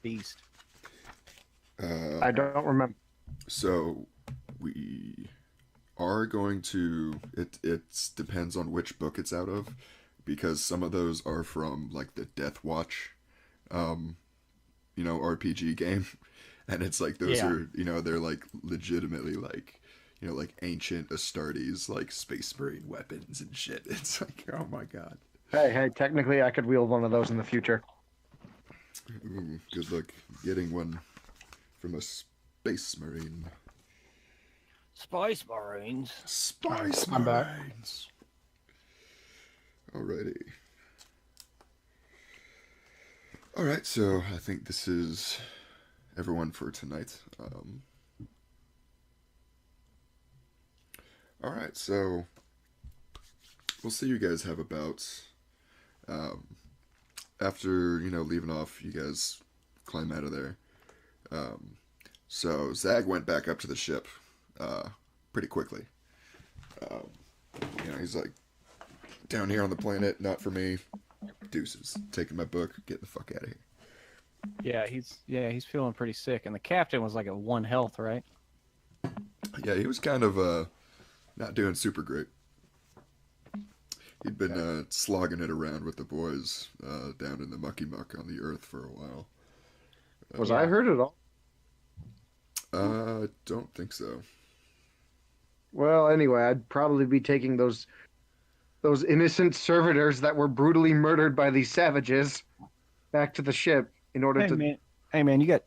beast? Uh, I don't remember. so we are going to. It depends on which book it's out of, because some of those are from like the Death Watch, um, RPG game, and it's like those Yeah. are they're like legitimately like like ancient Astartes like space marine weapons and shit. It's like, oh my god. Hey, technically, I could wield one of those in the future. Ooh, good luck getting one from a space marine. Spice Marines. Alright, Spice I'm back. marines. Alrighty. All right, so I think this is everyone for tonight. All right, so we'll see you guys have about um, after leaving off. You guys climb out of there. Um, so Zag went back up to the ship uh, pretty quickly. Um, he's like, down here on the planet, not for me. Deuces, taking my book, getting the fuck out of here. He's feeling pretty sick, and the captain was like at 1 health, right? Yeah, he was kind of not doing super great. He'd been slogging it around with the boys down in the mucky muck on the earth for a while. Was I hurt at all? I don't think so. Well, anyway, I'd probably be taking those innocent servitors that were brutally murdered by these savages back to the ship in order Hey to. man, hey man, you got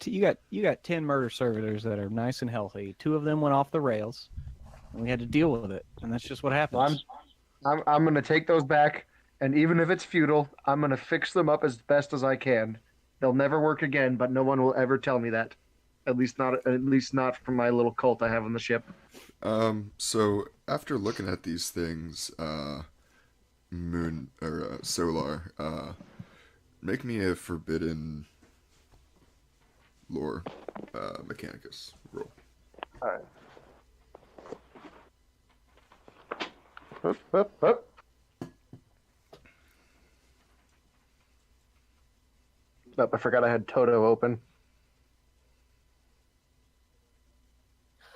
10 murder servitors that are nice and healthy. 2 of them went off the rails, and we had to deal with it, and that's just what I'm happens. I'm gonna take those back, and even if it's futile, I'm gonna fix them up as best as I can. They'll never work again, but no one will ever tell me that. At least not from my little cult I have on the ship. So after looking at these things, Moon or Solar, make me a forbidden lore Mechanicus roll. All right. Up. Oh, I forgot I had Toto open.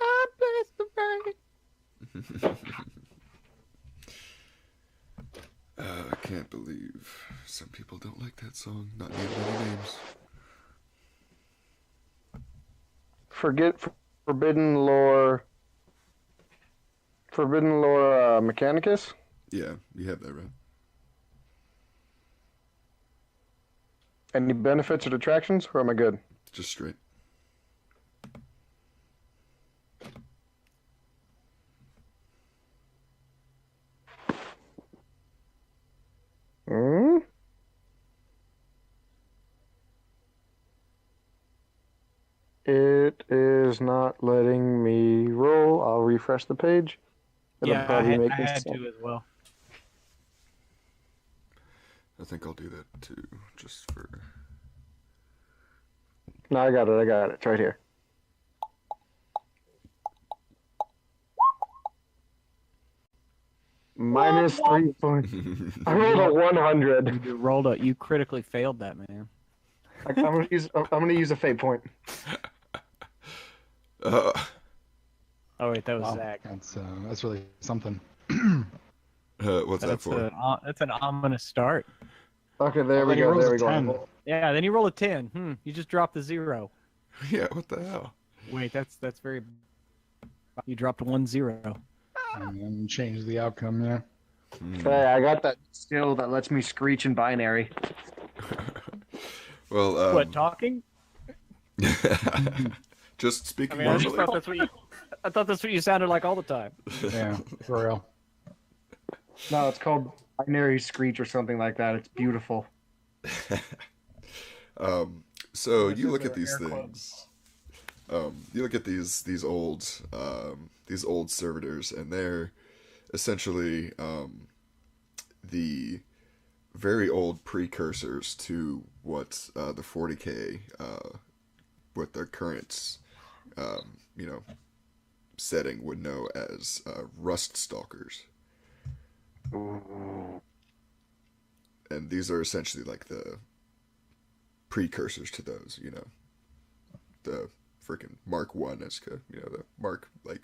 I bless the rain. I can't believe some people don't like that song. Not naming any names. Forget Forbidden Lore. Forbidden Lore Mechanicus. Yeah, you have that right. Any benefits or detractions, or am I good? Just straight. Hmm? It is not letting me roll. I'll refresh the page. It'll Yeah, probably make I me had sad. to as well. I think I'll do that too, just for. No, I got it. It's right here. Minus 3 points. I rolled a 100. You critically failed that, man. I'm gonna use a fate point. uh, Oh wait, that was Wow, Zach. that's really something. what's that for? That's an ominous start. Okay, there we Already go. rolls There a we go. 10. Yeah, then you roll a 10. You just dropped the 0. Yeah, what the hell? Wait, that's very. You dropped 1-0. And then change the outcome, yeah. Hey, I got that skill that lets me screech in binary. Well, What, talking? just I speaking mean, I just normally. thought I thought that's what you sounded like all the time. Yeah, for real. No, it's called binary screech or something like that. It's beautiful. So This you is look the at these air things. You look at these old servitors, and they're essentially the very old precursors to what the 40k, what their current, you know, setting would know as rust stalkers, and these are essentially like precursors to those. You know, the freaking Mark One as you know the Mark like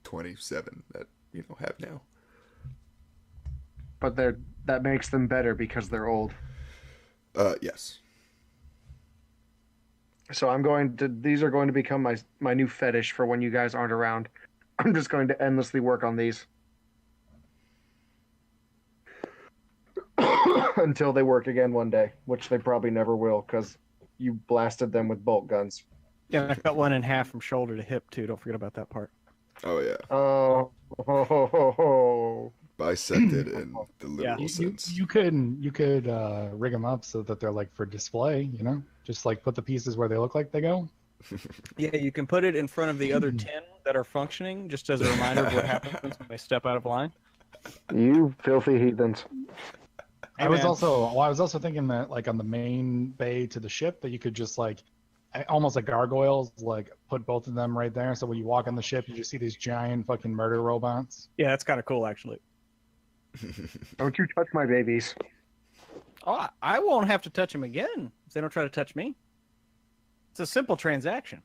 27 that have now. But that makes them better because they're old. Yes. So these are going to become my new fetish for when you guys aren't around. I'm just going to endlessly work on these. Until they work again one day, which they probably never will because you blasted them with bolt guns. Yeah, and I cut one in half from shoulder to hip too. Don't forget about that part. Oh yeah. Oh, Bisected in the literal Yeah. sense. You could rig them up so that they're like for display, just like put the pieces where they look like they go. Yeah, you can put it in front of the other 10 that are functioning, just as a reminder of what happens when they step out of line. you filthy heathens. Hey, I was man. also thinking that like on the main bay to the ship that you could just like almost like gargoyles, like put both of them right there. So when you walk on the ship, you just see these giant fucking murder robots. Yeah, that's kind of cool, actually. Don't you touch my babies. Oh, I won't have to touch them again if they don't try to touch me. It's a simple transaction.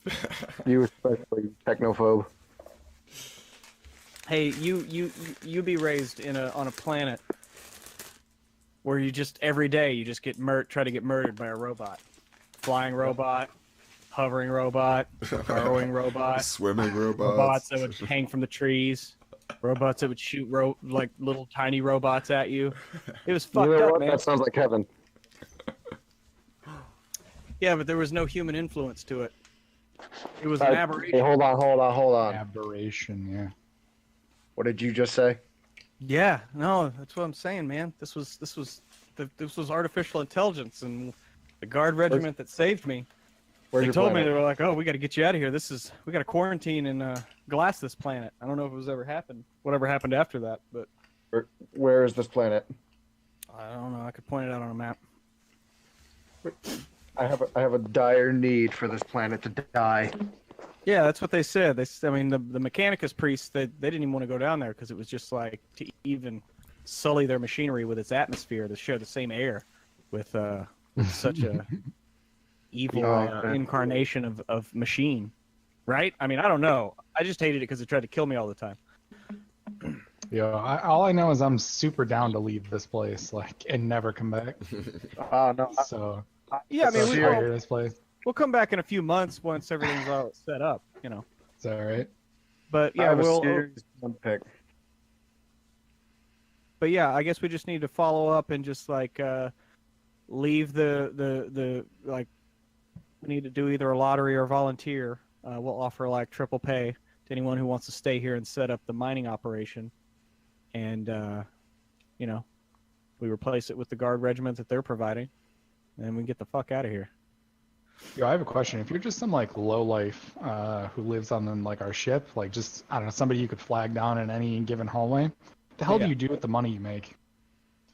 You especially, technophobe. Hey, you be raised on a planet where you just every day you just try to get murdered by a robot, flying robot, hovering robot, burrowing robot, Swimming robots that would hang from the trees, robots that would shoot like little tiny robots at you. It was fucked up, man. That sounds like heaven. Yeah, but there was no human influence to it. It was an aberration. Hey, hold on. Aberration, yeah. What did you just say? Yeah, no, that's what I'm saying, man. This was artificial intelligence, and the guard regiment that saved me. Where's They your told me, planet? they were like, "Oh, we got to get you out of here. We got to quarantine and glass this planet." I don't know if whatever happened after that, but Where is this planet? I don't know. I could point it out on a map. I have a dire need for this planet to die. Yeah, that's what they said. I mean, the Mechanicus priests, they didn't even want to go down there because it was just like to even sully their machinery with its atmosphere to share the same air with such a evil incarnation of machine, right? I mean, I don't know. I just hated it because it tried to kill me all the time. Yeah, all I know is I'm super down to leave this place, like, and never come back. No. So Yeah, I mean, so tired of this place. we'll come back in a few months once everything's all set up, It's all right. But I yeah, have a we'll. serious one pick. But yeah, I guess we just need to follow up and just like leave the like. We need to do either a lottery or volunteer. We'll offer like triple pay to anyone who wants to stay here and set up the mining operation, and we replace it with the guard regiment that they're providing, and we get the fuck out of here. Yo, I have a question. If you're just some like low life who lives on like our ship, like just I don't know, somebody you could flag down in any given hallway, what the hell do you do with the money you make?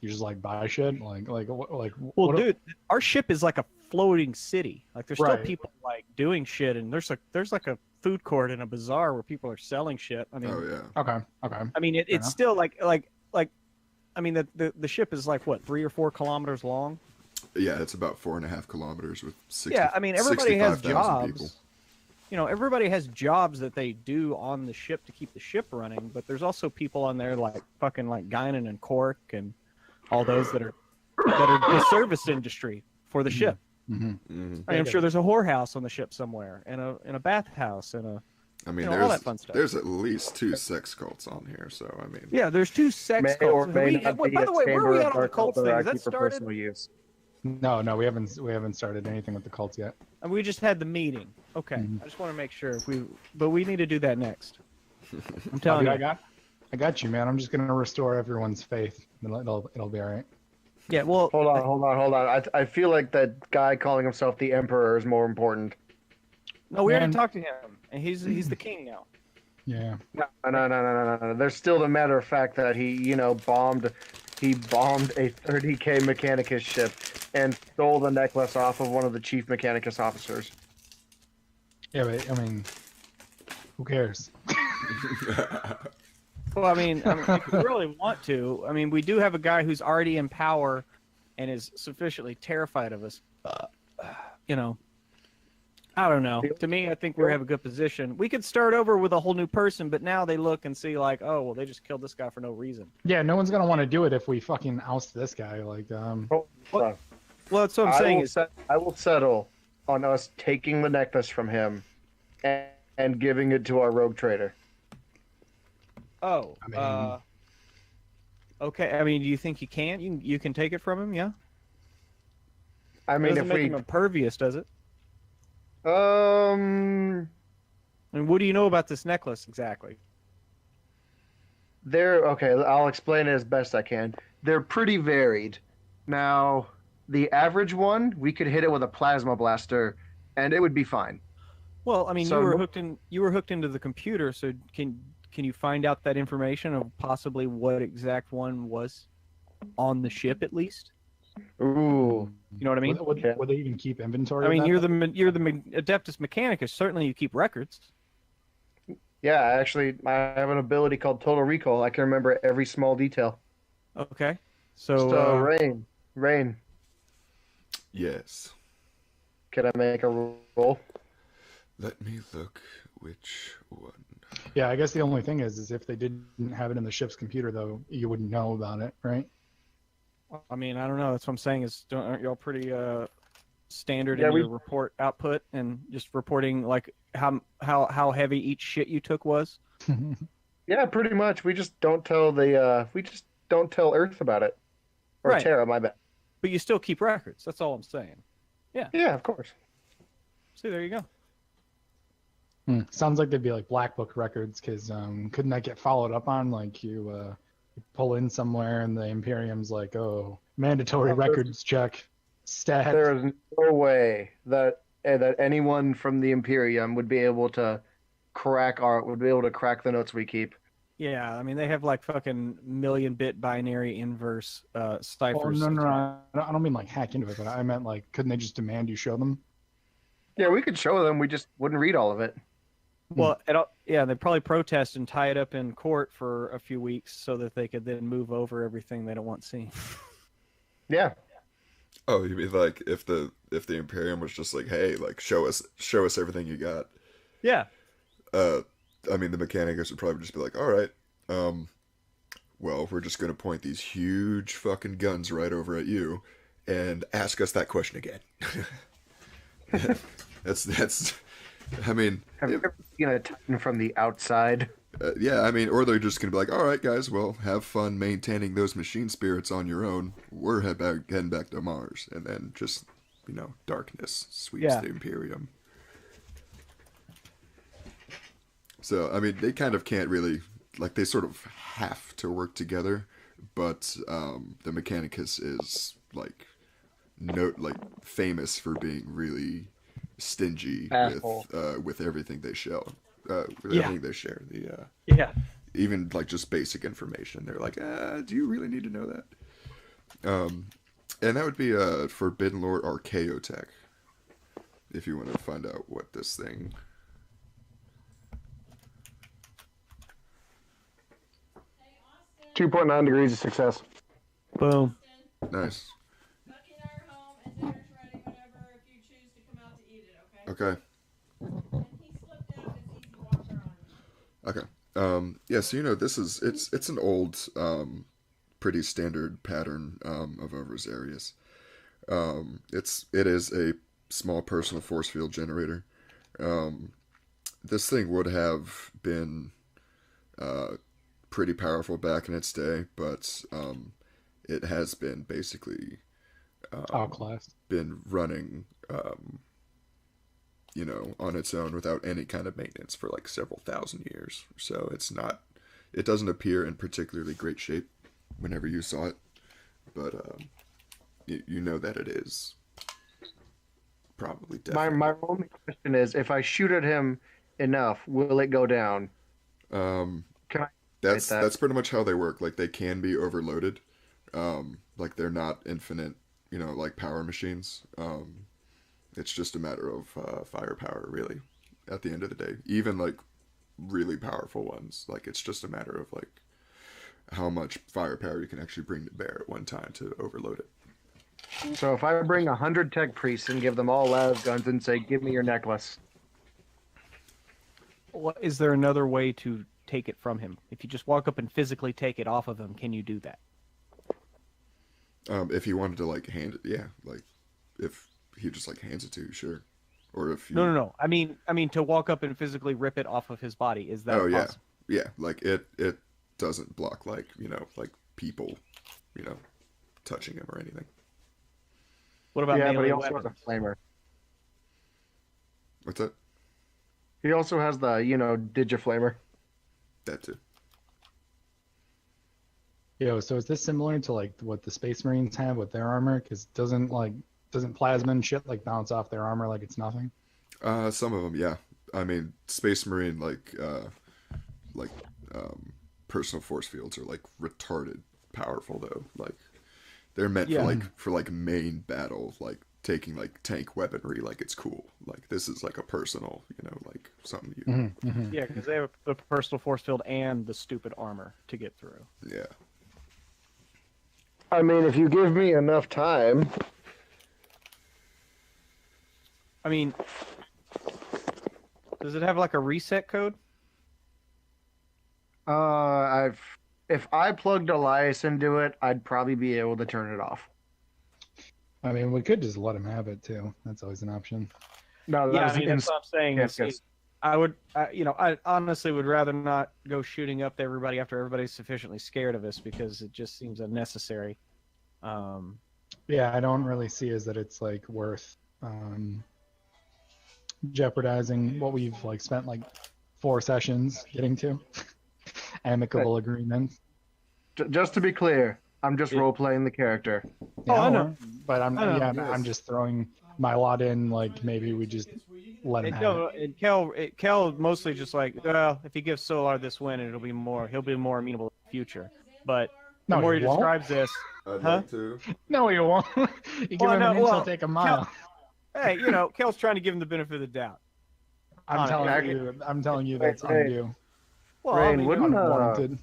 You just like buy shit, like. Well, dude, our ship is like a floating city. Like there's still Right. people like doing shit, and there's like a food court and a bazaar where people are selling shit. I mean, Oh yeah. Okay. I mean, it's enough. still like I mean, the ship is like what 3 or 4 kilometers long. Yeah, it's about 4.5 kilometers with 60. Yeah, I mean, everybody has 65,000 people. jobs. Everybody has jobs that they do on the ship to keep the ship running. But there's also people on there like fucking like Guinan and Cork and all those that are the service industry for the ship. Mm-hmm. Mhm. I mean, I'm sure there's a whorehouse on the ship somewhere, and a bathhouse, and a I mean, all that fun stuff. there's at least 2 sex cults on here, so I mean. yeah. There's 2 sex May cults. or may not By be the a way, where are chamber we of at on the dark cult thing? Is hierarchy that for started? personal use. No, we haven't started anything with the cults yet. And we just had the meeting. Okay, Mhm. I just want to make sure but we need to do that next. I'm telling Dude, you. I got you, man. I'm just gonna restore everyone's faith. It'll be all right. Yeah. Well, Hold on. I feel like that guy calling himself the Emperor is more important. no, we already Man. talked to him, and he's the king now. Yeah. No. There's still the matter of fact that he bombed a 30K Mechanicus ship and stole the necklace off of one of the chief Mechanicus officers. Yeah, but I mean, who cares? Well, I mean, if you really want to, I mean, we do have a guy who's already in power and is sufficiently terrified of us you know, I don't know. To me, I think we have a good position. We could start over with a whole new person, but now they look and see like, oh, well, they just killed this guy for no reason. Yeah, no one's gonna want to do it if we fucking oust this guy. Like, Well, Well, that's what I'm saying is, I will settle on us taking the necklace from him and giving it to our rogue trader. oh, I mean- okay. I mean, do you think you can? You can take it from him? Yeah. I It mean, doesn't if make we him impervious, does it? um, I mean, what do you know about this necklace exactly? they're okay. I'll explain it as best I can. They're pretty varied. Now, the average one, we could hit it with a plasma blaster, and it would be fine. Well, I mean, So- you were hooked into the computer, so can you find out that information of possibly what exact one was on the ship at least? Ooh, You know what I mean? would they even keep inventory? I of mean, that? you're the Adeptus Mechanicus. Certainly, you keep records. yeah. Actually, I have an ability called Total Recall. I can remember every small detail. Okay. So, So, Rain, Yes. can I make a roll? Let me look which one. Yeah, I guess the only thing is if they didn't have it in the ship's computer, though, you wouldn't know about it, right? I mean, I don't know. That's what I'm saying. Aren't y'all pretty standard Yeah, in we- your report output and just reporting like how heavy each shit you took was? Yeah, pretty much. We just don't tell Earth about it. Or Right. Terra, my bad. But you still keep records. That's all I'm saying. Yeah, of course. See, there you go. Sounds like they'd be like black book records, because couldn't that get followed up on? Like you pull in somewhere and the Imperium's like, oh, mandatory Oh, there's- records check, stat. There is no way that anyone from the Imperium would be able to crack the notes we keep. Yeah, I mean they have like fucking million-bit binary inverse Oh, ciphers. no, I don't mean like hack into it, but I meant like, couldn't they just demand you show them? Yeah, we could show them. We just wouldn't read all of it. Well, yeah, they'd probably protest and tie it up in court for a few weeks so that they could then move over everything they don't want seen. Yeah. Oh, you mean like if the Imperium was just like, hey, like show us everything you got. Yeah. I mean the Mechanicus would probably just be like, all right, well, we're just gonna point these huge fucking guns right over at you, and ask us that question again. that's. I mean, Have you ever seen a Titan from the outside? yeah, I mean, or they're just gonna be like, all right, guys, well, have fun maintaining those machine spirits on your own. We're heading back to Mars, and then just, darkness sweeps Yeah. the Imperium. So, I mean, they kind of can't really, like, they sort of have to work together, but the Mechanicus is famous for being really stingy Asshole. with everything they show. With Yeah. everything they share. Yeah. Even like just basic information. They're like, do you really need to know that? And that would be Forbidden Lord Archaeotech. If you want to find out what this thing. 2.9 degrees of success. Boom. Nice. Bucky and I are home, and dinner's ready whenever if you choose to come out to eat it, okay? Okay. And he slipped down his easy walker on me. Okay. Yeah, so this is it's an old pretty standard pattern of Over's Areas. It is a small personal force field generator. This thing would have been pretty powerful back in its day, but it has been basically Outclassed. been running on its own without any kind of maintenance for like several thousand years. So it doesn't appear in particularly great shape whenever you saw it, but you know that it is probably definitely. My only question is, if I shoot at him enough, will it go down? Can I? That's that? that's pretty much how they work. Like they can be overloaded. Like they're not infinite, like power machines. It's just a matter of firepower, really. At the end of the day, even like really powerful ones, like it's just a matter of like how much firepower you can actually bring to bear at one time to overload it. So if I bring 100 tech priests and give them all las guns and say, "Give me your necklace," Is there another way to take it from him? If you just walk up and physically take it off of him, can you do that? If he wanted to like hand it, yeah, like if he just like hands it to you, sure. Or if you... No. I mean to walk up and physically rip it off of his body. Is that Oh yeah, possible? yeah. Like it doesn't block like like people, touching him or anything. What about yeah, but melee he also weapons? has a flamer. What's that? He also has the digiflamer. That too. Yo, so is this similar to like what the Space Marines have with their armor? Because doesn't plasma and shit like bounce off their armor like it's nothing? Some of them, yeah. I mean, Space Marine like personal force fields are like retarded powerful though. Like they're meant Yeah. for main battle, like taking like tank weaponry, like it's cool. Like this is like a personal, like something you. Mm-hmm. Yeah, because they have the personal force field and the stupid armor to get through. Yeah. I mean, if you give me enough time. I mean, does it have like a reset code? If I plugged Elias into it, I'd probably be able to turn it off. I mean, we could just let him have it too. That's always an option. No, Yeah, that's I mean, that's what I'm saying. Yeah, is yes. I honestly would rather not go shooting up everybody after everybody's sufficiently scared of us because it just seems unnecessary. Yeah, I don't really see is that it's like worth jeopardizing what we've like spent like 4 sessions getting to. Amicable agreements. Just to be clear, I'm just Yeah. role playing the character. Yeah, I know. But I know. I'm just throwing my lot in. Like maybe we just let him have it. And Kel mostly just like, well, if he gives Solar this win, he'll be more amenable in the future. But the No, more he he won't. describes this, I'd Huh? like to. No, he won't. You give Well, him no, an inch, well, he'll take a mile. hey, Kel's trying to give him the benefit of the doubt. I'm telling you that's Hey. undue. Well, Rain, I mean, wouldn't Unwarranted.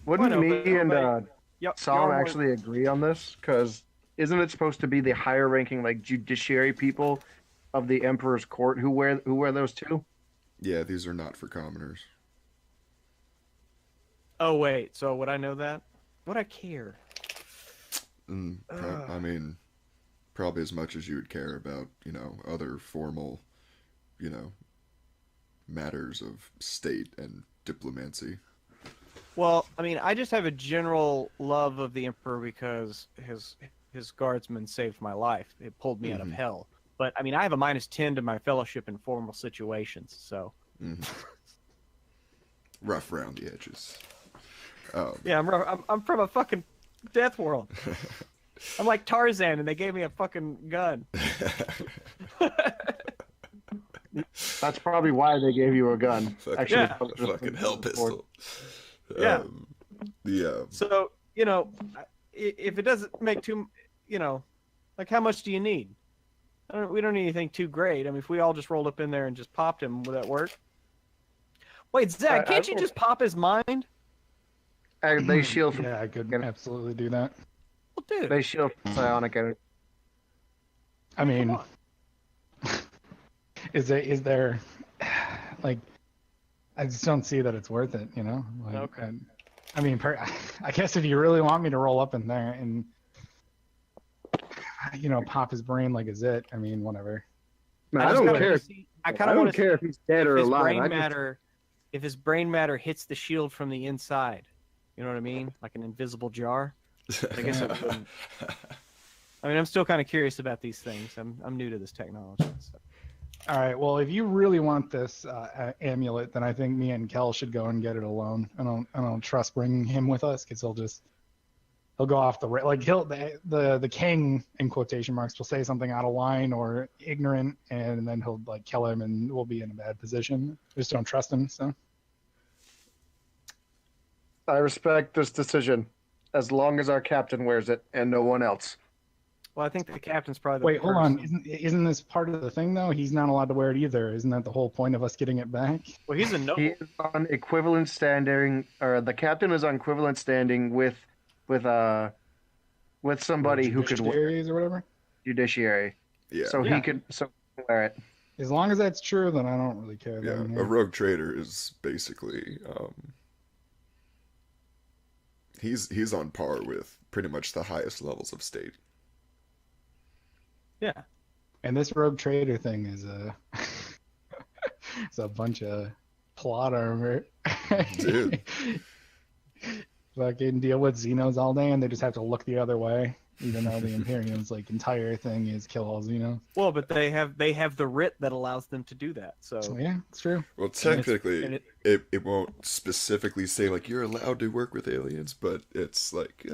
wouldn't Well, no, me but and everybody- Yep, Psalm y'all actually agree on this? Because isn't it supposed to be the higher ranking like judiciary people of the Emperor's court who wear those too? Yeah, these are not for commoners. Oh wait, so would I know that? Would I care? I mean, probably as much as you would care about, other formal, matters of state and diplomacy. Well, I mean, I just have a general love of the Emperor because his guardsmen saved my life. It pulled me out of hell. But I mean, I have a -10 to my fellowship in formal situations, so Rough around the edges. yeah, I'm from a fucking death world. I'm like Tarzan, and they gave me a fucking gun. That's probably why they gave you a gun. Fucking, Actually, Yeah. fucking hell pistol. Yeah. The So if it doesn't make too, like how much do you need? We don't need anything too great. I mean, if we all just rolled up in there and just popped him, would that work? Wait, Zach, can't you just pop his mind? They shield from Yeah, I could absolutely do that. Well, dude. they shield from psionic energy. I mean, is there like I just don't see that it's worth it, Like, Okay. I mean, I guess if you really want me to roll up in there and pop his brain like a zit, I mean, whatever. Man, I I just don't kinda care. wanna see- I kind I of don't want to care if he's dead or his alive. brain I just- matter, if his brain matter hits the shield from the inside. You know what I mean? Like an invisible jar. I guess it wouldn't. I mean, I'm still kind of curious about these things. I'm new to this technology. So. All right. Well, if you really want this amulet, then I think me and Kel should go and get it alone. I don't trust bringing him with us because he'll go off the king in quotation marks will say something out of line or ignorant, and then he'll like kill him, and we'll be in a bad position. I just don't trust him. So I respect this decision, as long as our captain wears it and no one else. Well, I think the captain's probably the wait, hold person. on. Isn't this part of the thing though? He's not allowed to wear it either. Isn't that the whole point of us getting it back? Well, he's a noble. He is on equivalent standing, or the captain is on equivalent standing with with somebody who could wear Judiciaries or whatever. judiciary, Yeah. so Yeah. he could wear it. As long as that's true, then I don't really care. Yeah, Then, a rogue trader is basically he's on par with pretty much the highest levels of state. Yeah. And this rogue trader thing is it's a bunch of plot armor. Dude. Fucking deal with Xenos all day, and they just have to look the other way, even though the Imperium's like entire thing is kill all Xenos. Well, but they have the writ that allows them to do that. So So yeah, it's true. Well, and technically, it won't specifically say like you're allowed to work with aliens, but it's like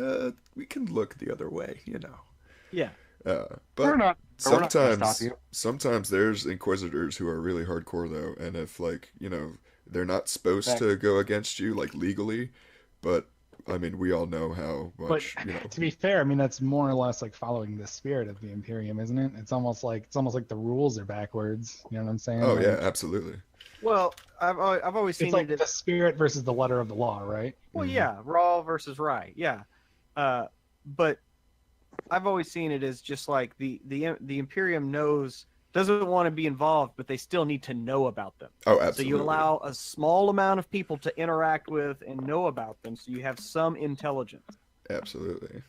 we can look the other way, you know. yeah. We're But not gonna stop you. sometimes there's inquisitors who are really hardcore though, and if like they're not supposed Right. to go against you like legally, but I mean we all know how But much to be fair, I mean that's more or less like following the spirit of the Imperium, isn't it? It's almost like the rules are backwards. You know what I'm saying? Oh Like, yeah, absolutely. Well, I've always seen It's like it. the spirit versus the letter of the law, right? Well, yeah, raw versus right, yeah. But I've always seen it as just like the Imperium doesn't want to be involved, but they still need to know about them. Oh, So absolutely. you allow a small amount of people to interact with and know about them, so you have some intelligence. Absolutely.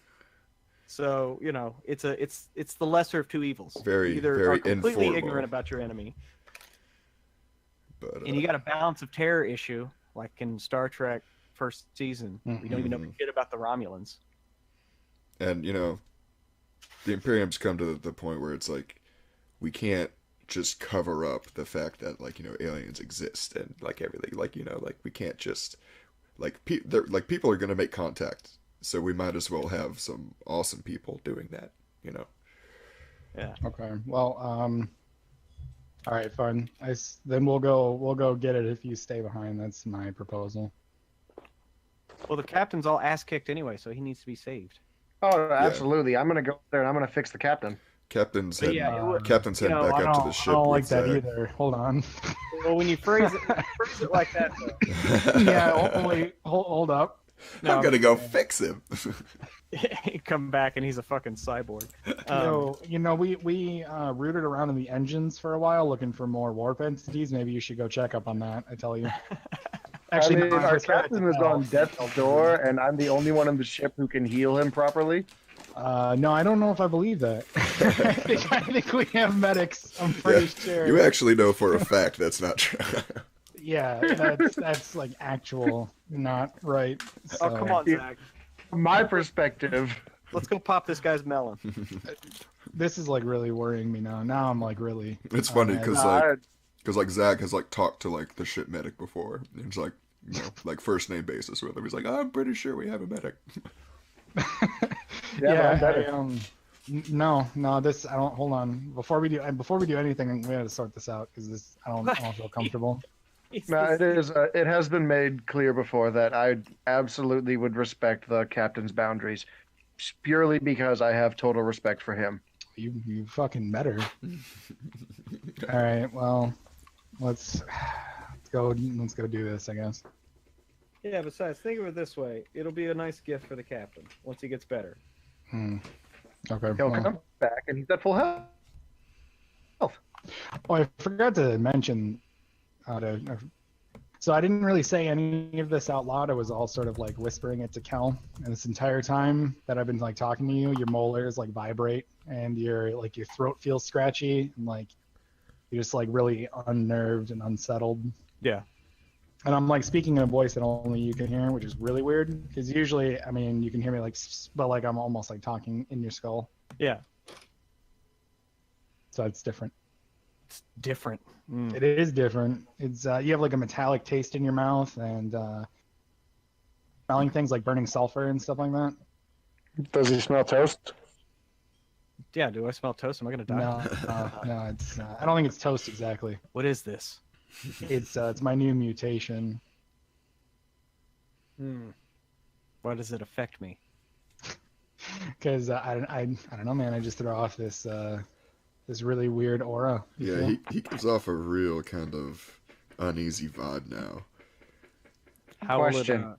So it's the lesser of two evils. Very, You either very are completely informal. ignorant about your enemy, But and you got a balance of terror issue, like in Star Trek first season. We don't even know shit about the Romulans. and the Imperium's come to the point where it's like we can't just cover up the fact that like aliens exist and like everything like like we can't just like people are gonna make contact, so we might as well have some awesome people doing that. Yeah. Okay. Well, all right, fine. Then we'll go get it if you stay behind. That's my proposal. Well, the captain's all ass kicked anyway, so he needs to be saved. Oh, absolutely. I'm gonna go there and I'm gonna fix the captain. Captain's But heading, yeah, Captain's heading back I up to don't- the ship I don't like with that Zach. either. Hold on. Well, when you phrase it like that, though, Yeah. Wait. Hold up. no, I'm gonna go fix him. he come back and he's a fucking cyborg. We rooted around in the engines for a while looking for more warp entities. Maybe you should go check up on that. I tell you. Actually, I mean, no, our it's not captain is to on tell. death's door, and I'm the only one on the ship who can heal him properly. No, I don't know if I believe that. I think we have medics. I'm pretty sure. You actually know for a fact that's not true. Yeah, that's like actual, not right. Oh, So- come on, Zach. From my perspective, Let's go pop this guy's melon. This is like really worrying me now. Now I'm like really. It's funny man. because like Zach has like talked to like the ship medic before. And it's like like first name basis with him. He's like, I'm pretty sure we have a medic. yeah, I'm better. No. This I don't. Hold on. Before we do anything, we got to sort this out because this I don't feel comfortable. No, it is. It has been made clear before that I absolutely would respect the captain's boundaries, purely because I have total respect for him. You fucking better. All right. Well, let's go do this. I guess. Yeah, besides, think of it this way. It'll be a nice gift for the captain once he gets better. Okay. He'll well. come back and he's at full health. Oh, I forgot to mention so I didn't really say any of this out loud. I was all sort of like whispering it to Kel. And this entire time that I've been like talking to you, your molars like vibrate and your throat feels scratchy and like you're just like really unnerved and unsettled. Yeah. And I'm like speaking in a voice that only you can hear, which is really weird because usually, I mean, you can hear me like, but like I'm almost like talking in your skull. Yeah. So it's different. It's different. Mm. It is different. It's you have like a metallic taste in your mouth and smelling things like burning sulfur and stuff like that. Does he smell toast? Yeah, do I smell toast? Am I going to die? No, it's I don't think it's toast exactly. What is this? It's my new mutation. Why does it affect me? Because I don't know, man. I just throw off this this really weird aura. You Yeah, feel? he gives off a real kind of uneasy vibe now. How will it, Question.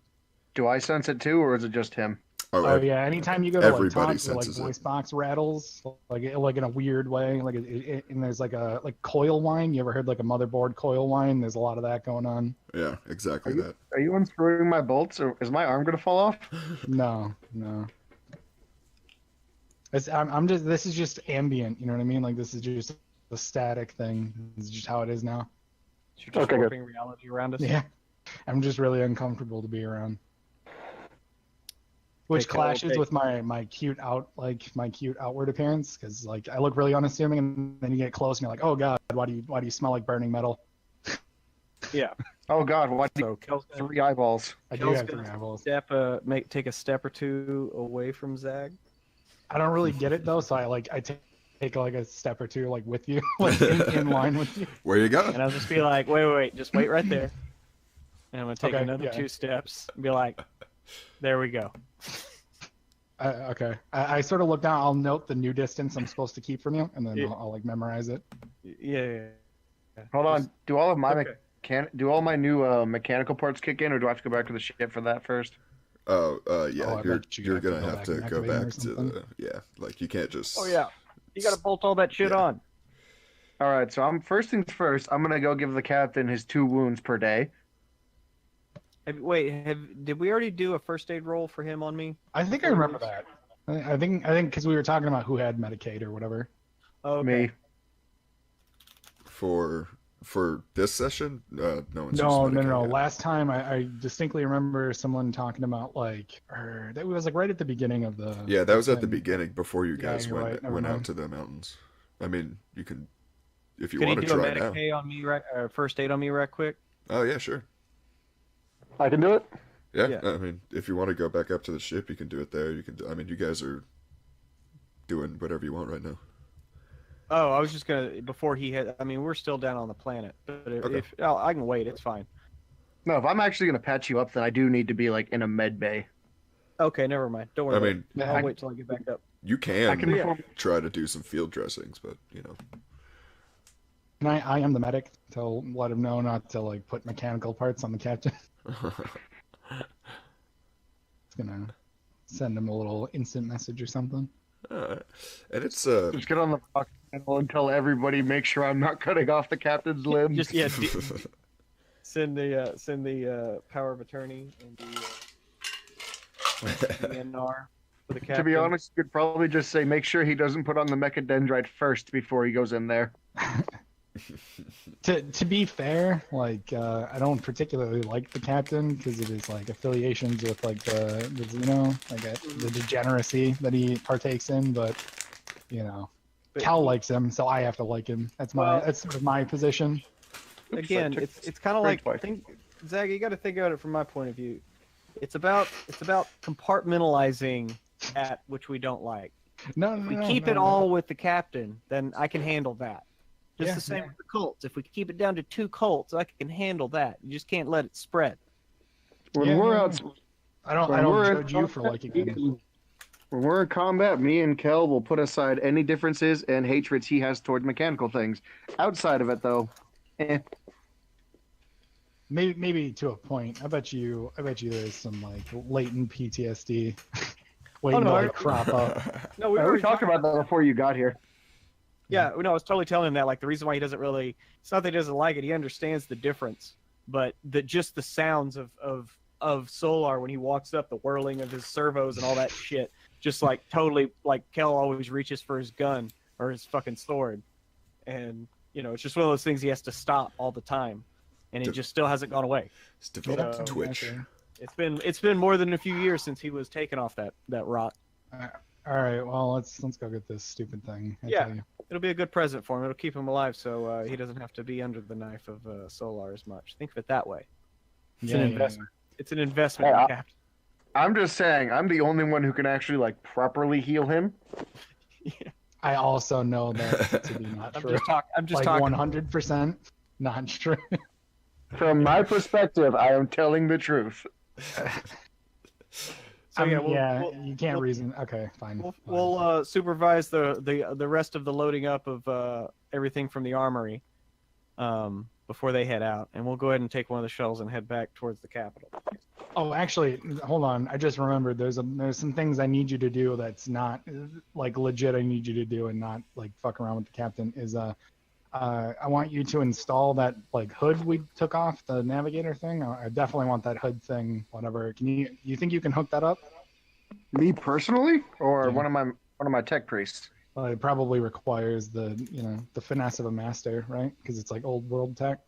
Do I sense it too, or is it just him? Oh yeah, anytime you go to like everybody talk, your like senses it. voice box rattles, like in a weird way, like and there's like a like coil whine. You ever heard like a motherboard coil whine? There's a lot of that going on. Yeah, exactly that. Are you unscrewing my bolts, or is my arm gonna fall off? No, no. I'm just this is just ambient. You know what I mean? Like this is just a static thing. This is just how it is now. You're just Okay, good. warping reality around us. Yeah, I'm just really uncomfortable to be around. Which Kel, clashes with my cute outward appearance, because like I look really unassuming, and then you get close and you're like, oh god, why do you smell like burning metal? Yeah. Oh God, why do So you Kel's have 3 eyeballs? I do Kel's have gonna 3 eyeballs. take a step or two away from Zag. I don't really get it though, so I take like a step or two like with you, like in line with you. Where you And going? I'll just be like, wait, just wait right there. And I'm gonna take Okay, another yeah. 2 steps and be like, there we go. Okay. I sort of look down. I'll note the new distance I'm supposed to keep from you, and then Yeah. I'll like memorize it. Yeah. Hold on. Do all of my Okay. do all my new mechanical parts kick in, or do I have to go back to the ship for that first? Yeah, Oh, I you're bet you you're have to gonna go have back to and go activate it or back to something. the like you can't just. Oh yeah. You gotta bolt all that shit Yeah. on. All right. So I'm first things first. I'm gonna go give the captain his 2 wounds per day. Did we already do a first aid roll for him on me? I think I remember that. I think because we were talking about who had Medicaid or whatever. Oh, okay. Me. For this session, no one's No. used Medicaid yet. Last time I distinctly remember someone talking about like, or that was like right at the beginning of the. Yeah, that was at the thing. beginning before you Yeah, guys you're right, never went out mind. to the mountains. I mean, you can if you Could he want to do a try now. Medicaid on me, first aid on me, right quick? Oh yeah, sure. I can do it. Yeah, Yeah. I mean, if you want to go back up to the ship, you can do it there. You can. I mean, you guys are doing whatever you want right now. Oh, I was just gonna before he had. I mean, we're still down on the planet, but Okay. if I can wait, it's fine. No, if I'm actually gonna patch you up, then I do need to be like in a med bay. Okay, never mind. Don't worry. I about mean, it. I'll wait till I get back up. you can, I can Yeah. perform. try to do some field dressings, but you know. And I am the medic to let him know not to like put mechanical parts on the captain. It's gonna send him a little instant message or something. And it's Just get on the box panel and tell everybody. Make sure I'm not cutting off the captain's limbs. Just send the power of attorney and the NR for the captain. To be honest, you could probably just say, make sure he doesn't put on the mechadendrite first before he goes in there. To be fair, like I don't particularly like the captain because of his like affiliations with like the the degeneracy that he partakes in. But But Cal likes him, so I have to like him. That's sort of my position. Again, Oops, I took it's kind of French like twice. Zag, you got to think about it from my point of view. It's about compartmentalizing at which we don't like. No, If we keep it all with the captain, then I can handle that. Just Yeah, the same yeah. with the Colts. If we keep it down to 2 Colts, I can handle that. You just can't let it spread. When Yeah, we're no, out, I don't when we're in judge you for combat, liking him. when we're in combat, me and Kel will put aside any differences and hatreds he has toward mechanical things. Outside of it, though, Maybe to a point. I bet you there's some like latent PTSD waiting no, to I- like crop up. No, we talked about that before you got here. Yeah, no, I was totally telling him that. Like the reason why he doesn't really, it's not that he doesn't like it. He understands the difference, but just the sounds of Solar when he walks up, the whirling of his servos and all that shit, just like totally like Kel always reaches for his gun or his fucking sword, and it's just one of those things he has to stop all the time, and it just still hasn't gone away. it's developed So, Twitch. Okay. It's been more than a few years since he was taken off that rock. All right, well let's go get this stupid thing. I Yeah. tell you. It'll be a good present for him. It'll keep him alive, so he doesn't have to be under the knife of Solar as much. Think of it that way. It's an investment. It's an investment. Yeah. You have to- I'm just saying, I'm the only one who can actually like properly heal him. I also know that to be not true. I'm just Like talking. 100% not true. From my perspective, I am telling the truth. So yeah, you can't reason. Okay, fine. We'll supervise the rest of the loading up of everything from the armory before they head out, and we'll go ahead and take one of the shuttles and head back towards the capital. Oh, actually, hold on. I just remembered there's some things I need you to do that's not like legit. I need you to do and not like fuck around with the captain. I want you to install that like hood we took off the navigator thing. I definitely want that hood thing. Whatever. You think you can hook that up? Me personally, or Yeah. one of my tech priests? Well, it probably requires the finesse of a master, right? Because it's like old world tech.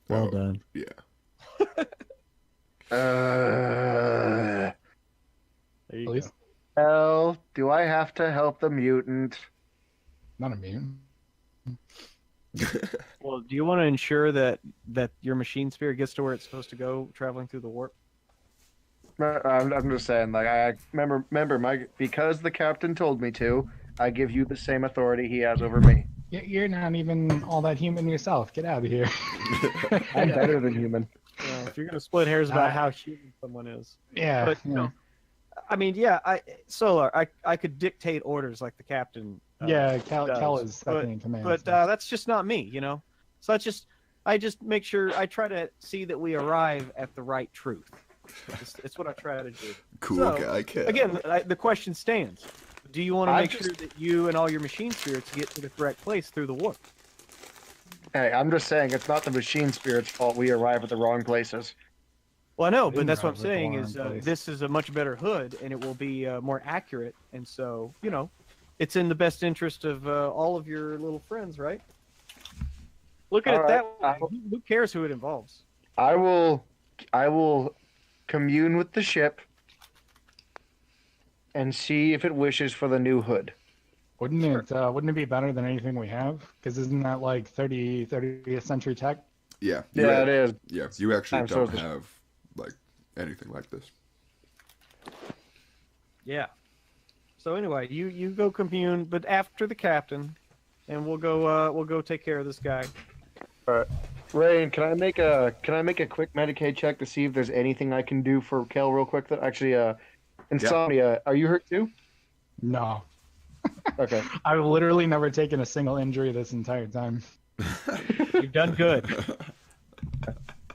Well Oh, done. Yeah. Uh, There you Please, go. hell, do I have to help the mutant? not a mutant. Well, do you want to ensure that your machine sphere gets to where it's supposed to go, traveling through the warp? I'm just saying, like I remember, Mike, because the captain told me to. I give you the same authority he has over me. You're not even all that human yourself. Get out of here. I'm better than human. If you're gonna split hairs about how human someone is, Yeah. but no, I mean, yeah, Solar, I could dictate orders like the captain. Yeah, Cal does, is second in command. but so. that's just not me, you know. So I just make sure I try to see that we arrive at the right truth. It's what I try to do. Cool So, guy, Cal. Again, the question stands: do you want to I make just- sure that you and all your machine spirits get to the correct place through the warp? Hey, I'm just saying, it's not the machine spirit's fault we arrive at the wrong places. Well, I know, but Didn't that's what I'm arrive at the saying wrong is place. this is a much better hood, and it will be more accurate, and so it's in the best interest of all of your little friends, right? Look at All it that right, way. Who cares who it involves? I will commune with the ship and see if it wishes for the new hood. Wouldn't it be better than anything we have? Because isn't that like 30th century tech? Yeah. Yeah, it is. Yeah, you actually I'm so don't have like anything like this. Yeah. So anyway, you go commune, but after the captain, and we'll go take care of this guy. Rain, can I make a quick Medicaid check to see if there's anything I can do for Kel real quick? That actually, insomnia. Are you hurt too? No. Okay. I've literally never taken a single injury this entire time. You've done good.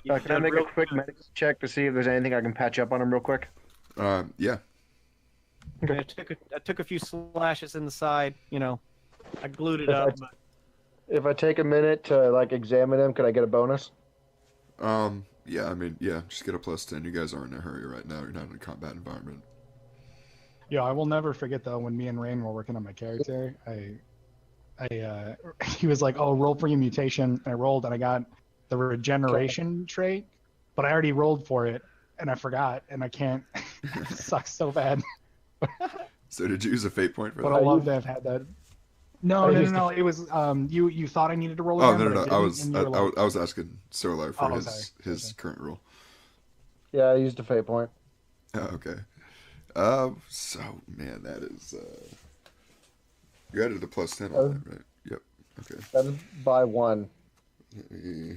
Can I make a quick medical check to see if there's anything I can patch up on him real quick? Yeah. I took a few slashes in the side. I glued it up. But If I take a minute to examine him, could I get a bonus? Yeah, I mean, yeah, just get a +10. You guys aren't in a hurry right now. You're not in a combat environment. Yeah, I will never forget though when me and Rain were working on my character. He was like, "Oh, roll for your mutation." And I rolled, and I got the regeneration trait, but I already rolled for it, and I forgot, and I can't. It sucks so bad. So did you use a fate point for But that? I love to have had that. No. It was you thought I needed to roll Oh, again. no. but I didn't, was and you were like, I was asking Solar for Oh, his sorry. current role. Yeah, I used a fate point. Oh, okay. So man, that is you added the +10 on that, right? Yep. Okay. That is by one. Let me-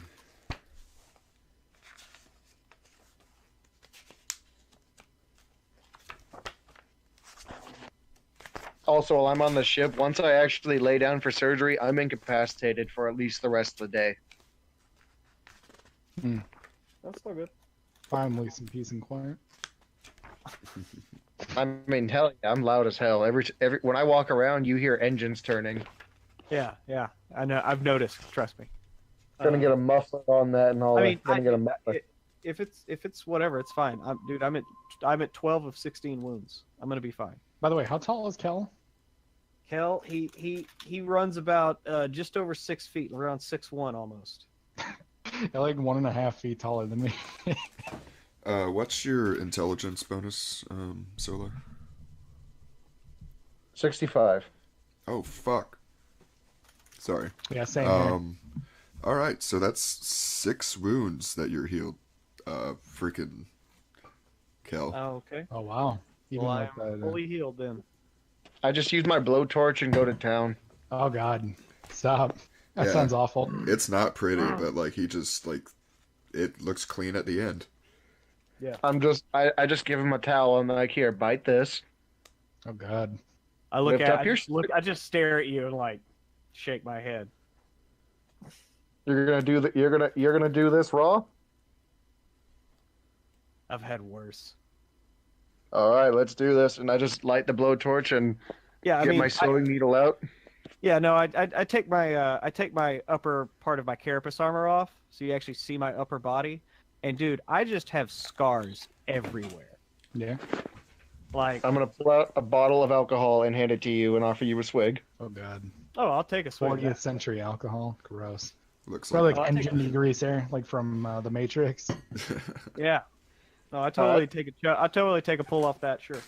Also, while I'm on the ship, once I actually lay down for surgery, I'm incapacitated for at least the rest of the day. that's still good. finally some peace and quiet. I mean, hell yeah, I'm loud as hell. Every when I walk around, you hear engines turning. Yeah. I know. I've noticed. Trust me. Gonna get a muffler on that and all. I mean, Gonna get a muffler. if it's whatever, it's fine. I'm at 12 of 16 wounds. I'm gonna be fine. By the way, how tall is Kel? Kel, he runs about just over 6 feet, around 6'1" almost. You're like 1.5 feet taller than me. What's your intelligence bonus, Solar? 65. Oh fuck. Sorry. Yeah, same here. All right, so that's 6 wounds that you're healed. Freaking Kel. Oh, okay. Oh wow. Even Well, like I'm that. fully healed then. I just use my blowtorch and go to town. Oh god. Stop. That Yeah. sounds awful. It's not pretty, but like he just like it looks clean at the end. I just give him a towel and like, here, bite this. Oh god. I look Lift at up your I just stare at you and like shake my head. You're gonna do the, you're gonna do this raw? I've had worse. All right, let's do this. And I just light the blowtorch and Yeah, I get my mean, sewing needle out. yeah, no, I take my upper part of my carapace armor off, so you actually see my upper body, and dude, I just have scars everywhere. Yeah. Like, I'm gonna pull out a bottle of alcohol and hand it to you and offer you a swig. Oh god. oh, I'll take a swig. of 40th that. century alcohol. Gross. Looks Probably like. like I'll take engine degreaser, like from The Matrix. Yeah. No, I totally take a pull off that. Sure.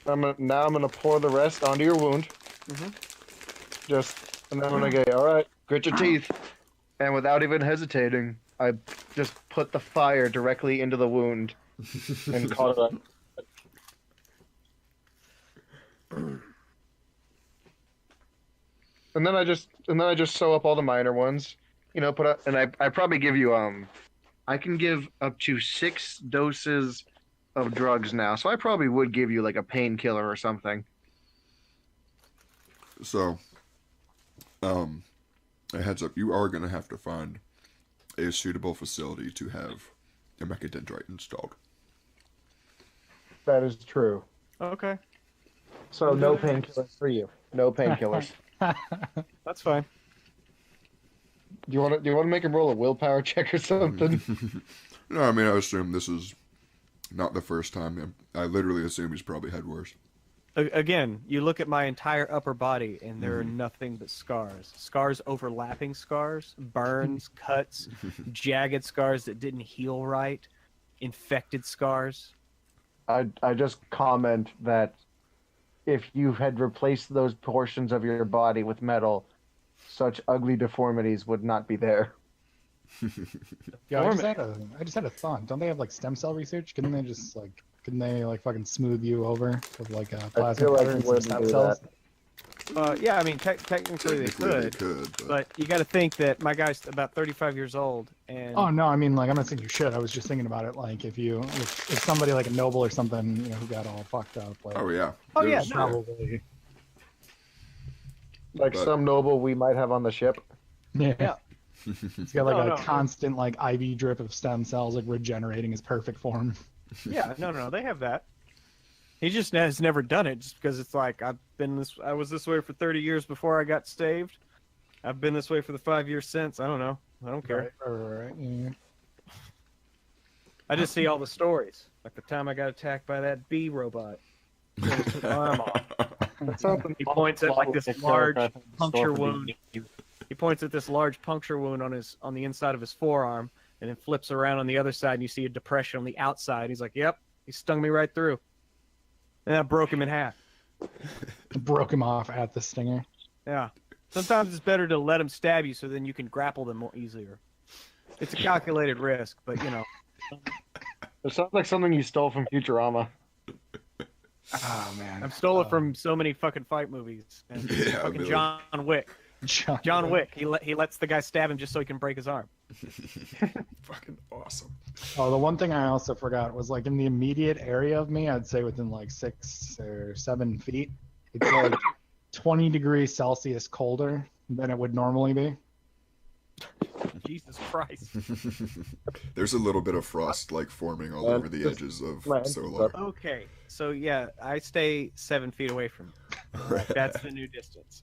I'm gonna pour the rest onto your wound. Mhm. And then I'm gonna go, all right, grit your teeth. And without even hesitating, I just put the fire directly into the wound and caught it up. And then I just sew up all the minor ones. You know, I probably give you I can give up to 6 doses of drugs now. So I probably would give you like a painkiller or something. So, a heads up, you are gonna have to find a suitable facility to have a mechadendrite installed. That is true. Okay, So no painkillers for you. No painkillers. that's fine. Do you want to make him roll a willpower check or something? No, I mean, I assume this is not the first time. I literally assume he's probably had worse. Again, you look at my entire upper body, and there are nothing but scars. Scars overlapping scars, burns, cuts, jagged scars that didn't heal right, infected scars. I just comment that if you had replaced those portions of your body with metal, such ugly deformities would not be there. Yeah, I just had a thought. Don't they have like stem cell research? Couldn't they like fucking smooth you over with like a plasma feel like cutter you and some wouldn't stem do cells? Yeah, I mean, technically they could, but you got to think that my guy's about 35 years old, and Oh no, I mean like I'm not saying you should. I was just thinking about it like if somebody like a noble or something, you know, who got all fucked up, like Oh yeah. Oh, yeah, There's- no. probably Like But- some noble we might have on the ship. yeah. He's got like No, a no. constant like IV drip of stem cells like regenerating his perfect form. yeah, no, they have that. He just has never done it, just because it's like I was this way for 30 years before I got staved. I've been this way for the 5 years since. I don't know. I don't care. Right. Yeah. I just see all the stories, like the time I got attacked by that bee robot. Took my arm off. He points at like this large puncture wound. He points at this large puncture wound on the inside of his forearm, and then flips around on the other side, and you see a depression on the outside. He's like, "Yep, he stung me right through," and that broke him in half. Broke him off at the stinger. Yeah. Sometimes it's better to let them stab you, so then you can grapple them more easier. It's a calculated risk, but you know. It sounds like something you stole from Futurama. Oh man. I've stolen it from so many fucking fight movies. And Yeah, fucking really. John Wick. John Wick. He lets the guy stab him just so he can break his arm. Fucking awesome. Oh, the one thing I also forgot was like in the immediate area of me, I'd say within like 6 or 7 feet, it's like 20 degrees Celsius colder than it would normally be. Jesus Christ. There's a little bit of frost like forming all over the edges of Solar. Okay, so yeah, I stay 7 feet away from you. That's the new distance.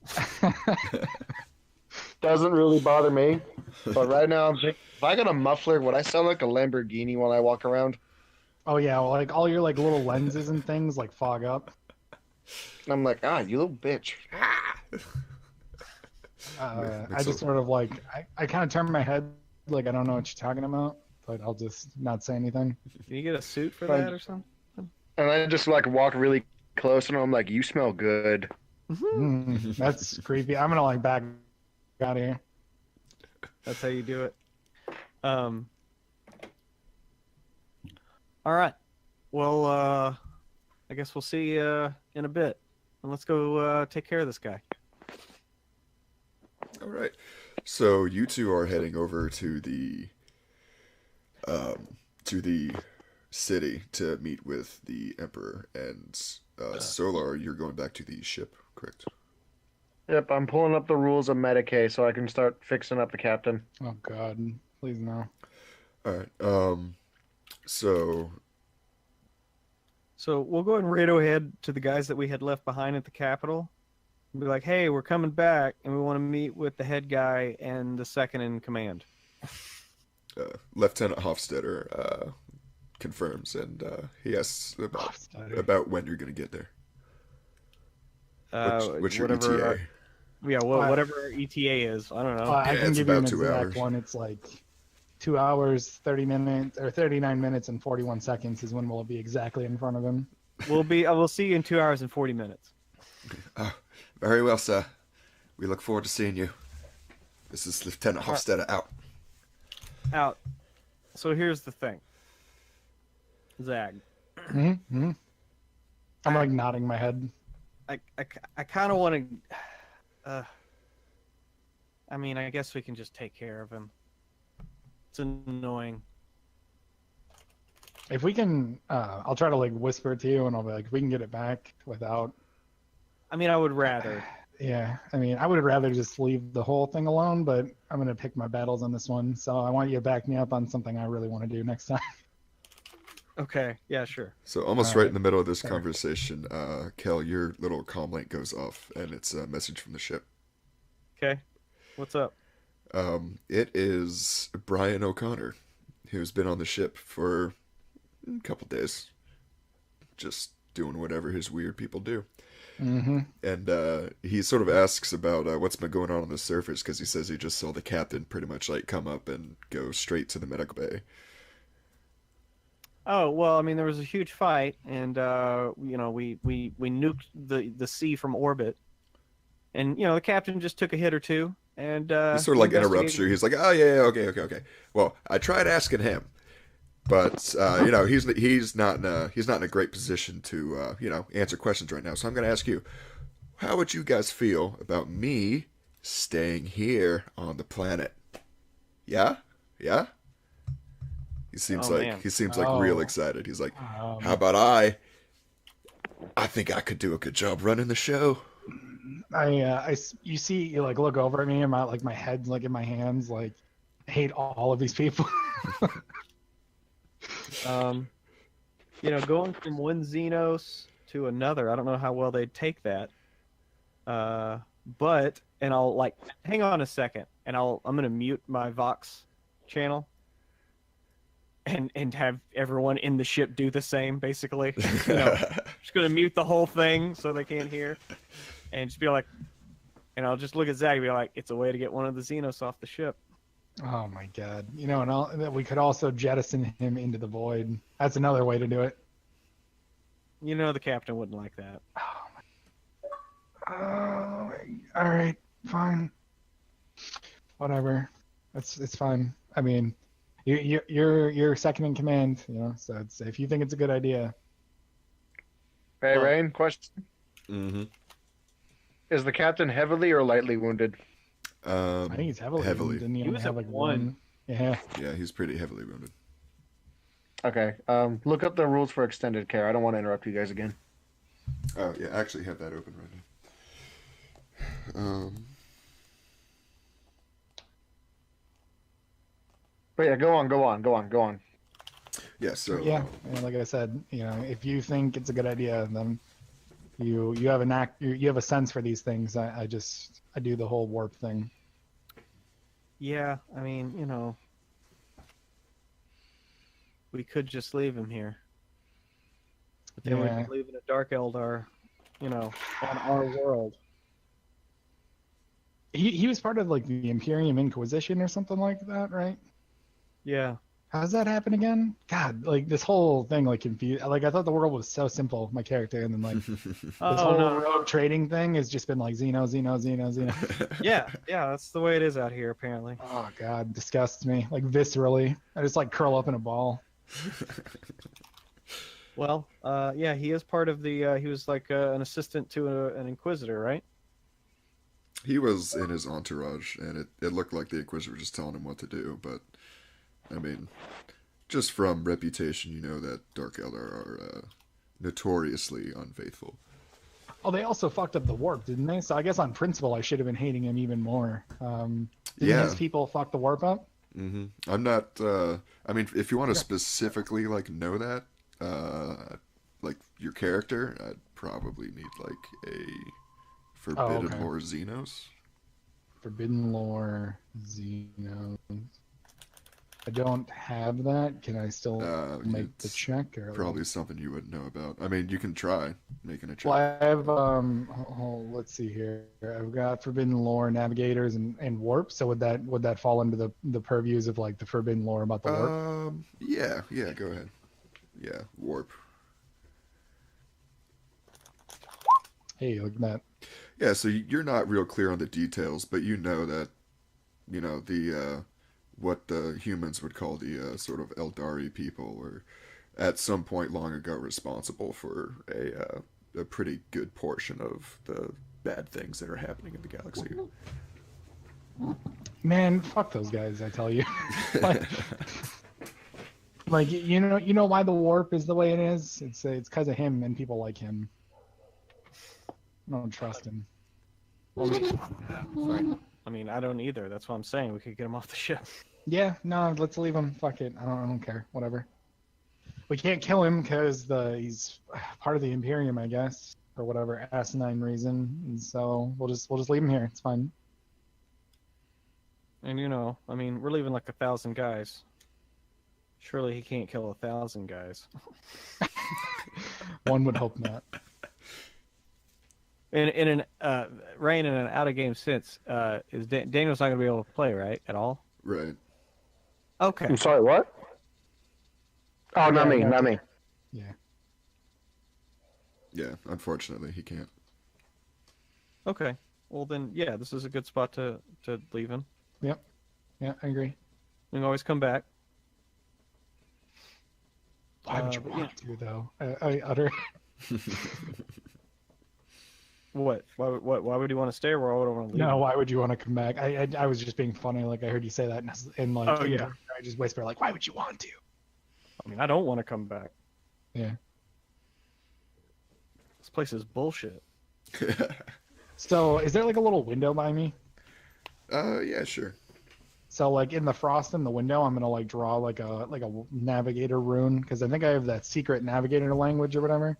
Doesn't really bother me. But right now, I'm thinking, if I got a muffler, would I sound like a Lamborghini when I walk around? Oh yeah, well, like all your like little lenses and things like fog up. And I'm like, you little bitch. I just sort of like I kind of turn my head like I don't know what you're talking about, but I'll just not say anything. Can you get a suit for that or something? And I just like walk really close, and I'm like, you smell good. That's creepy. I'm gonna like back out of here. That's how you do it. All right. Well, I guess we'll see you in a bit. And let's go take care of this guy. All right. So you two are heading over to the city to meet with the Emperor, and Solar, you're going back to the ship, correct? Yep, I'm pulling up the rules of Medicaid so I can start fixing up the captain. Oh God, please no. All right. So So we'll go ahead and radio ahead to the guys that we had left behind at the Capitol and be like, hey, we're coming back and we want to meet with the head guy and the second in command. Lieutenant Hofstetter confirms, and he asks about when you're going to get there. What's your Whatever, ETA? Yeah, well, whatever our ETA is. I don't know. I Yeah, can it's give you an about 2 exact hours. one. It's like 2 hours, 30 minutes, or 39 minutes and 41 seconds is when we'll be exactly in front of him. We'll see you in 2 hours and 40 minutes. Very well, sir. We look forward to seeing you. This is Lieutenant Hofstetter out. Out. So here's the thing. Zag. Mm-hmm. I'm like nodding my head. I kind of want to. I mean, I guess we can just take care of him. It's annoying. If we can, I'll try to like whisper it to you, and I'll be like, if we can get it back without. I mean, I would rather. Yeah, I mean, I would rather just leave the whole thing alone, but I'm gonna pick my battles on this one. So I want you to back me up on something I really want to do next time. Okay. Yeah. Sure. So almost All right right. in the middle of this conversation, Kel, your little comm link goes off, and it's a message from the ship. Okay. What's up? It is Brian O'Connor, who's been on the ship for a couple days, just doing whatever his weird people do. Mm-hmm. And he sort of asks about what's been going on the surface, because he says he just saw the captain pretty much like come up and go straight to the medical bay. Oh well, I mean, there was a huge fight, and we nuked the sea from orbit, and the captain just took a hit or two, and He sort of like interrupts you. He's like, "Oh yeah, okay. Well, I tried asking him, but he's not in a great position to answer questions right now. So I'm going to ask you, how would you guys feel about me staying here on the planet? Yeah. He seems man. real excited. He's like, Um, how about I think I could do a good job running the show. You see, you like look over at me, and my head's like in my hands, like I hate all of these people. Going from one Xenos to another, I don't know how well they'd take that. And I'll like hang on a second, and I'm gonna mute my Vox channel. And have everyone in the ship do the same, basically. Just gonna mute the whole thing so they can't hear, and just be like, and I'll just look at Zach and be like, "It's a way to get one of the Xenos off the ship." Oh my God! And we could also jettison him into the void. That's another way to do it. The captain wouldn't like that. Oh, all right, fine, whatever. It's fine. I mean, you're second in command, So if you think it's a good idea. Hey, Well- Rain, question. Mm-hmm. Is the captain heavily or lightly wounded? I think he's heavily. Didn't he He only was have at like one. one? Yeah. Yeah, he's pretty heavily wounded. Okay. Look up the rules for extended care. I don't want to interrupt you guys again. Oh yeah, I actually have that open right now. But yeah, go on. Yeah. So Yeah, and like I said, if you think it's a good idea, then you have you have a sense for these things. I do the whole warp thing. Yeah, I mean, we could just leave him here. But then Yeah. we'd be leaving a Dark Eldar, on our world. He was part of like the Imperium Inquisition or something like that, right? Yeah. How does that happen again? God, like this whole thing like confused. Like I thought the world was so simple, my character, and then like this whole rogue trading thing has just been like Xeno. Yeah, that's the way it is out here, apparently. Oh God, disgusts me like viscerally. I just like curl up in a ball. Well, yeah, he is part of the. He was like an assistant to an Inquisitor, right? he was in his entourage, and it looked like the Inquisitor was just telling him what to do. But I mean, just from reputation, you know that Dark Eldar are notoriously unfaithful. Oh, they also fucked up the warp, didn't they? So I guess on principle, I should have been hating him even more. Didn't his Yeah. people fuck the warp up? I'm not. I mean, if you want to Yeah. specifically like know that, like your character, I'd probably need like a Oh, Forbidden okay. Lore Xenos. Forbidden Lore, Xenos. I don't have that. Can I still make the It's check? Or probably something you wouldn't know about. I mean, you can try making a Well, check. I have let's see here. I've got Forbidden Lore, Navigators, and Warp. So would that fall under the purviews of like the Forbidden Lore about the warp? Yeah, yeah. Go ahead. Yeah, warp. Hey, look at that. Yeah, so you're not real clear on the details, but you know that, the what the humans would call the sort of Eldari people were at some point long ago responsible for a pretty good portion of the bad things that are happening in the galaxy. Man, fuck those guys, I tell you. like, you know why the warp is the way it is? It's because of him and people like him. I don't trust him. Right. I mean, I don't either. That's what I'm saying. We could get him off the ship. Yeah, no, let's leave him. Fuck it. I don't care. Whatever. We can't kill him because he's part of the Imperium, I guess, for whatever asinine reason. And so we'll just leave him here. It's fine. And I mean, we're leaving like 1,000 guys. Surely he can't kill 1,000 guys. One would hope not. Rain, in an out of game sense, is Daniel's not gonna be able to play, right, at all? Right. Okay. I'm sorry, what? Oh, not Yeah, me, no. not me. Yeah. Yeah, unfortunately, he can't. Okay. Well then, yeah, this is a good spot to leave him. Yep. Yeah, I agree. We can always come back. Why would you but want to, though? I utter. What? Why would you want to stay, or why would I want to leave? No, why would you want to come back? I was just being funny. Like I heard you say that, and like, Oh, yeah. I just whisper like, why would you want to? I mean, I don't want to come back. Yeah. This place is bullshit. So, is there like a little window by me? Yeah, sure. So, like in the frost in the window, I'm gonna like draw like a navigator rune because I think I have that secret navigator language or whatever.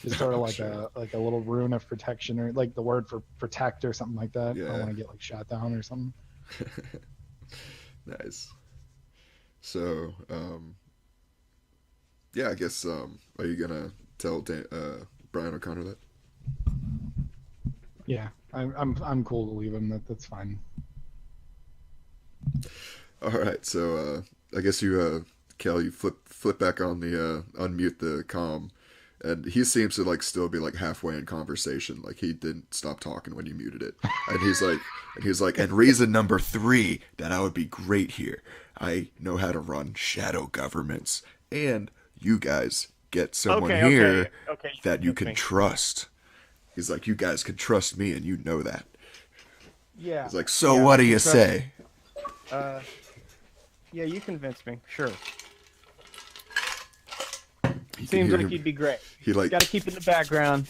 Just sort of like Sure. a little rune of protection or like the word for protect or something like that. I Yeah. don't want to get like shot down or something. Nice. So, yeah, I guess, are you gonna tell Brian O'Connor that? Yeah, I'm cool to leave him. That's fine. All right, so I guess you, Kel, you flip back on the unmute the comm, and he seems to like still be like halfway in conversation, like he didn't stop talking when you muted it, and he's like, and reason number 3 that I would be great here. I know how to run shadow governments, and you guys get someone Okay, here okay, that you that's can me. trust. He's like, you guys can trust me, and you know that. Yeah. He's like, so Yeah, what do I you trust- say? Yeah, you convinced me. Sure. You can Seems hear like him- you'd be great. He like Got to keep it in the background.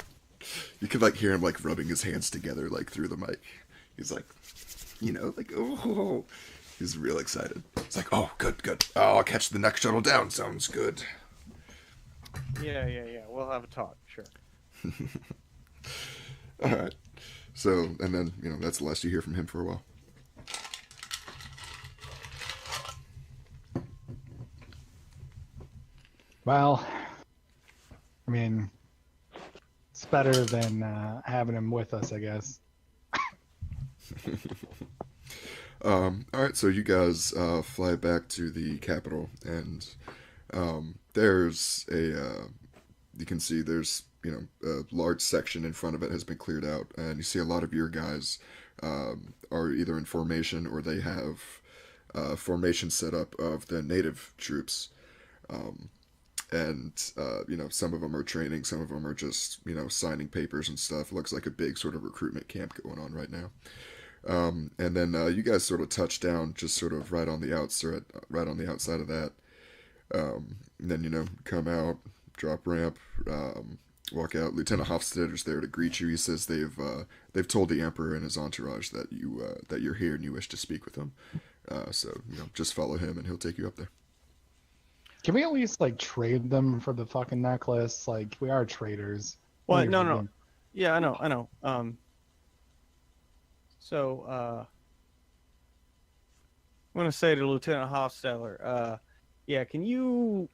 You could like hear him like rubbing his hands together like through the mic. He's like, like oh, he's real excited. It's like, oh, good. Oh, I'll catch the next shuttle down. Sounds good. Yeah. We'll have a talk. Sure. All right. So, and then that's the last you hear from him for a while. Well, I mean, it's better than having him with us, I guess. All right. So you guys fly back to the capital, and there's you can see there's a large section in front of it has been cleared out, and you see a lot of your guys are either in formation or they have formation set up of the native troops. And some of them are training, some of them are just signing papers and stuff. It looks like a big sort of recruitment camp going on right now. And then you guys sort of touch down just sort of right on the outside of that. And then come out, drop ramp, walk out. Lieutenant Hofstadter's there to greet you. He says they've told the Emperor and his entourage that you're here and you wish to speak with him. So just follow him and he'll take you up there. Can we at least like trade them for the fucking necklace? Like we are traders. Well, We're no. freaking- Yeah, I know. So I'm gonna say to Lieutenant Hofstadter, yeah, can you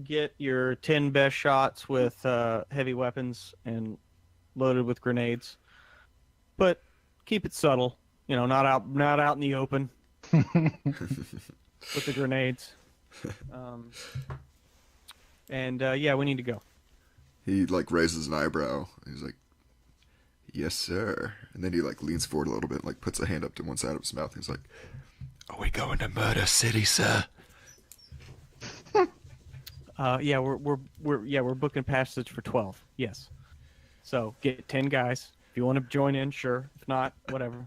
get your 10 best shots with heavy weapons and loaded with grenades, but keep it subtle. Not out in the open with the grenades. Yeah, we need to go. He like raises an eyebrow. He's like, "Yes, sir." And then he like leans forward a little bit, and, like puts a hand up to one side of his mouth. He's like, "Are we going to Murder City, sir?" Yeah, we're booking passage for 12. Yes. So get 10 guys. If you want to join in, sure. If not, whatever.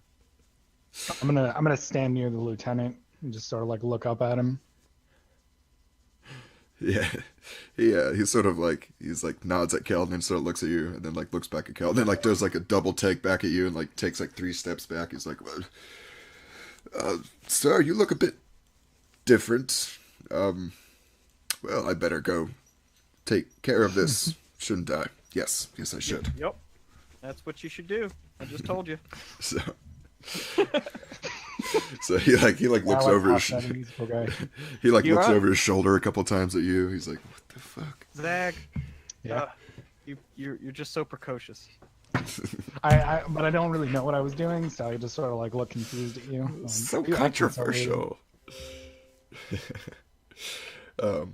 I'm gonna stand near the lieutenant and just sort of like look up at him. Yeah, he sort of like nods at Kel and then sort of looks at you and then like looks back at Kel and then like does like a double take back at you and like takes like 3 steps back. He's like, "Sir, you look a bit different. Well, I better go take care of this, shouldn't I? Yes, I should." Yep. That's what you should do. I just told you. So, so he looks over his looks over his shoulder a couple times at you. He's like, "What the fuck?" Zag. Yeah. You're just so precocious. But I don't really know what I was doing, so I just sort of like look confused at you. So You acting so weird. controversial.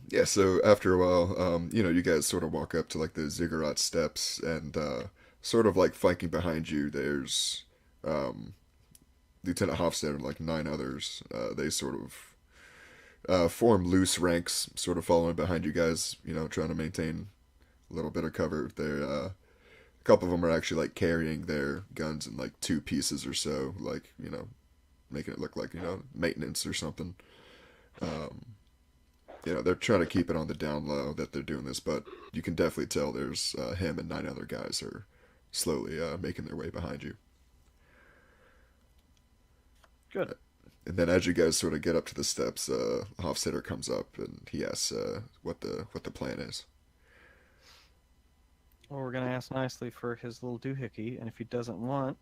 Yeah, so after a while, you guys sort of walk up to like the ziggurat steps, and sort of like flanking behind you, there's Lieutenant Hofstadter and like 9 others. They sort of form loose ranks, sort of following behind you guys, trying to maintain a little bit of cover. They're a couple of them are actually like carrying their guns in like 2 pieces or so, like making it look like maintenance or something. They're trying to keep it on the down low that they're doing this, but you can definitely tell there's him and 9 other guys are slowly making their way behind you. Good. And then as you guys sort of get up to the steps, Hofstadter comes up and he asks what the plan is. Well, we're gonna ask nicely for his little doohickey, and if he doesn't want,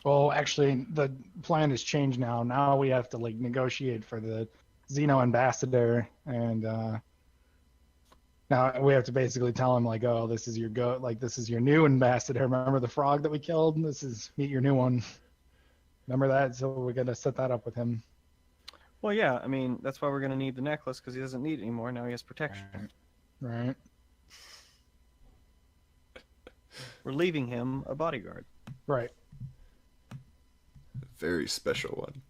Well, actually, the plan has changed now. Now we have to like negotiate for the Xeno ambassador, and now we have to basically tell him like, "Oh, this is your new ambassador. Remember the frog that we killed? Meet your new one." Remember that? So we're gonna set that up with him. well, yeah. I mean, that's why we're gonna need the necklace because he doesn't need it anymore. Now he has protection. Right. We're leaving him a bodyguard. Right. Very special one.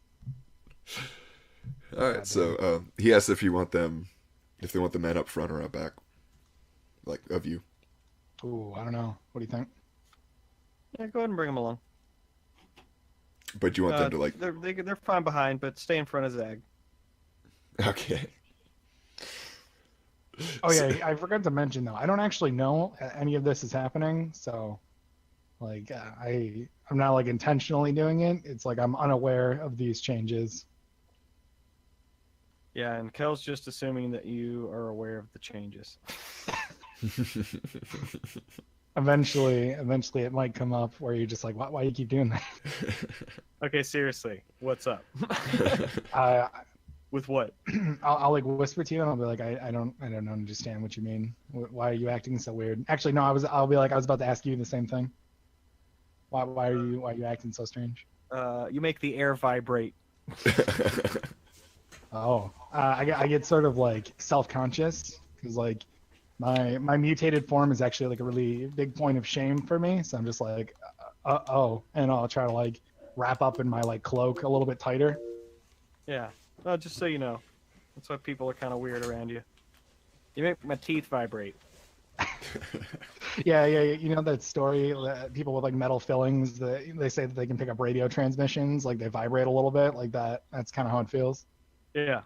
All right, so he asks if they want the men up front or up back, like of you. Ooh, I don't know. What do you think? Yeah, go ahead and bring him along. But you want them to like. They're fine behind, but stay in front of Zag. Okay. Oh yeah, I forgot to mention though. I don't actually know any of this is happening, so like I'm not like intentionally doing it. It's like I'm unaware of these changes. Yeah, and Kel's just assuming that you are aware of the changes. Eventually it might come up where you're just like, why do you keep doing that? Okay, seriously, what's up? With what? I'll like whisper to you and I'll be like, I don't understand what you mean. Why are you acting so weird? Actually, no, I'll be like, I was about to ask you the same thing. Why are you acting so strange? You make the air vibrate. Oh, I get sort of like self-conscious because like my mutated form is actually like a really big point of shame for me. So I'm just like, and I'll try to like wrap up in my like cloak a little bit tighter. Yeah. Well, just so you know, that's why people are kind of weird around you. You make my teeth vibrate. Yeah. You know that story that people with like metal fillings they say that they can pick up radio transmissions, like they vibrate a little bit, like that. That's kind of how it feels. Yeah.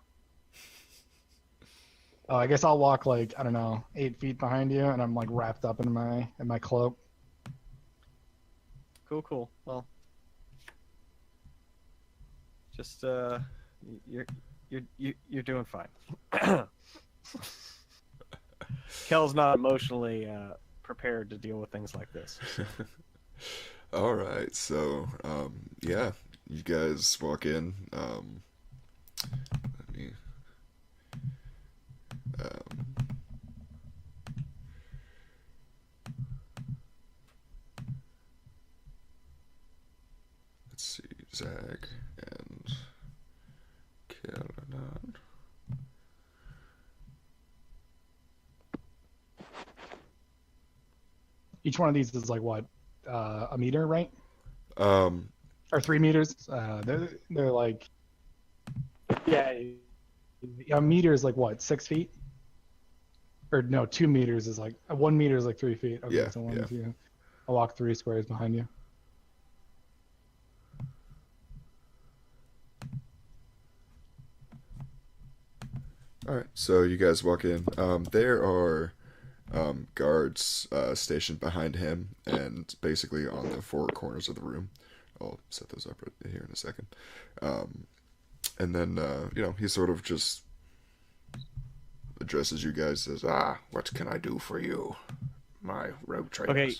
Oh, I guess I'll walk like, I don't know, 8 feet behind you, and I'm like wrapped up in my cloak. Cool. Well, just you're you're doing fine. Kel's not emotionally prepared to deal with things like this. So. All right, so yeah, you guys walk in. Let me. Um, let's see, Zag and Kelanan. Each one of these is like what, a meter, right? Um, Or 3 meters? They're like, yeah, a meter is like what, 6 feet? Or no, 2 meters is like 1 meter is like 3 feet. Okay, Yeah, so one, yeah. two. I'll walk 3 squares behind you. all right, so you guys walk in. There are guards stationed behind him and basically on the four corners of the room. I'll set those up right here in a second. And then, he sort of just addresses you guys, says, what can I do for you, my rogue traders? Okay.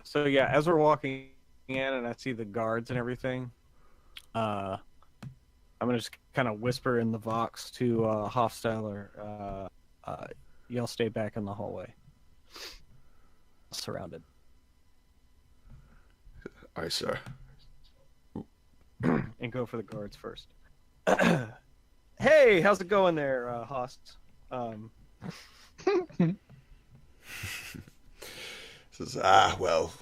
So yeah, as we're walking in and I see the guards and everything, I'm gonna just kind of whisper in the Vox to Hofstadler, y'all stay back in the hallway. Surrounded. Aye, sir. And go for the guards first. Hey, how's it going there, Host? Says, well,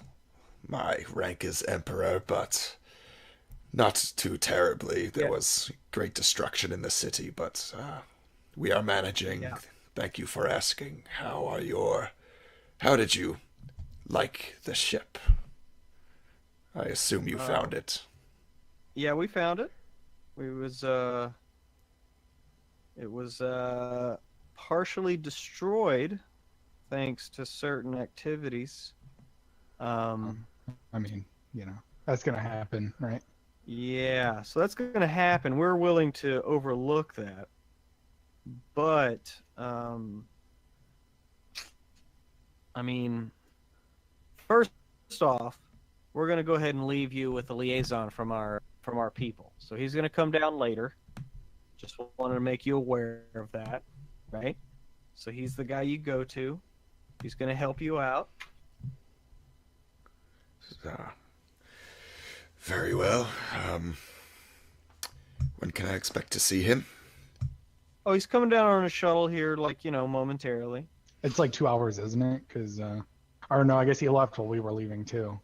my rank is emperor, but not too terribly. There was great destruction in the city, but we are managing. Yeah. Thank you for asking. How did you like the ship? I assume you found it. Yeah, we found it. It was partially destroyed thanks to certain activities. I mean, that's gonna happen, right? Yeah, so that's going to happen. We're willing to overlook that. But, I mean, first off, we're going to go ahead and leave you with a liaison from our people. So he's going to come down later. Just wanted to make you aware of that, right? So he's the guy you go to. He's going to help you out. Very well. When can I expect to see him? Oh, he's coming down on a shuttle here, momentarily. It's like 2 hours, isn't it? Because, or no, I guess he left while we were leaving too.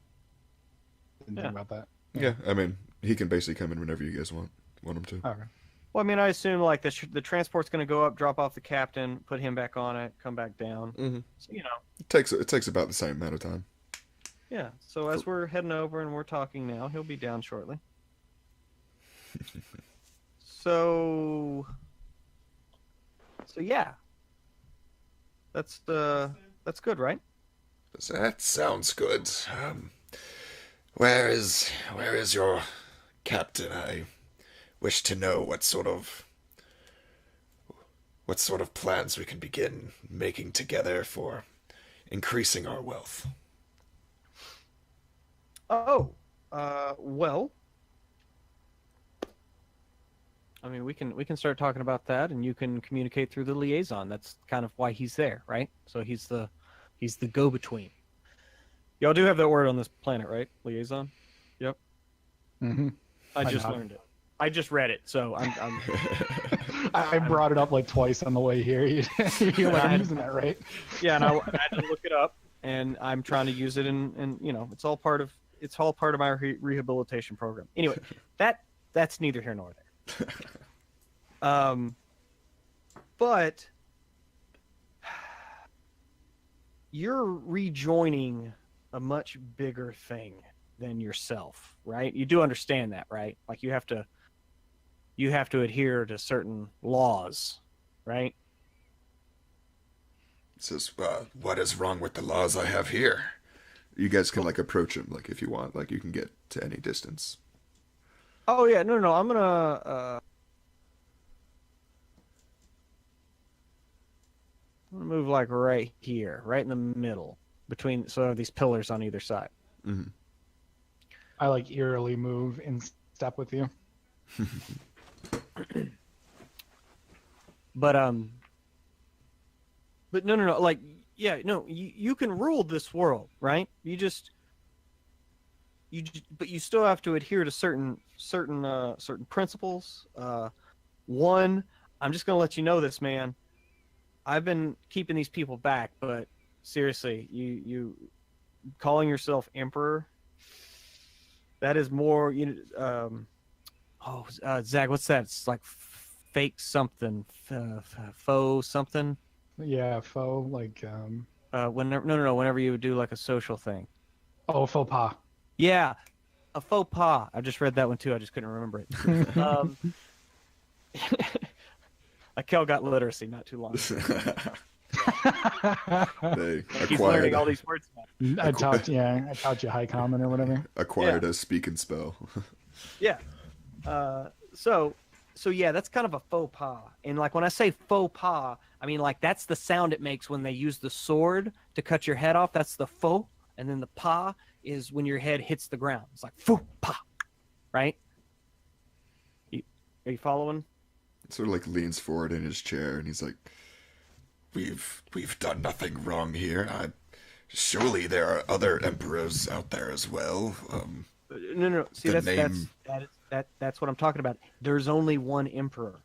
Didn't think about that. Yeah, I mean, he can basically come in whenever you guys want him to. Okay. Well, I mean, I assume like the transport's going to go up, drop off the captain, put him back on it, come back down. Mm-hmm. So, It takes about the same amount of time. Yeah. So as we're heading over and we're talking now, he'll be down shortly. So yeah. That's good, right? That sounds good. Where is your captain? I wish to know what sort of plans we can begin making together for increasing our wealth. Oh, well, I mean, we can start talking about that, and you can communicate through the liaison. That's kind of why he's there, right? So he's the go-between. Y'all do have that word on this planet, right? Liaison. Yep. Mm-hmm. I just learned it. I just read it, so I'm I brought it up like twice on the way here. You're like, I'm using that, right? Yeah, and I had to look it up, and I'm trying to use it, and it's all part of my rehabilitation program. Anyway, that's neither here nor there. But you're rejoining a much bigger thing than yourself, right? You do understand that, right? Like you have to adhere to certain laws, right? Says, what is wrong with the laws I have here? You guys can like approach him, like if you want, like you can get to any distance. Oh yeah, no, I'm gonna move like right here, right in the middle, between these pillars on either side. Mm-hmm. I like eerily move in step with you. But no, like yeah, no, you can rule this world, right? But you still have to adhere to certain principles. One, I'm just gonna let you know this, man. I've been keeping these people back, but seriously, you calling yourself emperor, that is more Zach, what's that? It's like fake something, faux something. Yeah, faux, like Whenever you would do like a social thing. oh, faux pas. Yeah, a faux pas. I just read that one too. I just couldn't remember it. Kel got literacy not too long ago. He's learning all these words now. I taught you high common or whatever. Acquired a speak and spell. Yeah. So yeah, that's kind of a faux pas. And like when I say faux pas, I mean like that's the sound it makes when they use the sword to cut your head off. That's the faux, and then the pas is when your head hits the ground. It's like faux pas, right? Are you following? Sort of like leans forward in his chair and he's like, "We've done nothing wrong here. Surely there are other emperors out there as well." No. See, that's what I'm talking about. There's only one emperor,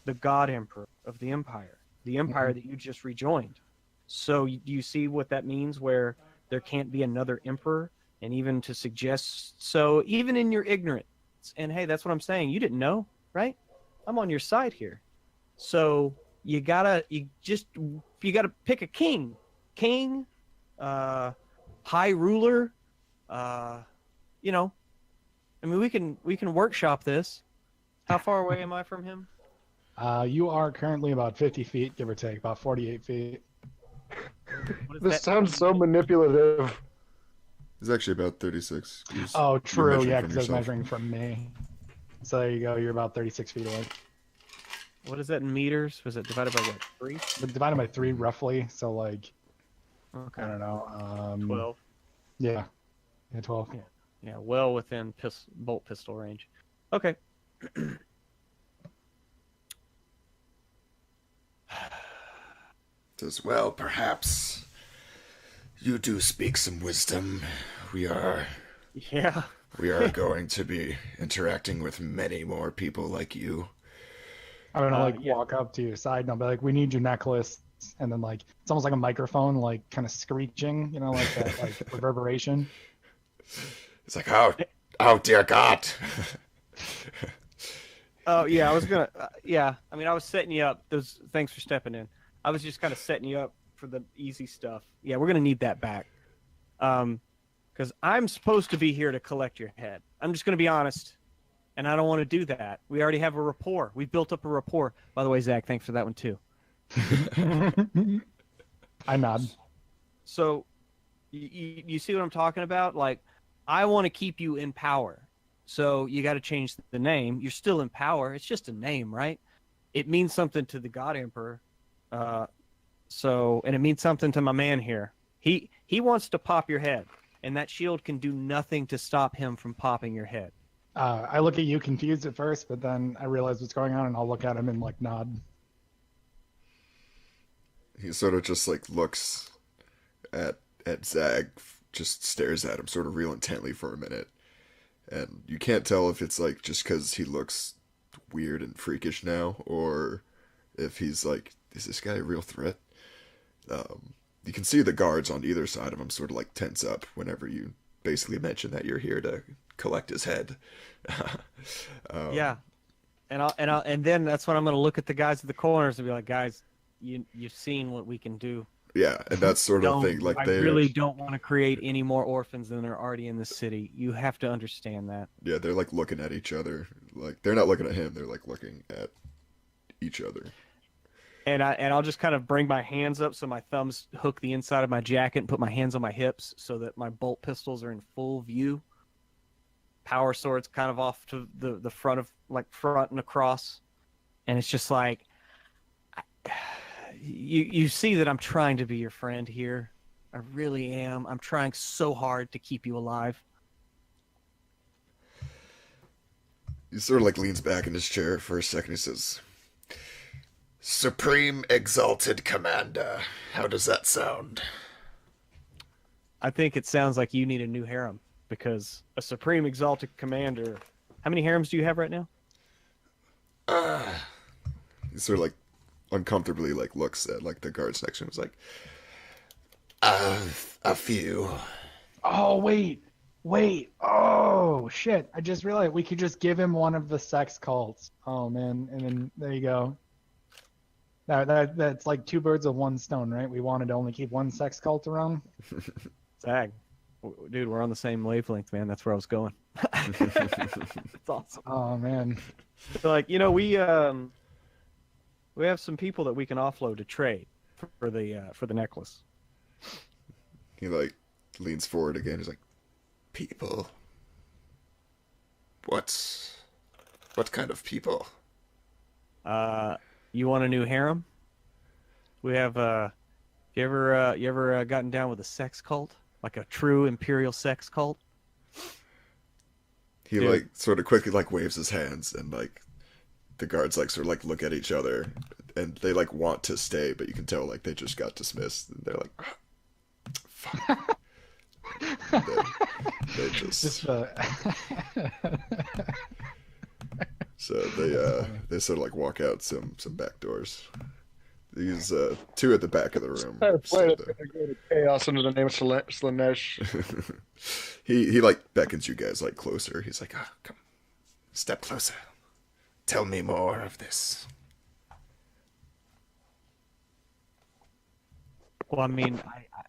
the God Emperor of the Empire, the empire that you just rejoined. So you see what that means, where there can't be another emperor, and even to suggest so, even in your ignorance. And hey, that's what I'm saying. You didn't know, right? I'm on your side here. So you gotta pick a king, high ruler. I mean, we can workshop this. How far away am I from him? You are currently about 50 feet, give or take, about 48 feet. This sounds so manipulative. He's actually about 36. Oh, true, measuring yeah, from because I was yourself. measuring from me. So there you go, you're about 36 feet away. What is that in meters? Was it divided by what, 3? But divided by 3 roughly, so like, Okay. I don't know. 12. Yeah, 12. Yeah, well within bolt pistol range. Okay. Says, well, perhaps you do speak some wisdom. We are Yeah. going to be interacting with many more people like you. I'm gonna Yeah. walk up to your side and I'll be like, "We need your necklace," and then like it's almost like a microphone, like kind of screeching, like that, like reverberation. It's like, oh dear God. Oh yeah, I was gonna. Yeah, I mean, I was setting you up. Thanks for stepping in. I was just kind of setting you up for the easy stuff. Yeah, we're gonna need that back. Because I'm supposed to be here to collect your head. I'm just gonna be honest, and I don't want to do that. We already have a rapport. We've built up a rapport. By the way, Zach, thanks for that one too. I nod. So, you see what I'm talking about? Like, I want to keep you in power. So you got to change the name. You're still in power. It's just a name, right? It means something to the God Emperor. And it means something to my man here. He wants to pop your head, and that shield can do nothing to stop him from popping your head. I look at you confused at first, but then I realize what's going on, and I'll look at him and like nod. He sort of just like looks at Zag, just stares at him sort of real intently for a minute. And you can't tell if it's like just because he looks weird and freakish now, or if he's like, is this guy a real threat? You can see the guards on either side of him sort of like tense up whenever you basically mention that you're here to collect his head. Yeah, and then that's when I'm going to look at the guys at the corners and be like, guys, you've seen what we can do. Yeah, and that's sort of thing. Like I really don't want to create any more orphans than there are already in the city. You have to understand that. Yeah, they're like looking at each other. Like they're not looking at him. They're like looking at each other. And I'll just kind of bring my hands up so my thumbs hook the inside of my jacket and put my hands on my hips so that my bolt pistols are in full view. Power sword's kind of off to the front and across, and it's just like you see that I'm trying to be your friend here. I really am. I'm trying so hard to keep you alive. He sort of like leans back in his chair for a second. He says, "Supreme Exalted Commander. How does that sound?" I think it sounds like you need a new harem, because a Supreme Exalted Commander... How many harems do you have right now? He sort of like uncomfortably like looks at like the guards next to him. He's like, a few. Oh, wait. Oh, shit. I just realized we could just give him one of the sex cults. Oh, man. And then there you go. That's like two birds with one stone, right? We wanted to only keep one sex cult around. Zag. Dude, we're on the same wavelength, man. That's where I was going. It's awesome. Oh, man. So, like, you know, we have some people that we can offload to trade for the necklace. He like leans forward again. He's like, "People? What kind of people?" You want a new harem? We have you ever gotten down with a sex cult? Like a true imperial sex cult? He Dude. like sort of quickly like waves his hands, and like the guards like sort of like look at each other, and they like want to stay, but you can tell like they just got dismissed. And they're like, "Fuck." they just so they sort of like walk out some back doors. These two at the back of the room. Play to chaos under the name of Slanesh. He like beckons you guys like closer. He's like, come, step closer. Tell me more of this. Well, I mean,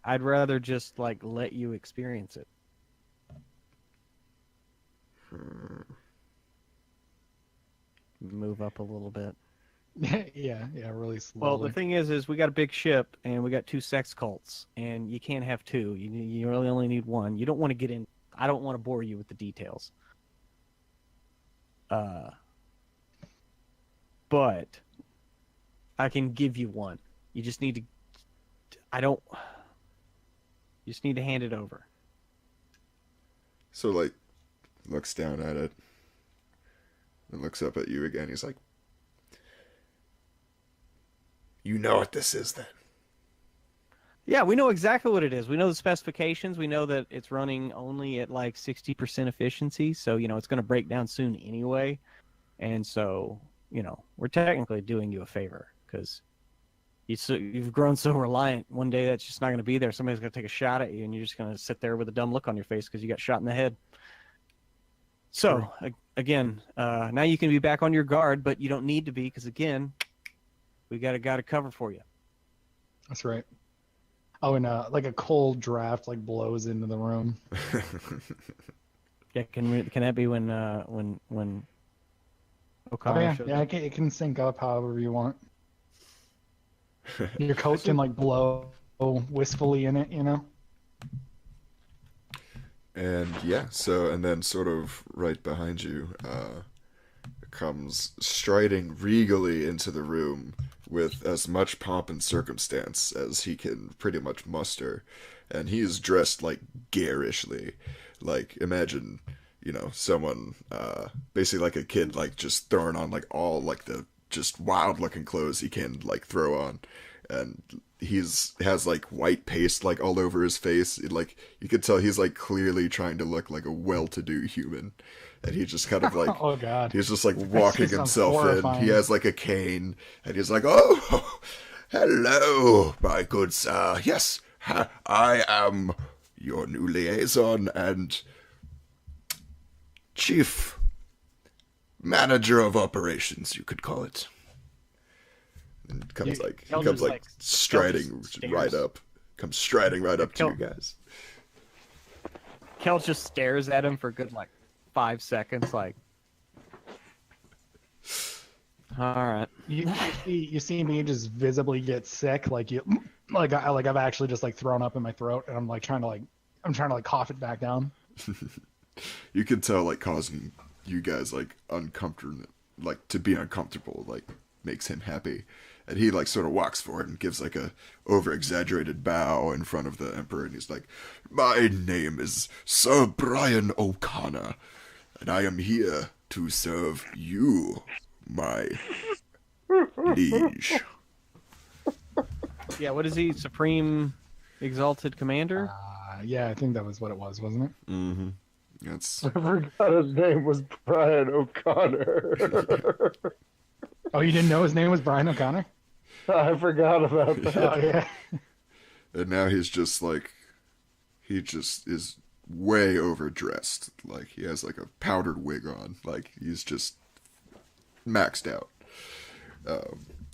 I'd rather just like let you experience it. Move up a little bit. yeah, really slowly. Well, the thing is we got a big ship and we got two sex cults, and you can't have two. You really only need one. You don't want to get in. I don't want to bore you with the details. But I can give you one. You just need to. You just need to hand it over. So like looks down at it and looks up at you again. He's like, "You know what this is then?" Yeah, we know exactly what it is. We know the specifications. We know that it's running only at like 60% efficiency. So, you know, it's going to break down soon anyway. And so, you know, we're technically doing you a favor because you've grown so reliant. One day that's just not going to be there. Somebody's going to take a shot at you and you're just going to sit there with a dumb look on your face because you got shot in the head. So, again, now you can be back on your guard, but you don't need to be because, again, we got a guy to cover for you. That's right. Oh, and like a cold draft like blows into the room. Yeah, can that be when O'Connor Oh yeah, shows yeah, up? it can sync up however you want. Your coat can like blow wistfully in it, you know. And yeah, so and then sort of right behind you comes striding regally into the room with as much pomp and circumstance as he can pretty much muster, and he is dressed like garishly. Like imagine, you know, someone basically like a kid like just throwing on like all like the just wild looking clothes he can like throw on, and has like white paste like all over his face. Like you could tell he's like clearly trying to look like a well-to-do human, and he just kind of like Oh god, he's just like walking sounds himself in. horrifying. He has like a cane, and he's like, "Oh, hello, my good sir. Yes, I am your new liaison and chief manager of operations, you could call it." And comes he Kel comes just, like striding Kel just right stares. up, comes striding right up to Kel- you guys. Kel just stares at him for a good like 5 seconds, like, All right. You see me just visibly get sick, like I've actually just like thrown up in my throat, and I'm trying to cough it back down. You can tell like causing you guys like uncomfortable, like to be uncomfortable, like makes him happy, and he like sort of walks forward and gives like a over exaggerated bow in front of the emperor, and he's like, "My name is Sir Brian O'Connor, and I am here to serve you, my liege." Yeah. What is he? Supreme Exalted Commander? Yeah, I think that was what it was, wasn't it? Mm-hmm. That's I forgot his name was Brian O'Connor. Oh, you didn't know his name was Brian O'Connor? I forgot about that. Oh yeah. and now he's just like he just is way overdressed. Like he has like a powdered wig on. Like he's just maxed out.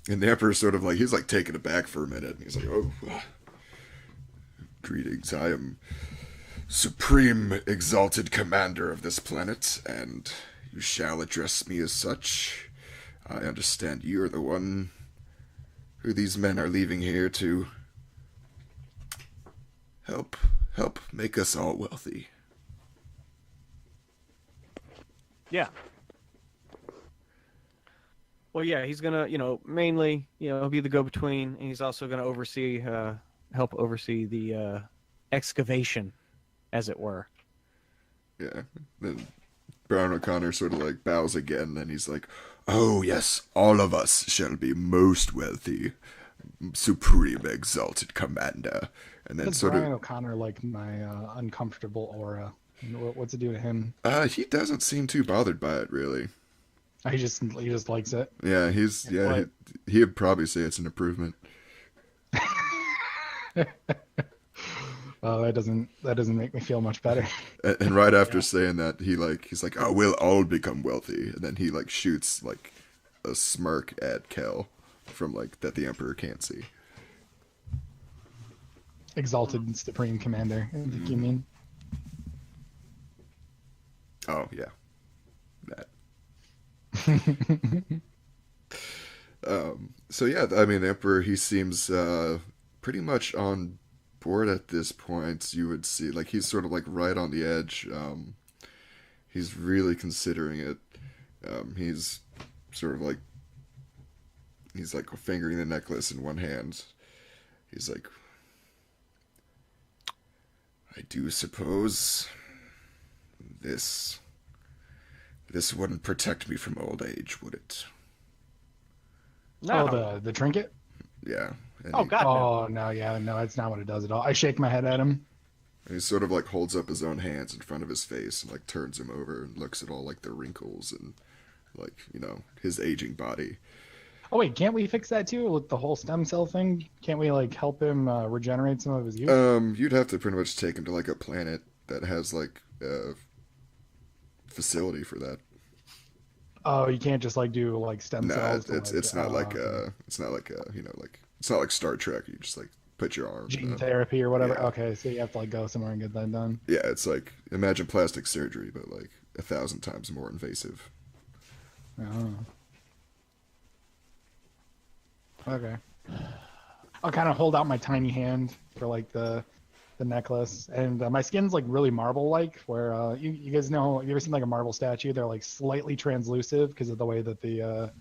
And the emperor's sort of like he's like taken aback for a minute, and he's like, "Oh, greetings. I am Supreme Exalted Commander of this planet, and you shall address me as such. I understand you are the one who these men are leaving here to help make us all wealthy." Yeah. Well, yeah, he's gonna, mainly, be the go-between, and he's also gonna help oversee the excavation, as it were. Yeah. Then Brown O'Connor sort of like bows again, and he's like, "Oh yes, all of us shall be most wealthy, Supreme Exalted Commander." And then Does sort Brian of O'Connor like my uncomfortable aura? What's it do to him? he doesn't seem too bothered by it really. He just likes it. Yeah, he'd probably say it's an improvement. Oh, that doesn't make me feel much better. And right after saying that, he's like, "Oh, we'll all become wealthy," and then he like shoots like a smirk at Kel from like that the Emperor can't see. Exalted Supreme Commander, I think you mean. Oh yeah, that. So yeah, I mean, the Emperor, he seems pretty much on board at this point. You would see, like, he's sort of like right on the edge. He's really considering it. He's sort of like he's like fingering the necklace in one hand. He's like, "I do suppose this wouldn't protect me from old age, would it?" No. Oh, the trinket? Yeah. And Oh, God, no. Oh no, yeah, no, that's not what it does at all. I shake my head at him. he sort of like holds up his own hands in front of his face and like turns him over and looks at all like the wrinkles and like, his aging body. Oh wait, can't we fix that too with the whole stem cell thing? Can't we like help him regenerate some of his youth? You'd have to pretty much take him to like a planet that has like a facility for that. Oh, you can't just like do like stem Nah, cells. it's not like it's not like it's not like Star Trek. You just like put your arm. Gene therapy or whatever. Yeah. Okay, so you have to like go somewhere and get that done. Yeah, it's like imagine plastic surgery, but like 1,000 times more invasive. Oh. Okay. I'll kind of hold out my tiny hand for like the necklace, and my skin's like really marble-like. Where you guys know, you ever seen like a marble statue? They're like slightly translucent because of the way that the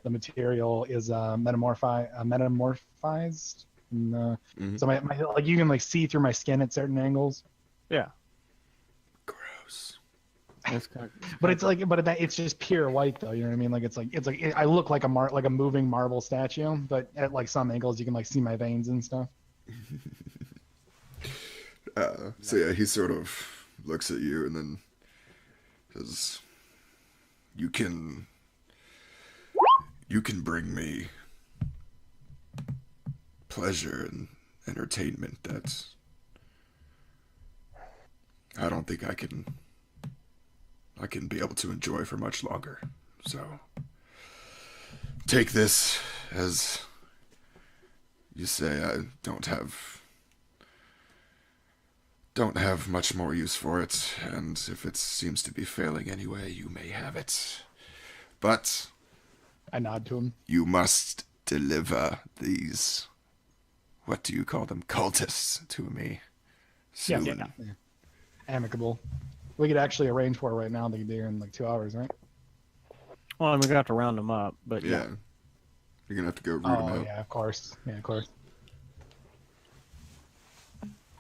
material is metamorphized. And, So my like you can like see through my skin at certain angles. Yeah. Gross. That's kind of, But it's just pure white though. You know what I mean? Like it's like I look like a moving marble statue, but at like some angles you can like see my veins and stuff. So yeah, he sort of looks at you and then says, "You can bring me pleasure and entertainment that I don't think I can be able to enjoy for much longer. So take this as you say. I don't have much more use for it, and if it seems to be failing anyway, you may have it. But I nod to him. You must deliver these, what do you call them, cultists to me Yeah, soon. yeah. Amicable. We could actually arrange for it right now. They could do it in like 2 hours, right? Well, and we're gonna have to round them up, but Yeah. yeah. You're gonna have to go root Oh them out. yeah, of course. Yeah, of course.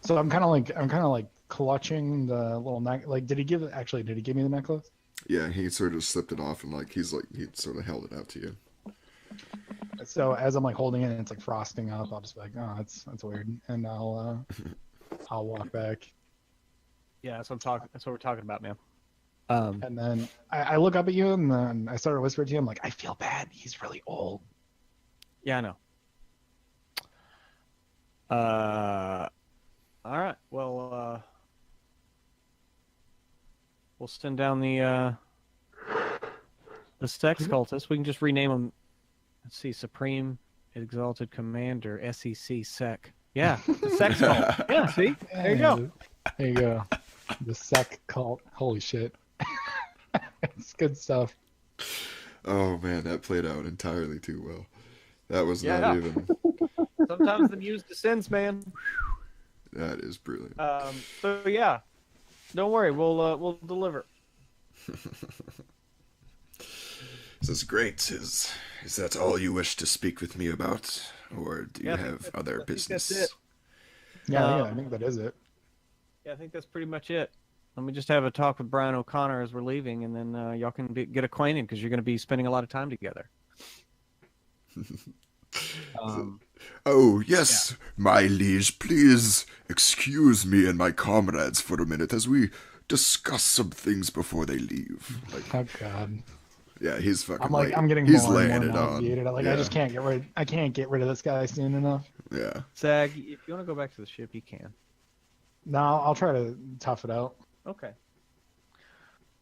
So I'm kind of like clutching the little neck. Like, did he give me the necklace? Yeah, he sort of slipped it off and he sort of held it out to you. So as I'm like holding it, and it's like frosting up. I'll just be like, oh, that's weird, and I'll walk back. Yeah, that's what I'm talking. That's what we're talking about, man. And then I look up at you, and then I start to whisper to you. I'm like, I feel bad. He's really old. Yeah, I know. All right. Well, we'll send down the sex cultists. We can just rename them. Let's see, Supreme Exalted Commander, SEC Sec. Yeah, the sex cult. Yeah, see, there you go. There you go. The sec cult. Holy shit. It's good stuff. Oh man, that played out entirely too well. That was Yeah. not even. Sometimes the muse descends, man. That is brilliant. So yeah, don't worry, we'll deliver. This is great. Is that all you wish to speak with me about, or do you Yeah, I think have that's- other I think that's business? it. Yeah, I think that is it. Yeah, I think that's pretty much it. Let me just have a talk with Brian O'Connor as we're leaving, and then y'all can get acquainted because you're going to be spending a lot of time together. Oh yes, my liege, please excuse me and my comrades for a minute as we discuss some things before they leave. Like, Oh god. yeah, he's fucking. I'm like, I'm getting he's more and laying more it on. nauseated. Like, yeah. I can't get rid of this guy soon enough. Yeah. Zag, if you want to go back to the ship, you can. No, I'll try to tough it out. Okay.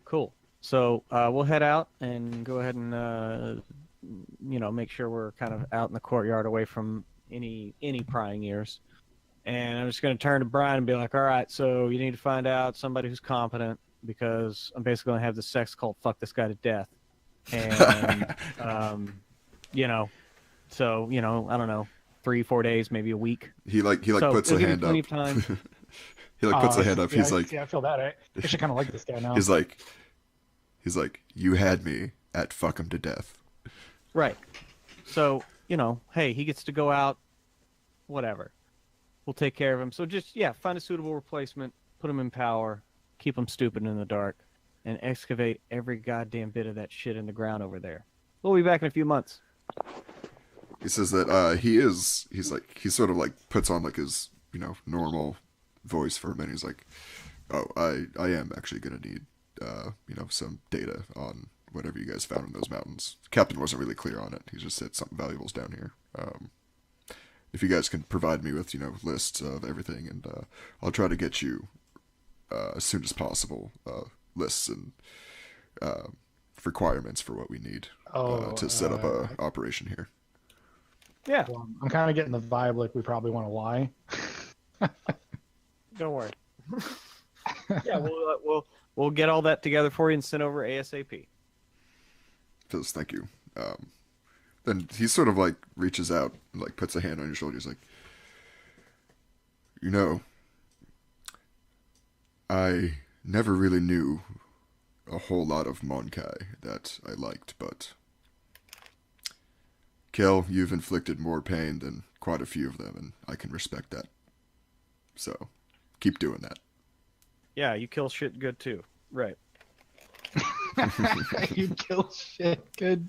Cool. So we'll head out and go ahead and make sure we're kind of out in the courtyard away from any prying ears. And I'm just going to turn to Brian and be like, all right, so you need to find out somebody who's competent because I'm basically going to have the sex cult fuck this guy to death. And, so, I don't know, 3-4 days, maybe a week. He So puts it'll a give me hand plenty up. of time. He puts a hand up. Yeah, He's like, yeah, I feel that. I actually kind of like this guy now. he's like, you had me at fuck him to death. Right. So, hey, he gets to go out, whatever. We'll take care of him. So just, find a suitable replacement, put him in power, keep him stupid in the dark, and excavate every goddamn bit of that shit in the ground over there. We'll be back in a few months. He says that he sort of like puts on like his, normal voice for a minute. He's like, oh, I am actually going to need, some data on whatever you guys found in those mountains. The captain wasn't really clear on it. He just said something valuable's down here. If you guys can provide me with, lists of everything, and I'll try to get you, as soon as possible, lists and requirements for what we need to set up a operation here. Yeah, Well, I'm kind of getting the vibe like we probably want to lie. don't worry. Yeah, we'll get all that together for you and send over ASAP. Says thank you. Then he sort of like reaches out and like puts a hand on your shoulder. He's like, I never really knew a whole lot of Monkai that I liked, but Kel, you've inflicted more pain than quite a few of them, and I can respect that. So, keep doing that. Yeah, you kill shit good too. Right. You kill shit. Good.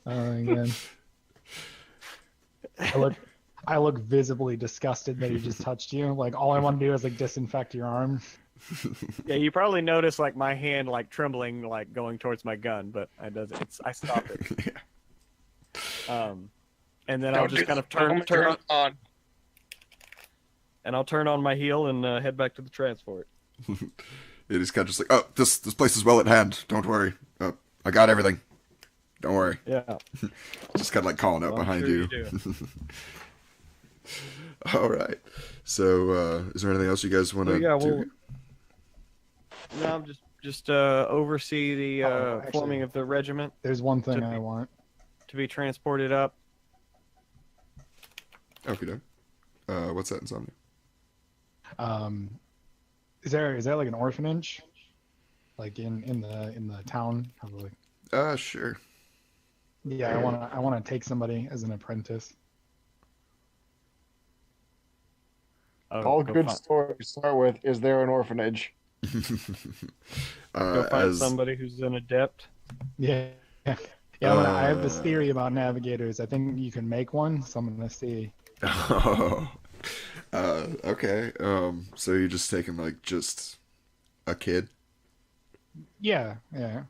Oh my god. I look visibly disgusted that he just touched you. Like all I want to do is like disinfect your arm. Yeah, you probably notice like my hand like trembling, like going towards my gun, but I stopped it. Yeah. And then I'll just kind of turn on, and I'll turn on my heel and head back to the transport. It is kind of just like, oh, this place is well at hand. Don't worry. I got everything. Don't worry. Yeah. Just kind of like calling out Well, I'm behind sure you. you do. All right. So, is there anything else you guys want to do? No, I'm just oversee the Actually, forming of the regiment. There's one thing To- I want. to be transported up. Okay, what's that, Insomnia? Is there like an orphanage, like in the town? Probably. Sure. Yeah, I wanna take somebody as an apprentice. Oh, All go good find, stories start with, "Is there an orphanage?" go find As somebody who's an adept. Yeah, yeah, yeah. I have this theory about navigators. I think you can make one, so I'm gonna see. oh, okay. So you're just taking like just a kid? Yeah, yeah.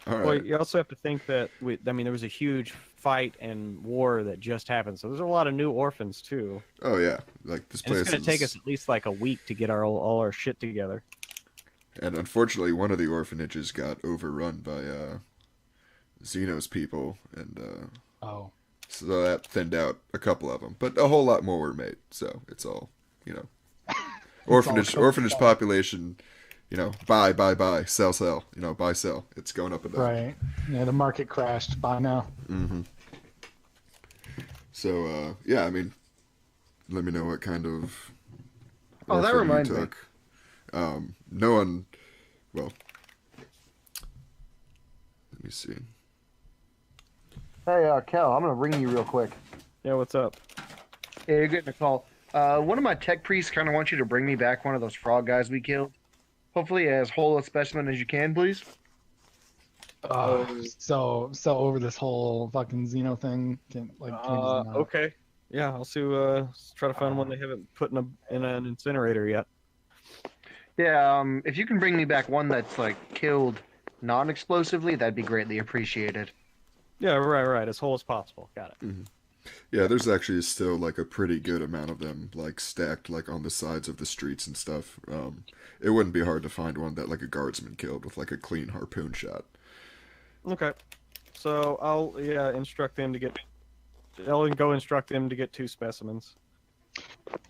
All Well, right. you also have to think that I mean, there was a huge fight and war that just happened, so there's a lot of new orphans too. Oh yeah, like this And it's place going to take us is, at least like a week to get all our shit together. and unfortunately, one of the orphanages got overrun by Xenos people, and Oh, so that thinned out a couple of them, but a whole lot more were made. So it's all, it's all orphanage copacetic. population, buy, sell, buy, sell. It's going up and down. Right. Yeah, the market crashed by now. Mm-hmm. So yeah, I mean, let me know what kind of Oh, that orphan you reminds me. took. No one. Well, let me see. Hey, Kel, I'm gonna ring you real quick. Yeah, what's up? Yeah, you're getting a call. One of my tech priests kind of wants you to bring me back one of those frog guys we killed. Hopefully, as whole a specimen as you can, please. So over this whole fucking Xeno thing. Can you just not? Okay. Yeah, I'll see. Try to find one they haven't put in an incinerator yet. Yeah, if you can bring me back one that's like killed non-explosively, that'd be greatly appreciated. Yeah, right. As whole as possible. Got it. Yeah, there's actually still like a pretty good amount of them like stacked like on the sides of the streets and stuff. It wouldn't be hard to find one that like a guardsman killed with like a clean harpoon shot. Okay. So I'll instruct them to get. I'll go instruct them to get 2 specimens.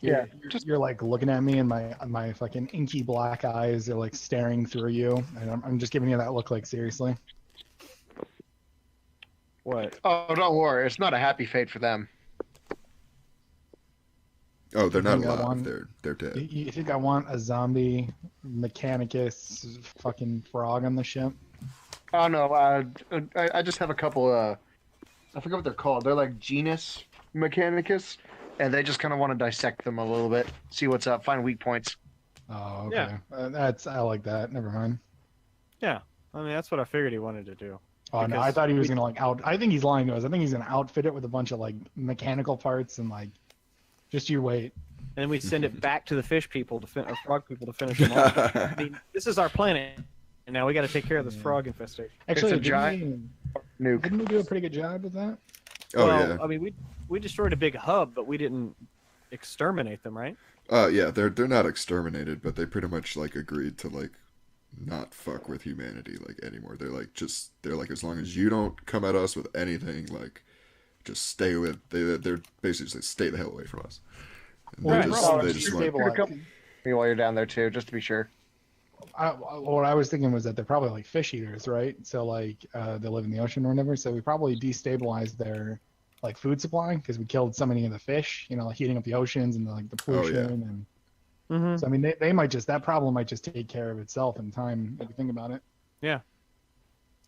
Yeah, You're like looking at me, and my fucking inky black eyes are like staring through you, and I'm just giving you that look. Like, seriously. What? Oh, don't worry, it's not a happy fate for them. Oh, they're not think I alive. want- They're dead. You think I want a zombie mechanicus fucking frog on the ship? Oh no, I just have a couple. I forget what they're called. They're like genus mechanicus, and they just kind of want to dissect them a little bit, see what's up, find weak points. Oh, okay. Yeah. I like that. Never mind. Yeah. I mean, that's what I figured he wanted to do. Oh no, I Because thought he was gonna like out. I think he's lying to us. I think he's gonna outfit it with a bunch of like mechanical parts and like. Just you wait. And then we'd send it back to the fish people or frog people to finish them off. I mean, this is our planet, and now we got to take care of this frog infestation. Actually, a didn't giant nuke. we do a pretty good job with that? Oh well, yeah. I mean, we destroyed a big hub, but we didn't exterminate them, right? Yeah. They're not exterminated, but they pretty much like agreed to like not fuck with humanity like anymore. They're like as long as you don't come at us with anything, like just stay with. They're basically just stay the hell away from us. And Right. they just went. Stabilize. Me while you're down there too, just to be sure. What I was thinking was that they're probably like fish eaters, right? So like they live in the ocean or whatever. So we probably destabilized their like food supply because we killed so many of the fish. Like heating up the oceans and the pollution and. Mm-hmm. So I mean, they might just that problem might just take care of itself in time if you think about it. Yeah.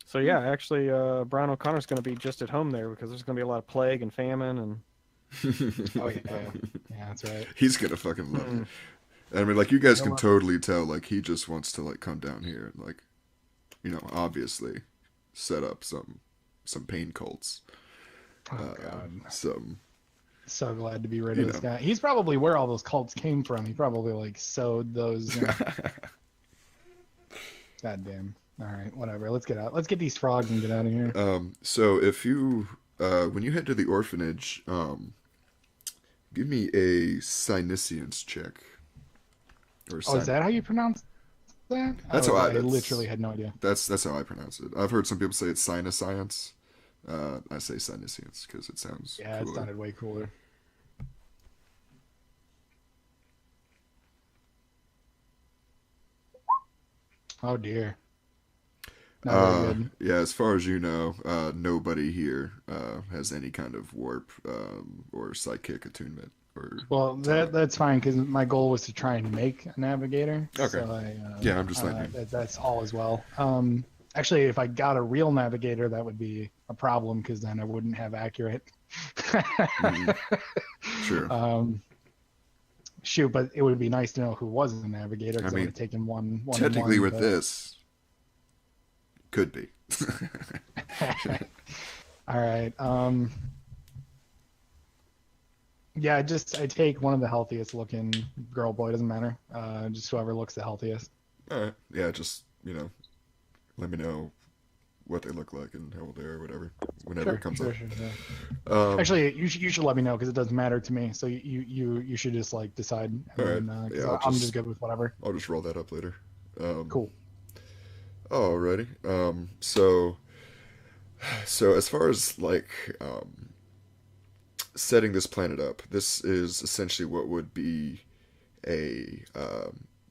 So yeah, actually, Brian O'Connor's going to be just at home there because there's going to be a lot of plague and famine and. Oh yeah, that's right. He's gonna fucking love it. I mean, like you guys can totally tell, like he just wants to like come down here and like, obviously, set up some pain cults. Oh god. Some. So glad to be rid of this guy. He's probably where all those cults came from. He probably like sowed those. God damn. All right, whatever. Let's get out. Let's get these frogs and get out of here. So if you when you head to the orphanage, give me a Psyniscience check. Oh, is that how you pronounce that? That's how I literally had no idea. That's how I pronounce it. I've heard some people say it's Sinuscience. I say Psyniscience because it sounds Yeah, cooler. it sounded way cooler. Oh dear. Not very good. Yeah, as far as you know, nobody here has any kind of warp or psychic attunement or Well, talent. that's fine because my goal was to try and make a navigator. Okay. So Yeah, I'm just letting you. that's all as well. Actually, if I got a real navigator, that would be a problem because then I wouldn't have accurate. Mhm. Sure. Shoot, but it would be nice to know who was a navigator I because I would mean, have taken one. technically, one, with but... this, could be. All right. Yeah, I take one of the healthiest looking girl, boy, doesn't matter. Just whoever looks the healthiest. All right. Yeah, just let me know what they look like and how old they are, or whatever, whenever it comes up. Sure. Actually, you should let me know because it doesn't matter to me. So you should just like decide. All right. And then, 'cause Yeah, I'm just good with whatever. I'll just roll that up later. Cool. Alrighty. So as far as like setting this planet up, this is essentially what would be a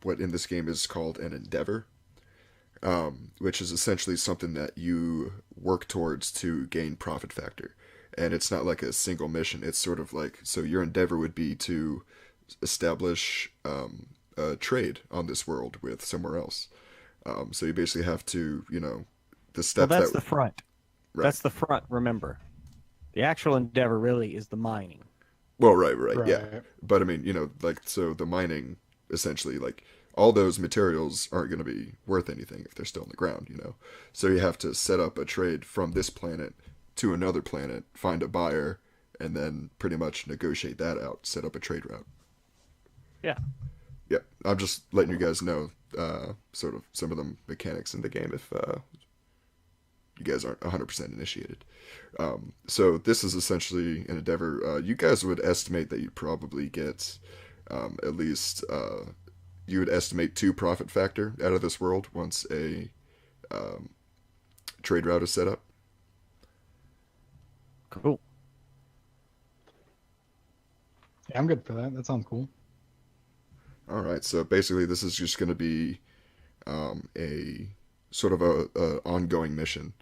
what in this game is called an endeavor, which is essentially something that you work towards to gain profit factor. And it's not like a single mission. It's sort of like, so your endeavor would be to establish a trade on this world with somewhere else. So you basically have to, the Well, steps that's that the front. Right. That's the front. Remember, the actual endeavor really is the mining. Well, right, yeah. Right. But I mean, like, so the mining, essentially, like, all those materials aren't going to be worth anything if they're still in the ground. So you have to set up a trade from this planet to another planet, find a buyer, and then pretty much negotiate that out, set up a trade route. Yeah. Yep. I'm just letting you guys know, sort of some of the mechanics in the game if you guys aren't 100% initiated. So this is essentially an endeavor. You guys would estimate that you'd probably get at least you would estimate 2 profit factor out of this world once a trade route is set up. Cool. Yeah, I'm good for that. That sounds cool. All right. So basically, this is just going to be a sort of a ongoing mission.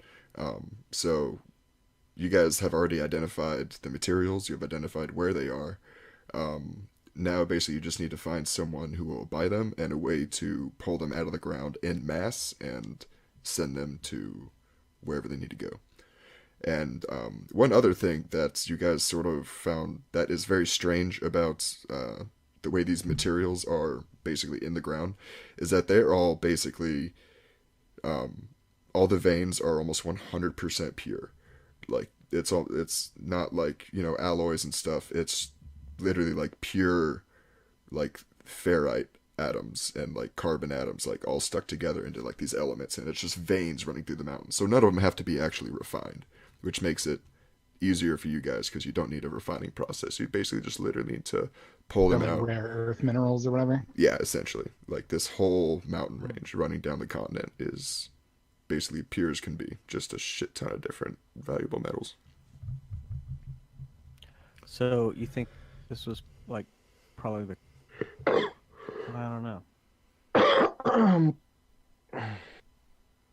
So you guys have already identified the materials. You've identified where they are. Now, basically, you just need to find someone who will buy them and a way to pull them out of the ground en masse and send them to wherever they need to go. And one other thing that you guys sort of found that is very strange about the way these materials are basically in the ground is that they're all basically all the veins are almost 100% pure. Like it's not like alloys and stuff. It's literally like pure like ferrite atoms and like carbon atoms like all stuck together into like these elements, and it's just veins running through the mountain. So none of them have to be actually refined, which makes it easier for you guys because you don't need a refining process. You basically just literally need to pull them Like out. rare earth minerals or whatever. Yeah, essentially. Like this whole mountain range running down the continent is basically pure as can be. Just a shit ton of different valuable metals. So you think this was like probably the I don't know.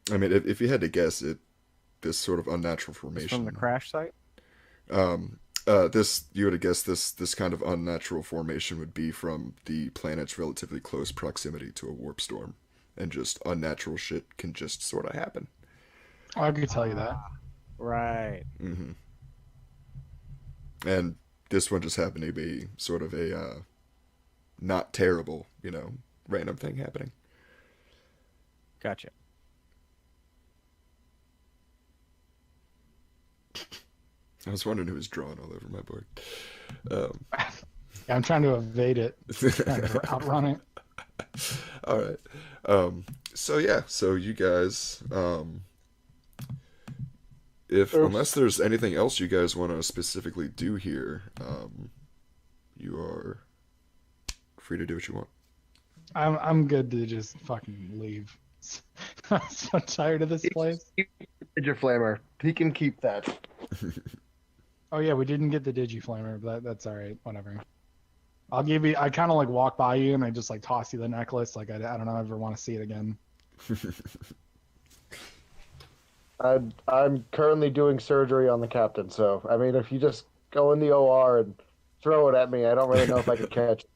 I mean, if you had to guess it, this sort of unnatural It's formation. from the crash site? This you would have guessed this kind of unnatural formation would be from the planet's relatively close proximity to a warp storm, and just unnatural shit can just sort of happen. Oh, I could tell you that. Right. Mm-hmm. And this one just happened to be sort of a not terrible, random thing happening. Gotcha. I was wondering who was drawing all over my board. Yeah, I'm trying to evade it, trying to outrun it. All right. So you guys, unless there's anything else you guys want to specifically do here, you are free to do what you want. I'm good to just fucking leave. I'm so tired of this place. Your flamer. He can keep that. Oh yeah, we didn't get the digiflamer, but that's all right. Whatever. I'll give you. I kind of like walk by you and I just like toss you the necklace. Like I don't know, ever want to see it again. I'm currently doing surgery on the captain, so I mean, if you just go in the OR and throw it at me, I don't really know if I can catch it.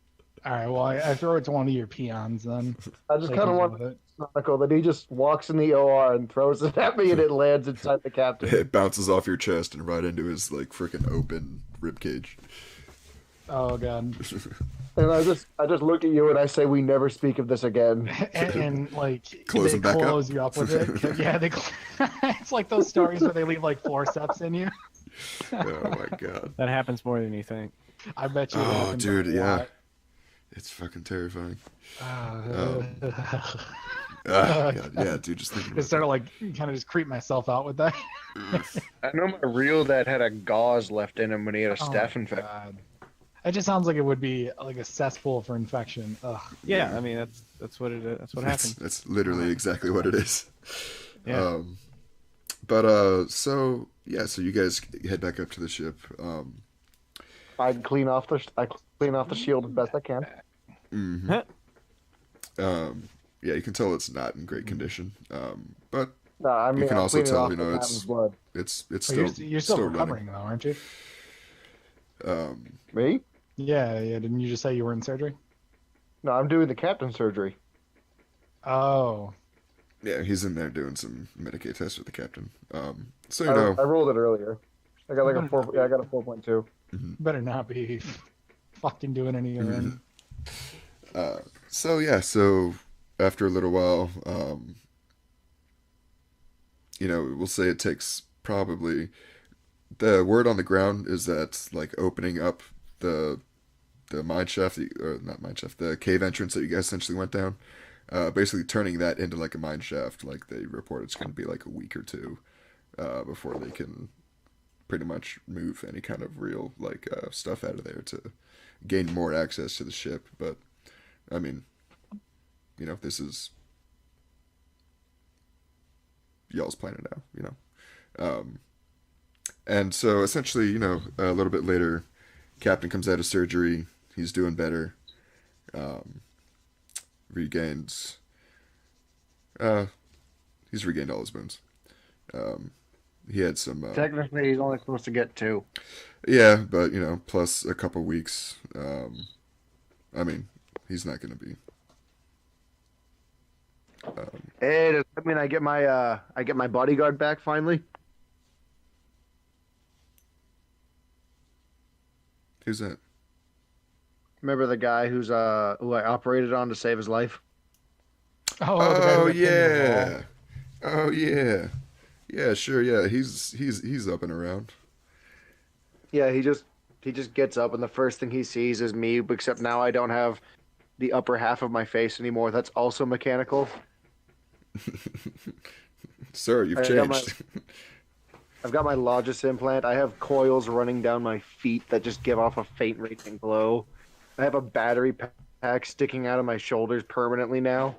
All right, well, I throw it to one of your peons then. I just They kind can of deal want with it. Chronicle that he just walks in the OR and throws it at me, and it lands inside the captain. It bounces off your chest and right into his like freaking open rib cage. Oh god. And I just look at you and I say, "We never speak of this again." And like Close they him back up. close you up with it. Yeah, it's like those stories where they leave like forceps in you. Oh my god. That happens more than you think. I bet you. It Oh, happens dude, a yeah. lot. It's fucking terrifying. Uh, God, yeah, dude, just thinking I about started like kind of just creep myself out with that. that. I know my reel that had a gauze left in him when he had a Oh staph my infection. God. It just sounds like it would be like a cesspool for infection. Ugh. Yeah, I mean that's what it is. That's what happens. That's literally exactly what it is. Yeah. So yeah, so you guys head back up to the ship. I clean off the shield as best I can. Mhm. Yeah, you can tell it's not in great condition. But No, I mean, can I'm also cleaning tell, off you know, the it's- captain's blood. it's Oh, still you're still running. recovering though, aren't you? Me? Yeah. Didn't you just say you were in surgery? No, I'm doing the captain surgery. Oh. Yeah, he's in there doing some Medicaid tests with the captain. So you I know, rolled it earlier. I got like a 4. Yeah, I got a 4.2. Better not be fucking doing any urine. so yeah, so after a little while, you know, we'll say it takes probably the word on the ground is that like opening up the mine shaft, or not mine shaft, the cave entrance that you guys essentially went down, basically turning that into like a mine shaft. Like they report it's going to be like a week or two before they can pretty much move any kind of real like stuff out of there to gain more access to the ship. But I mean, you know, this is y'all's planet now, you know. And so essentially, you know, a little bit later, Captain comes out of surgery. He's doing better. Regains. He's regained all his boons. He had some. Technically, he's only supposed to get 2. Yeah, but you know, plus a couple weeks. I mean, he's not going to be. Hey, does that mean I get my bodyguard back finally? Who's that? Remember the guy who I operated on to save his life? Oh, the guy who Oh got pinned to the wall. yeah. Oh yeah. Yeah, sure. Yeah, he's up and around. Yeah, he just gets up and the first thing he sees is me. Except now I don't have the upper half of my face anymore. That's also mechanical. Sir, you've I got changed. I've got my Logis implant. I have coils running down my feet that just give off a faint radiant glow. I have a battery pack sticking out of my shoulders permanently now.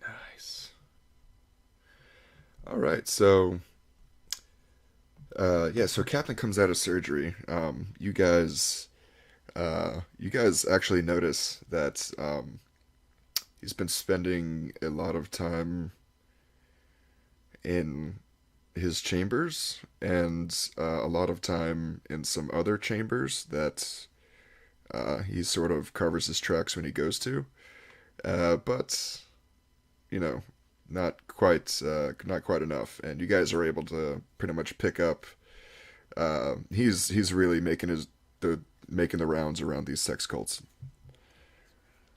Nice. All right, so yeah, so Captain comes out of surgery. You guys actually notice that he's been spending a lot of time in his chambers and a lot of time in some other chambers that he sort of covers his tracks when he goes to, but you know, not quite enough. And you guys are able to pretty much pick up. He's really making the rounds around these sex cults.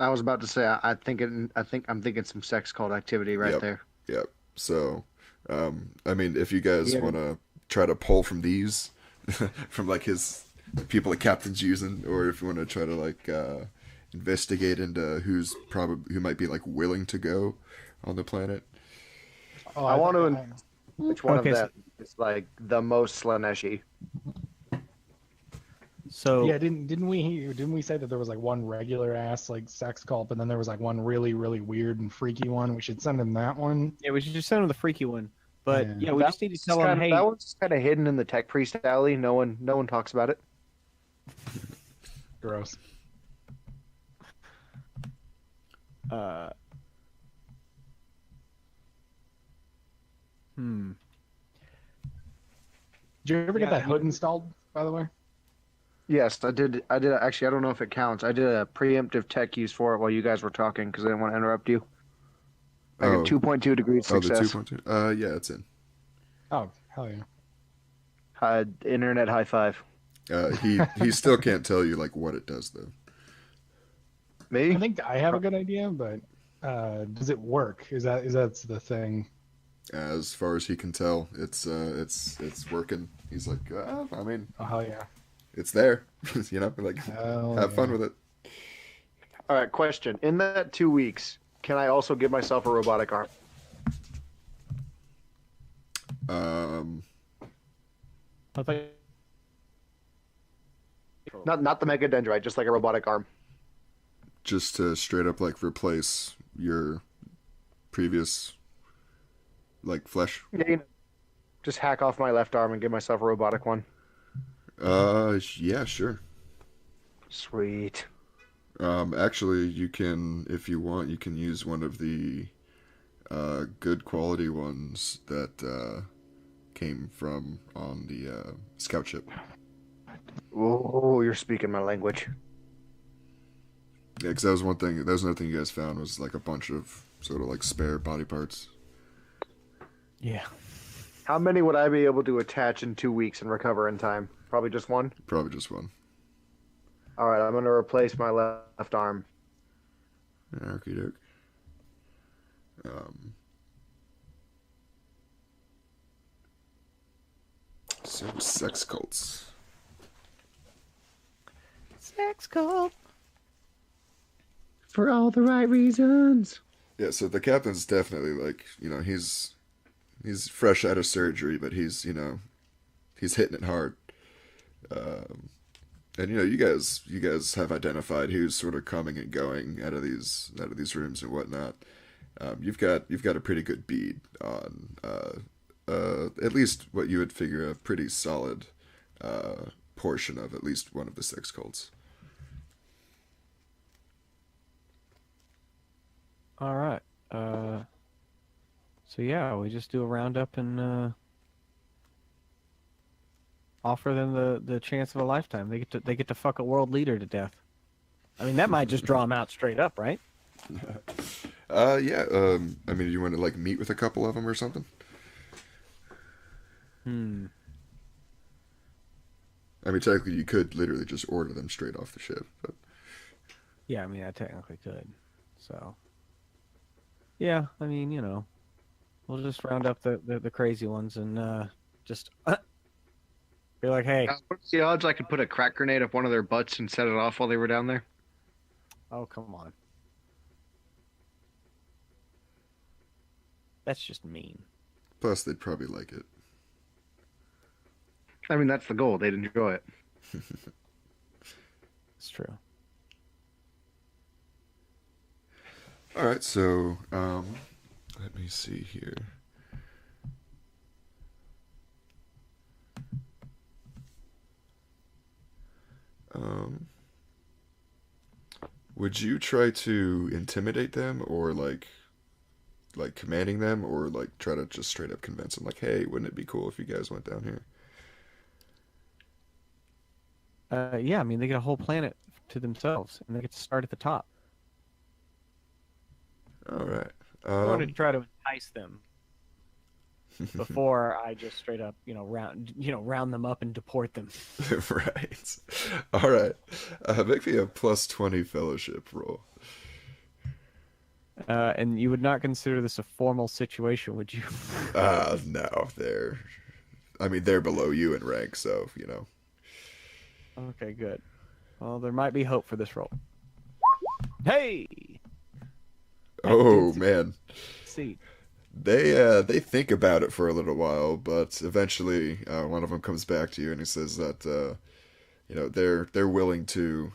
I was about to say I'm thinking some sex cult activity right Yep. there. Yep. So, I mean, if you guys Yeah. want to try to pull from these, from like the people the captain's using, or if you want to try to like investigate into who might be like willing to go on the planet. Oh, I want to. I- Which one Okay, of so- them is like the most Slaneshi? So Yeah, didn't we say that there was like one regular ass like sex cult, but then there was like one really really weird and freaky one? We should send him that one. yeah, we should just send him the freaky one. But Yeah. yeah, we just need to tell him, hey, That one's kind of hidden in the tech priest alley. No one talks about it. Gross. uh, Hmm. Did you ever get Yeah, that hood installed, by the way? Yes, I did. I did actually. I don't know if it counts. I did a preemptive tech use for it while you guys were talking because I didn't want to interrupt you. I got Oh, 2.2 degrees oh, the success. 2.2. Yeah, it's in. Oh, hell yeah. Internet high five. He still can't tell you like what it does though. Me? I think I have a good idea, but does it work? Is that the thing? As far as he can tell, it's working. He's like, I mean, Oh, hell yeah. it's there. Like Hell have fun yeah. with it. All right. Question: in that 2 weeks, can I also give myself a robotic arm? Um, I think Not the mega dendrite, just like a robotic arm. just to straight up like replace your previous like flesh. Yeah, just hack off my left arm and give myself a robotic one. Yeah, sure. Sweet. Actually, you can, if you want, you can use one of the good quality ones that came from on the scout ship. Oh, you're speaking my language. Yeah, because that was one thing. That was another thing you guys found was like a bunch of sort of like spare body parts. yeah. How many would I be able to attach in 2 weeks and recover in time? Probably just one. Probably just one. All right, I'm gonna replace my left arm. Okie doke. Um, so sex cults. Sex cult. For all the right reasons. Yeah, so the captain's definitely like, he's fresh out of surgery, but he's hitting it hard. And you guys have identified who's sort of coming and going out of these rooms and whatnot. You've got a pretty good bead on at least what you would figure a pretty solid portion of at least one of the sex cults. All right. So yeah, we just do a roundup and offer them the chance of a lifetime. They get to fuck a world leader to death. I mean, that might just draw them out straight up, right? Yeah. I mean, you want to like meet with a couple of them or something? Hmm. I mean, technically, you could literally just order them straight off the ship, but Yeah, I mean, I technically could. So. Yeah, I mean, we'll just round up the crazy ones and just be like, hey, What's the odds I could put a crack grenade up one of their butts and set it off while they were down there? oh, come on. That's just mean. plus they'd probably like it. I mean, that's the goal. They'd enjoy it. It's true. All right, so let me see here. Would you try to intimidate them, or like commanding them, or like try to just straight up convince them, like, hey, wouldn't it be cool if you guys went down here? Yeah, I mean, they get a whole planet to themselves, and they get to start at the top. All right. I wanted to try to entice them before I just straight up, round them up and deport them. Right. All right. Make me a +20 fellowship roll. And you would not consider this a formal situation, would you? No, they're below you in rank, so Okay, good. Well, there might be hope for this roll. Hey! Oh man, See. they think about it for a little while, but eventually one of them comes back to you and he says that they're willing to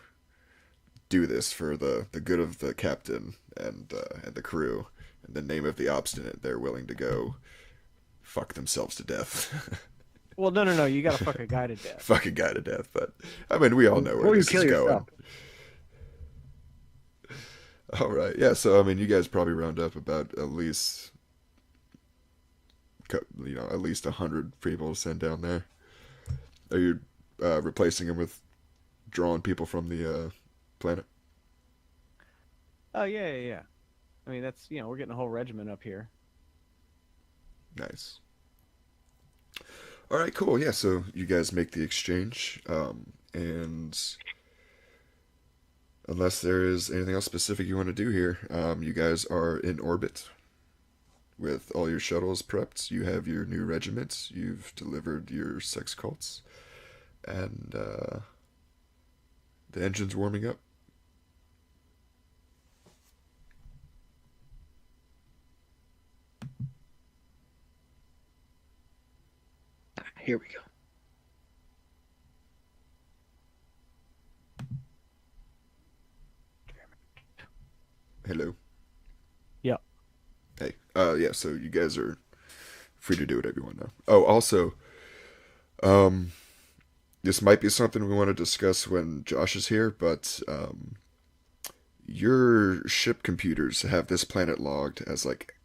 do this for the good of the captain and the crew. In the name of the obstinate, they're willing to go fuck themselves to death. Well, no. You gotta fuck a guy to death. Fuck a guy to death, but I mean, we all know where Or you this kill is going. yourself. All right, yeah. So I mean, you guys probably round up about at least a at least 100 people to send down there. Are you replacing them with drawing people from the planet? Oh yeah. I mean, that's we're getting a whole regiment up here. Nice. All right, cool. Yeah, so you guys make the exchange, and unless there is anything else specific you want to do here, you guys are in orbit with all your shuttles prepped. You have your new regiments. You've delivered your sex cults, and the engine's warming up. Here we go. Hello. Yep. Hey. Yeah. So you guys are free to do whatever you want now. Oh, also, this might be something we want to discuss when Josh is here, but your ship computers have this planet logged as like,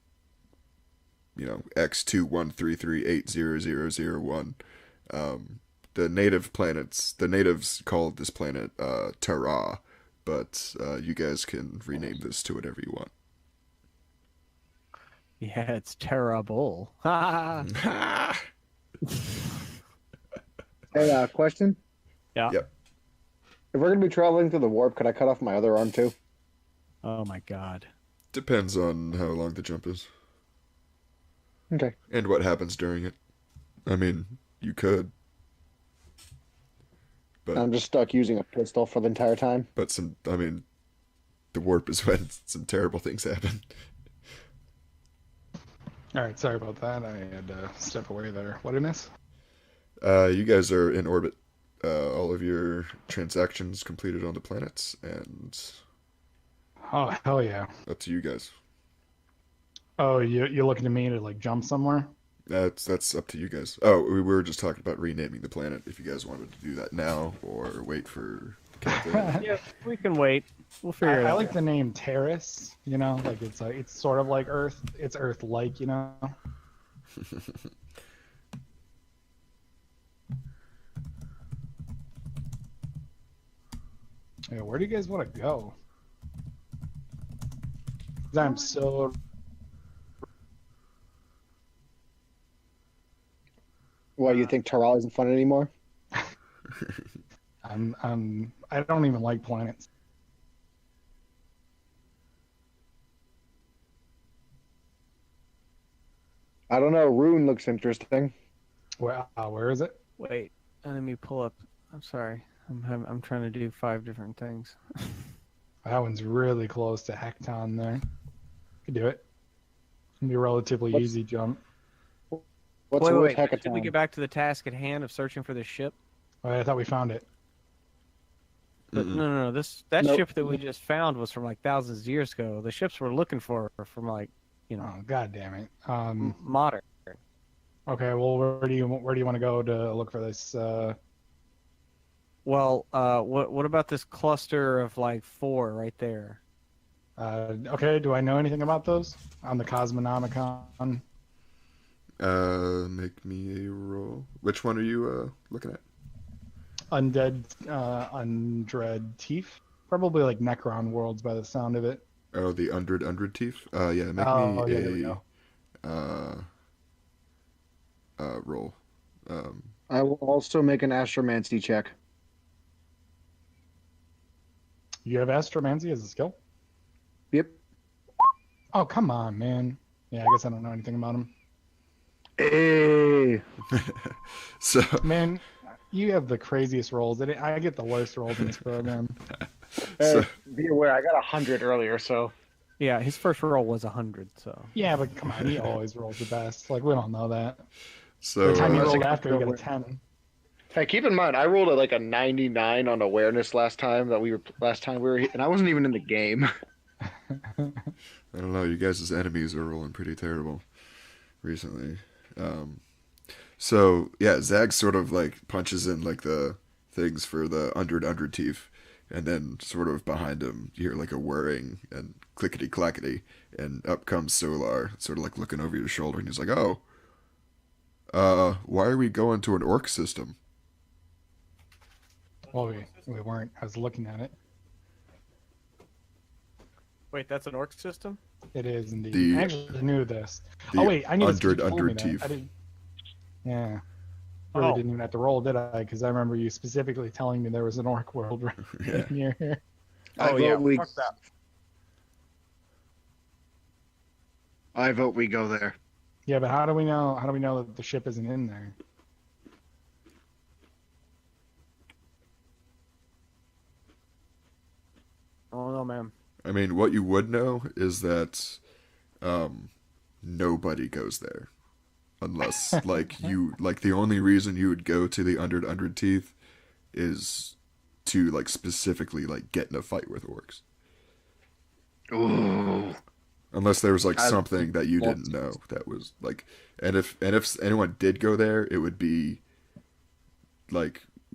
X2133800001. The natives called this planet Terra, but you guys can rename this to whatever you want. Yeah, it's terrible. Ha! Hey, question. Yeah. Yep. If we're gonna be traveling through the warp, could I cut off my other arm too? Oh my God. Depends on how long the jump is Okay. and what happens during it. I mean, you could, but I'm just stuck using a pistol for the entire time. the warp is when some terrible things happen. All right, sorry about that. I had to step away there. What did I miss? You guys are in orbit. All of your transactions completed on the planets, and Oh, hell yeah. up to you guys. Oh, you're looking to me to like jump somewhere? That's up to you guys. Oh, we were just talking about renaming the planet. If you guys wanted to do that now or wait for the countdown. Yeah, we can wait. We'll figure it I out. like the name Terrace, like it's sort of like Earth. It's Earth-like, Yeah, where do you guys want to go? 'Cause I'm so What, you think Taral isn't fun anymore? I don't even like planets. I don't know. Rune looks interesting. Where is it? Wait, let me pull up. I'm sorry. I'm trying to do 5 different things. That one's really close to Hecton there. Could do it. It'd be a relatively What's- easy jump. What's wait, with wait. Should we Hecaton? get back to the task at hand of searching for this ship? Oh, I thought we found it. But Mm-mm. no. That Nope. ship that we just found was from like thousands of years ago. The ships we're looking for are from like Oh, god damn it. modern. Okay, well, where do you want to go to look for this? Well, what about this cluster of like 4 right there? Okay, do I know anything about those on the Cosmonomicon? Make me a roll. Which one are you looking at? Undread Teeth? Probably like Necron worlds by the sound of it. Oh, the Undred Teeth. Yeah, make Oh, me yeah, there we go. roll. I will also make an astromancy check. You have Astromancy as a skill? Yep. Oh, come on, man. Yeah, I guess I don't know anything about him. Hey. So Man, you have the craziest rolls. I get the worst rolls in this program. So- Be aware, I got 100 earlier, so. Yeah, his first roll was 100. So Yeah, but come on, he always rolls the best. Like, we don't know that. So The time you Unless rolled it after, you got a comes 10. Hey, keep in mind, I rolled like a 99 on awareness last time we were here, and I wasn't even in the game. I don't know. You guys' enemies are rolling pretty terrible recently. So yeah, Zag sort of like punches in like the things for the Undred Teeth, and then sort of behind him you hear like a whirring and clickety clackety, and up comes Solar, sort of like looking over your shoulder, and he's like, "Oh, Why are we going to an orc system? Well, we weren't. I was looking at it. Wait, that's an orc system? It is indeed. The- I actually knew this. The Oh wait, I knew this 'cause you Undred told me Undred that. I Teeth. didn't. Yeah. Really Oh. didn't even have to roll, did I? Because I remember you specifically telling me there was an orc world right Yeah. near here. I Oh vote yeah, we- fuck that. I vote we go there. Yeah, but how do we know? How do we know that the ship isn't in there? Oh no, man. I mean, what you would know is that nobody goes there. Unless, the only reason you would go to the Undred Teeth is to, specifically, get in a fight with orcs. Ooh. Unless there was, I- something that you didn't know that was, and if anyone did go there, it would be,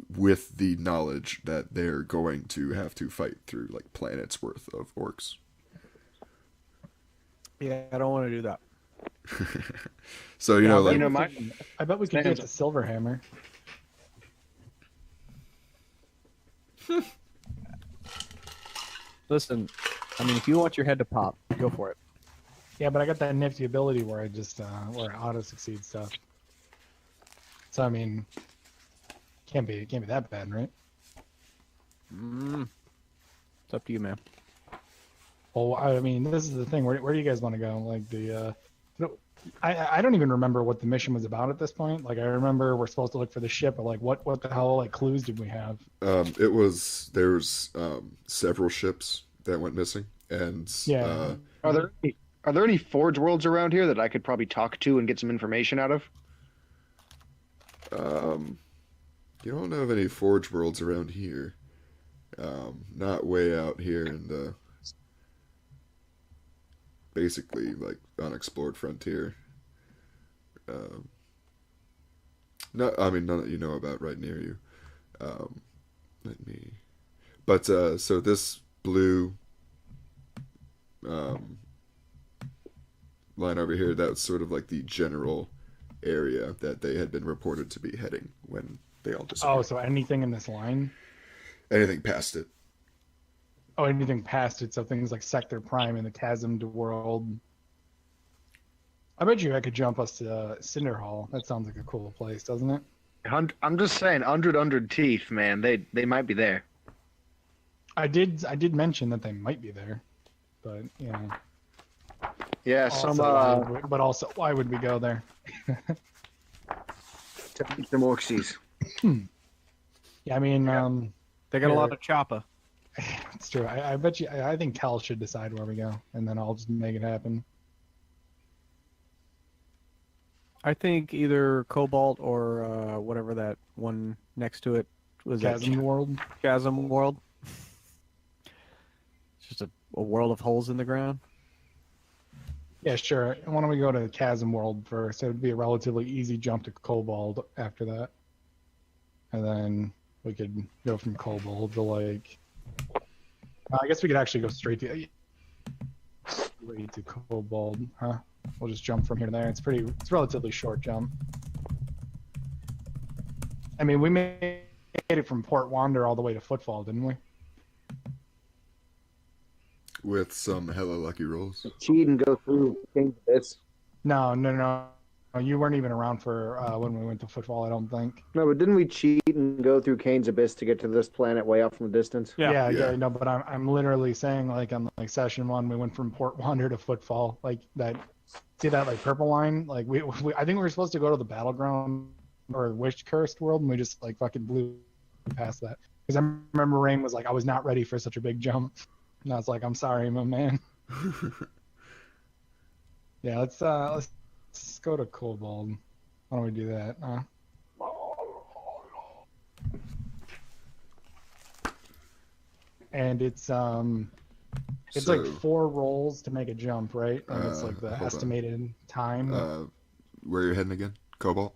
with the knowledge that they're going to have to fight through, planets worth of orcs. Yeah, I don't want to do that. So, Yeah, you know, my I bet we could get Stands- to Silverhammer. Listen, I mean, if you want your head to pop, go for it. Yeah, but I got that nifty ability where I just where I auto succeed stuff. So I mean, can't be that bad, right? It's up to you, man. Well, I mean, this is the thing. Where do you guys want to go? I don't even remember what the mission was about at this point. I remember we're supposed to look for the ship, but what the hell clues did we have? There's several ships that went missing, and Yeah. Are there any Forge Worlds around here that I could probably talk to and get some information out of? you don't have any Forge Worlds around here. Not way out here in the basically unexplored frontier. No, I mean none that you know about right near you. So this blue line over here, that's sort of the general area that they had been reported to be heading when they all disappeared. Oh, so anything in this line? Anything past it. Oh, anything past it. So things like Sector Prime and the Chasmed World. I bet you I could jump us to Cinder Hall. That sounds like a cool place, doesn't it? I'm just saying, Undred Teeth, man. They might be there. I did mention that they might be there, but Yeah, but also why would we go there? to beat the Orksies. Yeah, I mean, They got a lot Here. of choppa. it's true. I bet you. I think Cal should decide where we go, and then I'll just make it happen. I think either Cobalt or whatever that one next to it was. Chasm World. Chasm World. It's just a world of holes in the ground. Yeah, sure. Why don't we go to Chasm World first? It would be a relatively easy jump to Cobalt after that, and then we could go from Cobalt to I guess we could actually go straight to Cobalt, huh? We'll just jump from here to there. It's a relatively short jump. I mean, we made it from Port Wander all the way to Footfall, didn't we? With some hella lucky rolls. Cheat and go through King's Abyss. No. You weren't even around for when we went to Footfall, I don't think. No, but didn't we cheat and go through Kane's Abyss to get to this planet way off from the distance? Yeah. Yeah. No, but I'm literally saying on session 1 we went from Port Wander to Footfall, that. See that purple line? We I think we were supposed to go to the Battleground or Wish Cursed World, and we just fucking blew past that. Because I remember Rain was I was not ready for such a big jump, and I was I'm sorry, my man. Yeah, let's go to Cobalt. Why don't we do that? And it's So, 4 rolls to make a jump, right? And it's the hold on. estimated time. where you're heading again? Cobalt?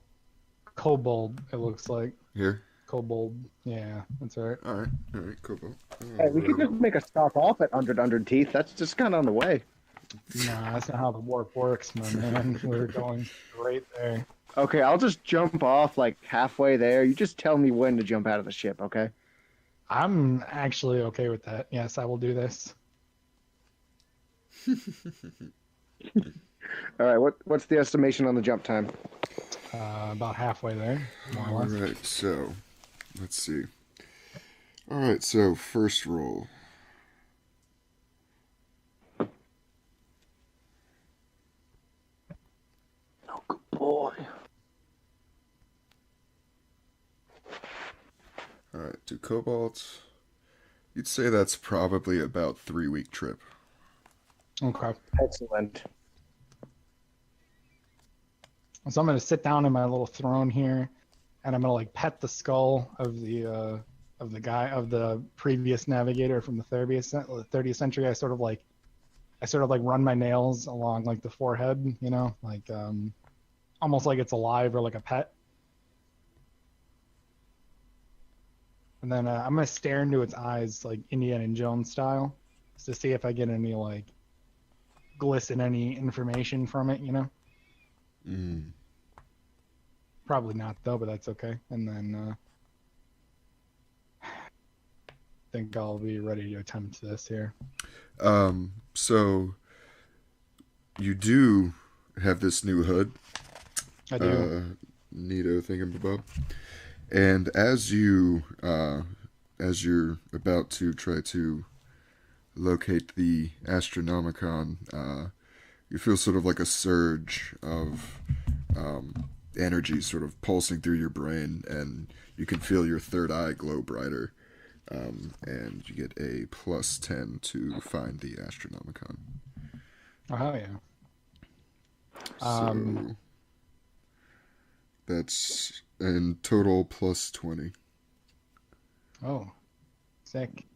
Cobalt, it looks like. Here? Cobalt, yeah, that's right. Alright, Cobalt. Hey, we could just make a stop off at Undred Teeth. That's just kind of on the way. Nah, that's not how the warp works, my man. We're going right there. Okay, I'll just jump off like halfway there. You just tell me when to jump out of the ship, okay? I'm actually okay with that. Yes, I will do this. All right, what's the estimation on the jump time? About halfway there, more or less. Alright, so let's see. Alright, so first roll. Oh, good boy. Alright, to Cobalt. You'd say that's probably about 3-week trip. Okay. Excellent. So I'm gonna sit down in my little throne here, and I'm gonna like pet the skull of the previous navigator from the 30th century. I sort of like run my nails along like the forehead, you know, like almost like it's alive or like a pet. And then I'm gonna stare into its eyes like Indiana Jones style, just to see if I get any like glisten any information from it, you know. Mm. Probably not though, but that's okay. And then I think I'll be ready to attempt this here. So you do have this new hood. I do. Neato thingamabob. And as you're about to try to locate the Astronomicon, you feel sort of like a surge of energy sort of pulsing through your brain, and you can feel your third eye glow brighter. And you get a +10 to find the Astronomicon. Oh yeah. So that's in total +20. Oh, sick.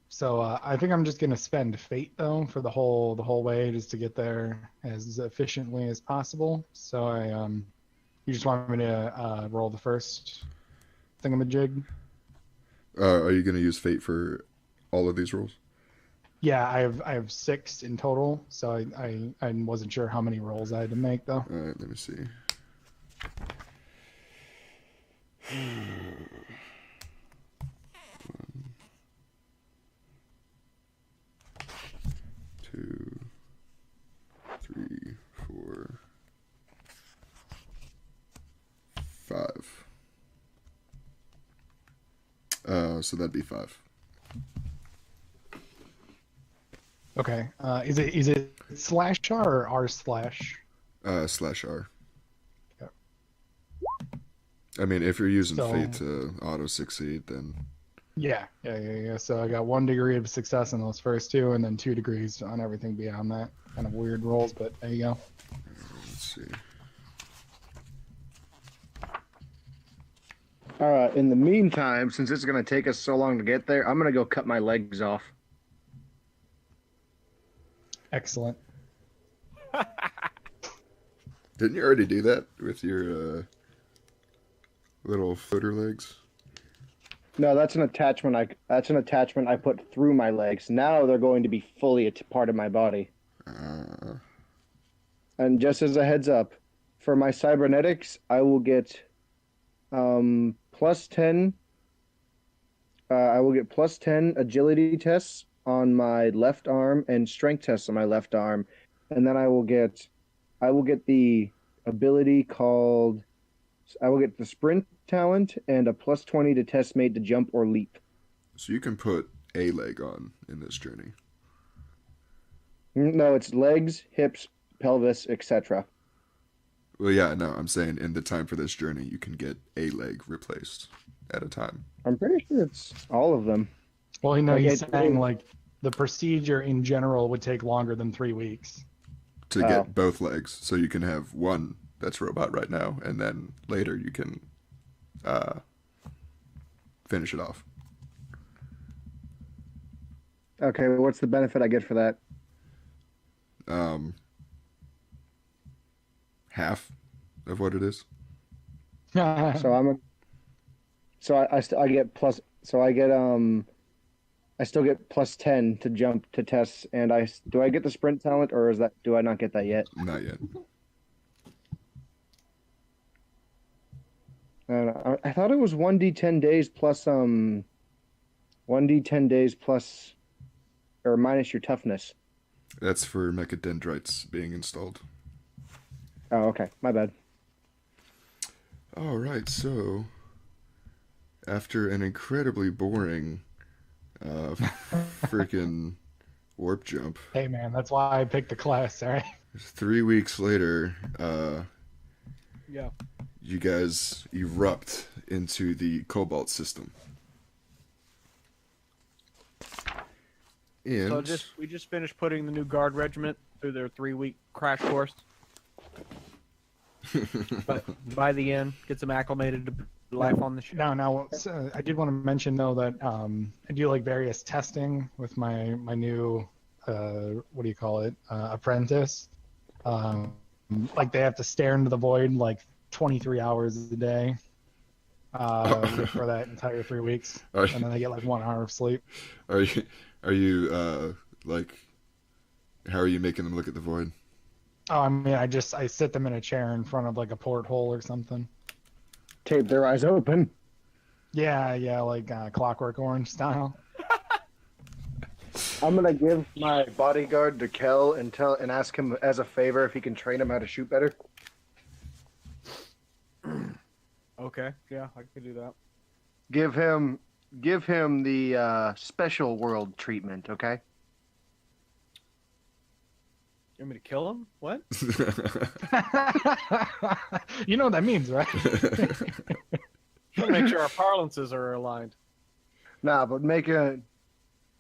So I think I'm just gonna spend fate though for the whole way just to get there as efficiently as possible. So you just want me to roll the first thingamajig? Are you going to use fate for all of these rolls? Yeah, I have 6 in total. So I wasn't sure how many rolls I had to make though. All right, let me see. One, 2, 3, 4, 5. So that'd be 5. Okay. Is it /r or r/? /r. Okay. I mean, if you're using So- fate to auto succeed, then Yeah. So I got 1 degree of success on those first 2, and then 2 degrees on everything beyond that. Kind of weird rolls, but there you go. let's see. All right, in the meantime, since it's going to take us so long to get there, I'm going to go cut my legs off. Excellent. Didn't you already do that with your little footer legs? No, that's an attachment I put through my legs. Now they're going to be fully a part of my body. And just as a heads up, for my cybernetics, I will get +10. I will get +10 agility tests on my left arm and strength tests on my left arm, and then I will get the ability called. I will get the sprint talent and a +20 to test made to jump or leap. So you can put a leg on in this journey. No, it's legs, hips, pelvis, etc. Well, yeah, no, I'm saying in the time for this journey, you can get a leg replaced at a time. I'm pretty sure it's all of them. Well, you know, Like, he's it- saying like the procedure in general would take longer than 3 weeks. To Oh. get both legs, so you can have one that's robot right now, and then later you can finish it off. Okay, what's the benefit I get for that? Half of what it is. So I'm a, so I get plus so I get I still get +10 to jump to tests, and do I get the sprint talent, or do I not get that yet? Not yet. it was 1d10 days plus 1d10 days plus or minus your toughness. That's for mechadendrites being installed. Oh, okay. My bad. All right, so after an incredibly boring freaking warp jump, Hey man, that's why I picked the class. All right. 3 weeks later, Yeah. you guys erupt into the Cobalt system. And So we just finished putting the new guard regiment through their 3-week crash course. But by the end, get them acclimated to life on the ship. Now, I did want to mention though that I do like various testing with my new what do you call it, apprentice. Like they have to stare into the void like 23 hours a day for that entire 3 weeks, and then they get like 1 hour of sleep. Are you like, how are you making them look at the void? Oh, I mean, I sit them in a chair in front of like a porthole or something. Tape their eyes open. Yeah, like Clockwork Orange style. I'm gonna give my bodyguard to Kel and ask him as a favor if he can train him how to shoot better. Okay, yeah, I could do that. Give him the special world treatment, okay? You want me to kill him? What? You know what that means, right? Gotta make sure our parlances are aligned. Nah, but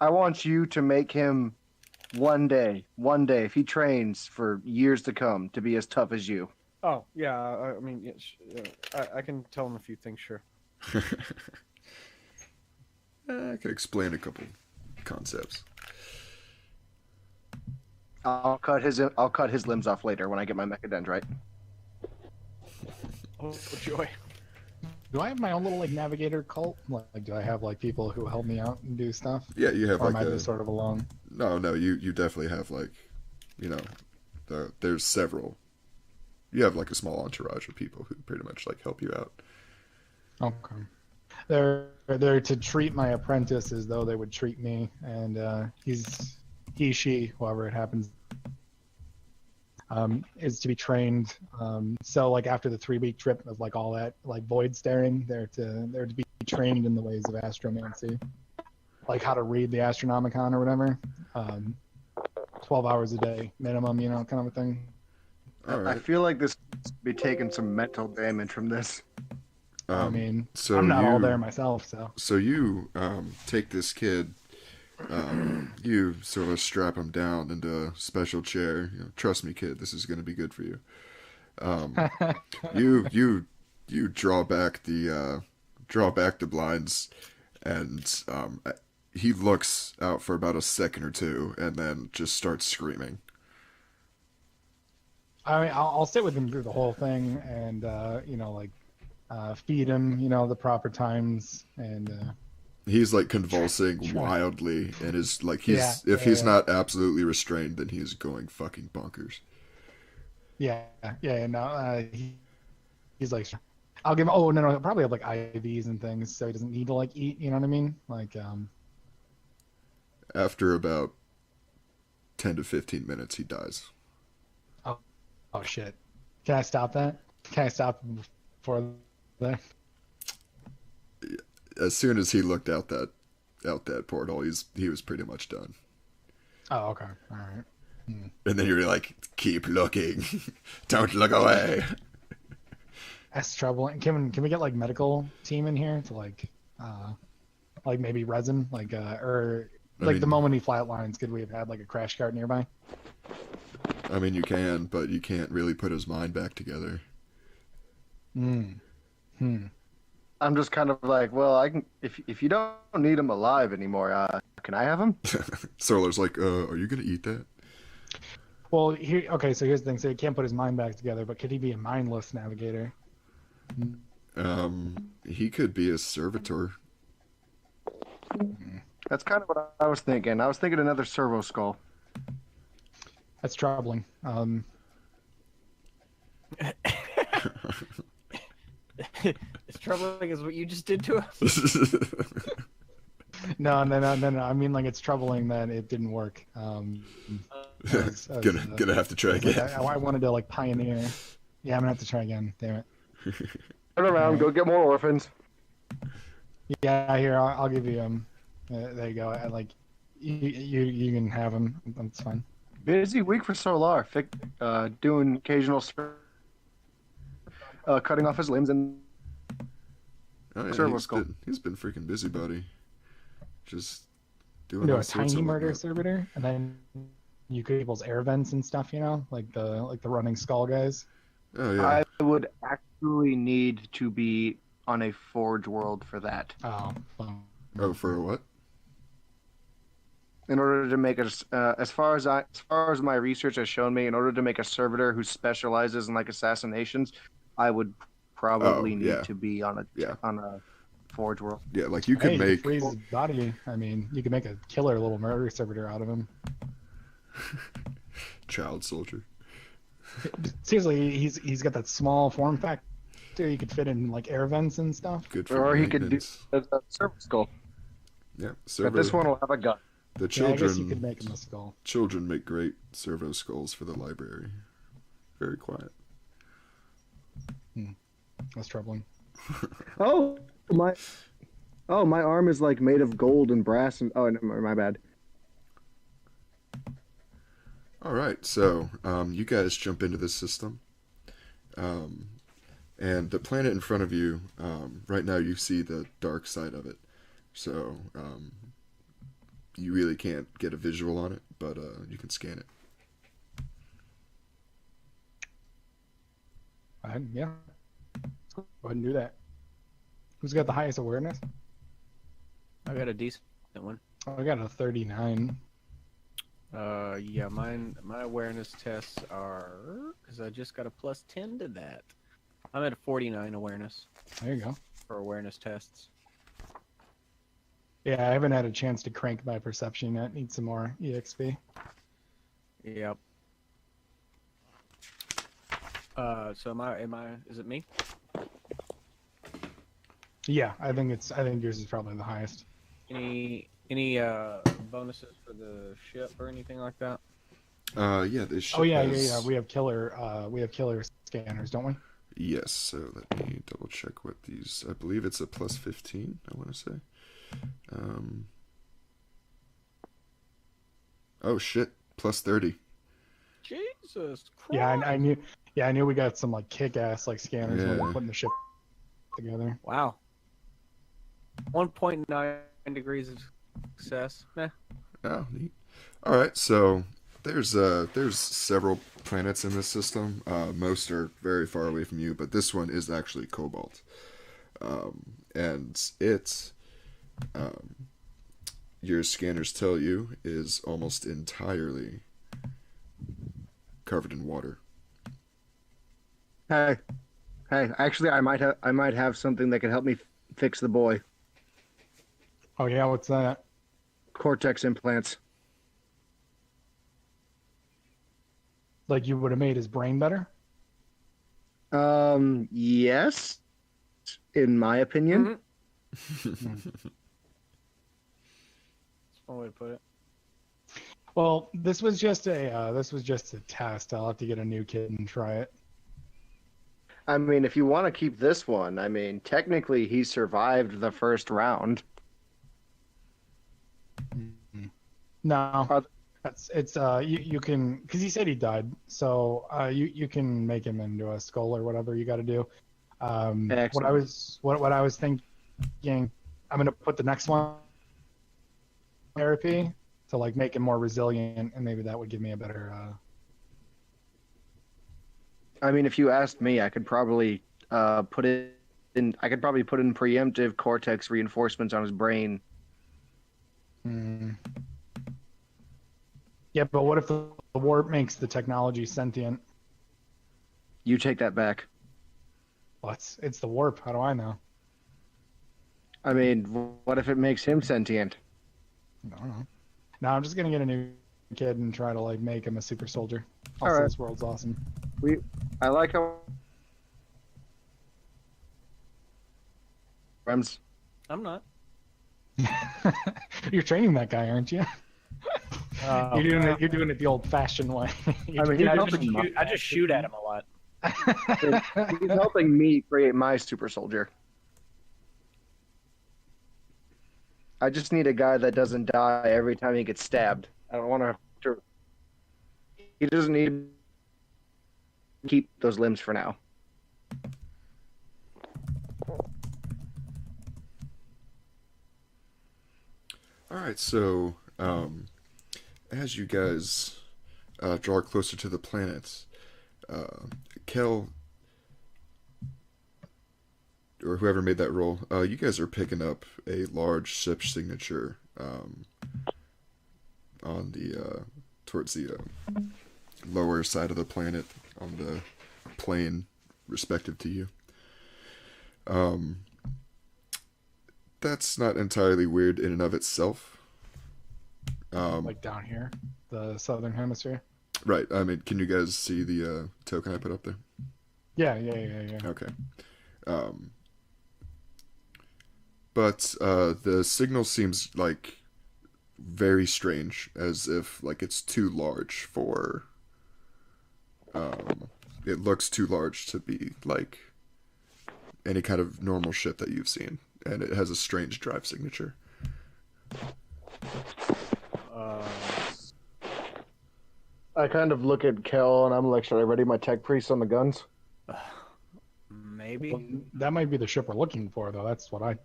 I want you to make him one day, if he trains for years to come, to be as tough as you. Oh, yeah, I mean, I can tell him a few things, sure. I can explain a couple concepts. I'll cut his limbs off later when I get my mechadendrite. Oh, joy. Do I have my own little like navigator cult? Like, do I have like people who help me out and do stuff? Yeah, you have Or like am I just sort of alone? No, you definitely have like, you know, there's several. You have like a small entourage of people who pretty much like help you out. Okay. They're there to treat my apprentice as though they would treat me, and she, whoever it happens, is to be trained. So like after the 3-week trip of like all that like void staring, they're to be trained in the ways of astromancy, like how to read the Astronomicon or whatever. 12 hours a day minimum, you know, kind of a thing. All right. I feel like this be taking some mental damage from this. I mean, so I'm not all you- there myself, so. So you take this kid, you sort of strap him down into a special chair. You know, trust me, kid, this is going to be good for you. You draw back the blinds, and he looks out for about a second or two, and then just starts screaming. I mean, I'll sit with him through the whole thing, and you know, like feed him, you know, the proper times, and He's like convulsing wildly, and is like he's not absolutely restrained, then he's going fucking bonkers. he's like, I'll give him. Oh no, he'll probably have like IVs and things, so he doesn't need to like eat. You know what I mean? Like, After about 10 to 15 minutes, he dies. oh shit, can I stop that? Can I stop before that? As soon as he looked out that portal, he was pretty much done. Oh, okay, all right. And then you're like, keep looking, don't look away. That's troubling. Can we get like medical team in here to like maybe resin, like or like mean- the moment he flatlines, could we have had like a crash cart nearby? I mean, you can, but you can't really put his mind back together. I'm just kind of like, well, I can if you don't need him alive anymore, can I have him? Solar's like, are you gonna eat that? Well, okay, so here's the thing. So he can't put his mind back together, but could he be a mindless navigator? He could be a servitor. That's kind of what I was thinking. I was thinking another servo skull. That's troubling. It's troubling is what you just did to us. No. I mean, like, it's troubling that it didn't work. Gonna have to try Like, again. I wanted to like pioneer. Yeah, I'm gonna have to try again. Damn it. Turn around, go get more orphans. Yeah, here I'll give you there you go. I like you can have them. That's fine. Busy week for Solar. Doing occasional cutting off his limbs and Oh, yeah, servo skull. he's been freaking busybody. Just Do doing all a sorts tiny of murder whatnot. servitor, and then you could people's air vents and stuff. You know, like the running skull guys. Oh yeah. I would actually need to be on a Forge world for that. Oh, well, Oh, for what? In order to make as far as my research has shown me, in order to make a servitor who specializes in like assassinations, I would probably Oh, need yeah. to be on a Forge world. Yeah, like you could hey, make. freeze his body. I mean, you could make a killer little murder servitor out of him. Child soldier. Seriously, he's got that small form factor. You could fit in like air vents and stuff. Good for Or he could do maintenance. a servo skull. Yeah, But servo. this one will have a gun. The Yeah, I guess you children. could make him a skull. Children make great servo skulls for the library. Very quiet. That's troubling. Oh my arm is like made of gold and brass and no, my bad. All right, so you guys jump into this system, and the planet in front of you. Right now, you see the dark side of it, so you really can't get a visual on it, but you can scan it. Yeah. Let's go ahead and do that. Who's got the highest awareness? I got a decent one. Oh, I got a 39. Yeah, my awareness tests are because I just got a plus 10 to that. I'm at a 49 awareness There you go. for awareness tests. Yeah, I haven't had a chance to crank my perception yet. Need some more EXP. Yep. So is it me? Yeah, I think yours is probably the highest. Any bonuses for the ship or anything like that? Yeah, this ship Oh yeah. has- We have killer scanners, don't we? Yes, so let me double check what these. I believe it's a plus 15. I want to say. Oh shit, plus 30. Jesus Christ! Yeah, I knew. Yeah, I knew we got some like kick-ass like scanners when we Yeah. were putting the ship together. Wow. 1.9 degrees of success. Meh. Oh, neat. All right, so there's several planets in this system. Most are very far away from you, but this one is actually Cobalt, and it, your scanners tell you, is almost entirely covered in water. Hey, actually, I might have something that could help me fix the boy. Oh yeah, what's that? Cortex implants. Like you would have made his brain better? Yes, in my opinion. That's one way to put it. Well, this was just a test. I'll have to get a new kid and try it. I mean, if you want to keep this one, I mean, technically he survived the first round. No, it's you can, because he said he died, so you can make him into a skull or whatever you got to do. What I was thinking, I'm gonna put the next one therapy to like make him more resilient, and maybe that would give me a better. I mean, if you asked me, I could probably put in preemptive cortex reinforcements on his brain. Yeah, but what if the warp makes the technology sentient? You take that back. Well, it's the warp. How do I know? I mean, what if it makes him sentient? I don't know. No, I'm just gonna get a new kid and try to like make him a super soldier. Also, Alright. this world's awesome. I like how Friends. I'm not. You're training that guy, aren't you? Oh, You're doing it the old-fashioned way. I mean, he's I helping, just shoot at him a lot. he's helping me create my super soldier. I just need a guy that doesn't die every time he gets stabbed. I don't want to. He doesn't need to keep those limbs for now. All right, so as you guys draw closer to the planet, Kel, or whoever made that roll, you guys are picking up a large ship signature on the towards the lower side of the planet on the plane respective to you. That's not entirely weird in and of itself. Like down here, the southern hemisphere. Right. I mean, can you guys see the token I put up there? Yeah. Okay. But the signal seems like very strange, as if like it's too large for. It looks too large to be like any kind of normal ship that you've seen, and it has a strange drive signature. I kind of look at Kel and I'm like, should I ready my tech priest on the guns? Maybe. Well, that might be the ship we're looking for, though. That's what I.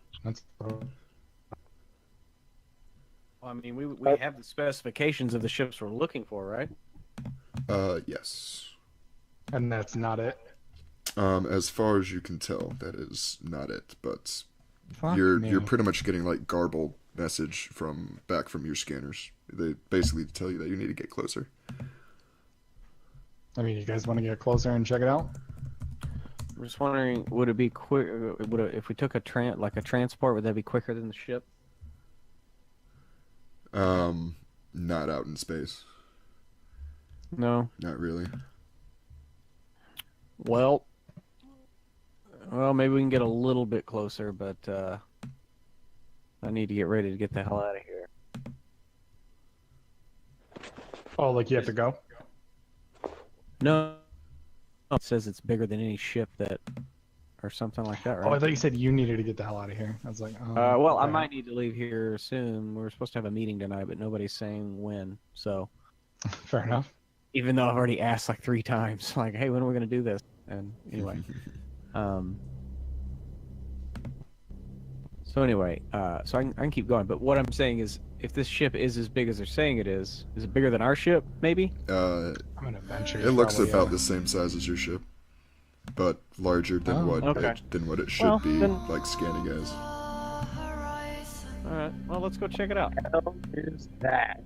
Well, I mean, we have the specifications of the ships we're looking for, right? Yes. And that's not it. As far as you can tell, that is not it. But Fuck you're me. pretty much getting like garbled message from your scanners. They basically tell you that you need to get closer. I mean, you guys want to get closer and check it out? I'm just wondering, would it be quick? If we took a transport, would that be quicker than the ship? Not out in space. No. Not really. Well, maybe we can get a little bit closer, but I need to get ready to get the hell out of here. Oh, like you have to go? No, it says it's bigger than any ship or something like that, right? Oh, I thought you said you needed to get the hell out of here. I was like, oh. Well, I okay. might need to leave here soon. We're supposed to have a meeting tonight, but nobody's saying when. So, Fair enough. even though I've already asked like 3 times, like, hey, when are we going to do this? And anyway, so I can keep going. But what I'm saying is, if this ship is as big as they're saying it is it bigger than our ship? Maybe. I'm gonna venture. It looks probably, about the same size as your ship, but larger than Oh, what it should Well, be, then- like scanning as. All right. Well, let's go check it out. Hell is that?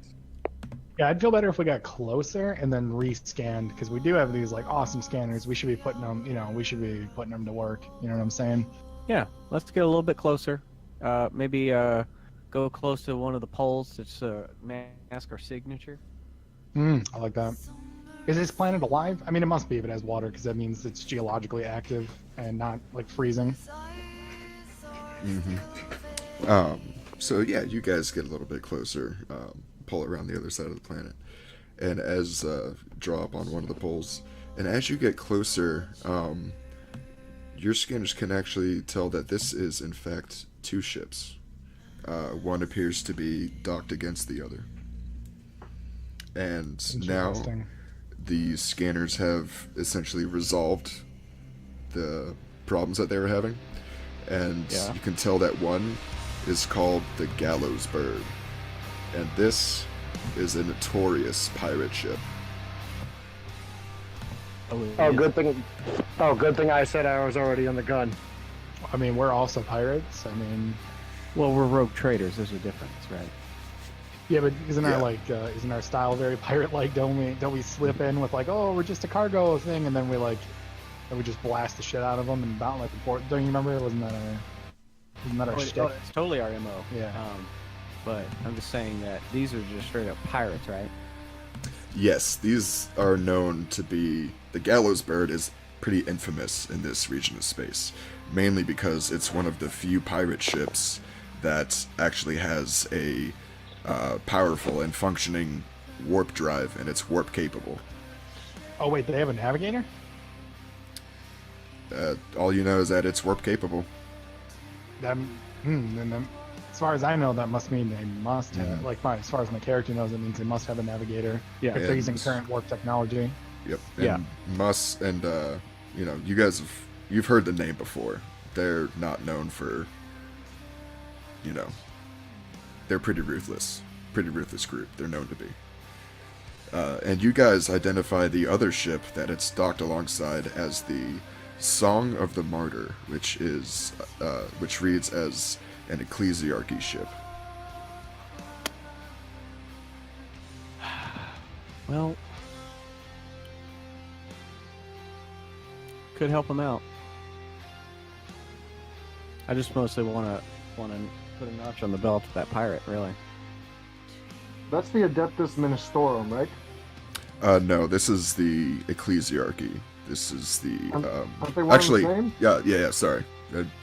Yeah, I'd feel better if we got closer and then re-scanned, because we do have these like awesome scanners. We should be putting them, to work. You know what I'm saying? Yeah. Let's get a little bit closer. Maybe go close to one of the poles. It's mask our signature. I like that. Is this planet alive? I mean, it must be if it has water, because that means it's geologically active and not like freezing. So yeah, you guys get a little bit closer, pull around the other side of the planet, and as draw up on one of the poles, and as you get closer, your scanners can actually tell that this is in fact 2 ships. One appears to be docked against the other, and now Interesting. the scanners have essentially resolved the problems that they were having, and Yeah. you can tell that one is called the Gallows Bird, and this is a notorious pirate ship. Oh, good thing. Oh, good thing I said I was already on the gun. I mean, we're also pirates. I mean, Well, we're rogue traders. There's a difference, right? yeah, but isn't Yeah. isn't our style very pirate-like? Don't we slip in with like, oh, we're just a cargo thing, and then we just blast the shit out of them and bounce like the port. Don't you remember? Wasn't that our shtick? It's totally our MO. Yeah. But I'm just saying that these are just straight up pirates, right? Yes, these are known to be... The Gallows Bird is pretty infamous in this region of space. mainly because it's one of the few pirate ships that actually has a powerful and functioning warp drive, and it's warp capable. Oh wait, they have a navigator? All you know is that it's warp capable. Then as far as I know, that must mean they must have, as far as my character knows, it means they must have a navigator. Yeah. If they're using current warp technology. Yep. Yeah. Must, and you guys you've heard the name before. They're not known for, they're pretty ruthless group. They're known to be. And you guys identify the other ship that it's docked alongside as the Song of the Martyr, which reads as an ecclesiarchy ship. Well, could help him out. I just mostly want to put a notch on the belt of that pirate, really. That's the Adeptus Ministorum, right? No, this is the ecclesiarchy. This is the aren't they one actually, and the same? yeah. Sorry,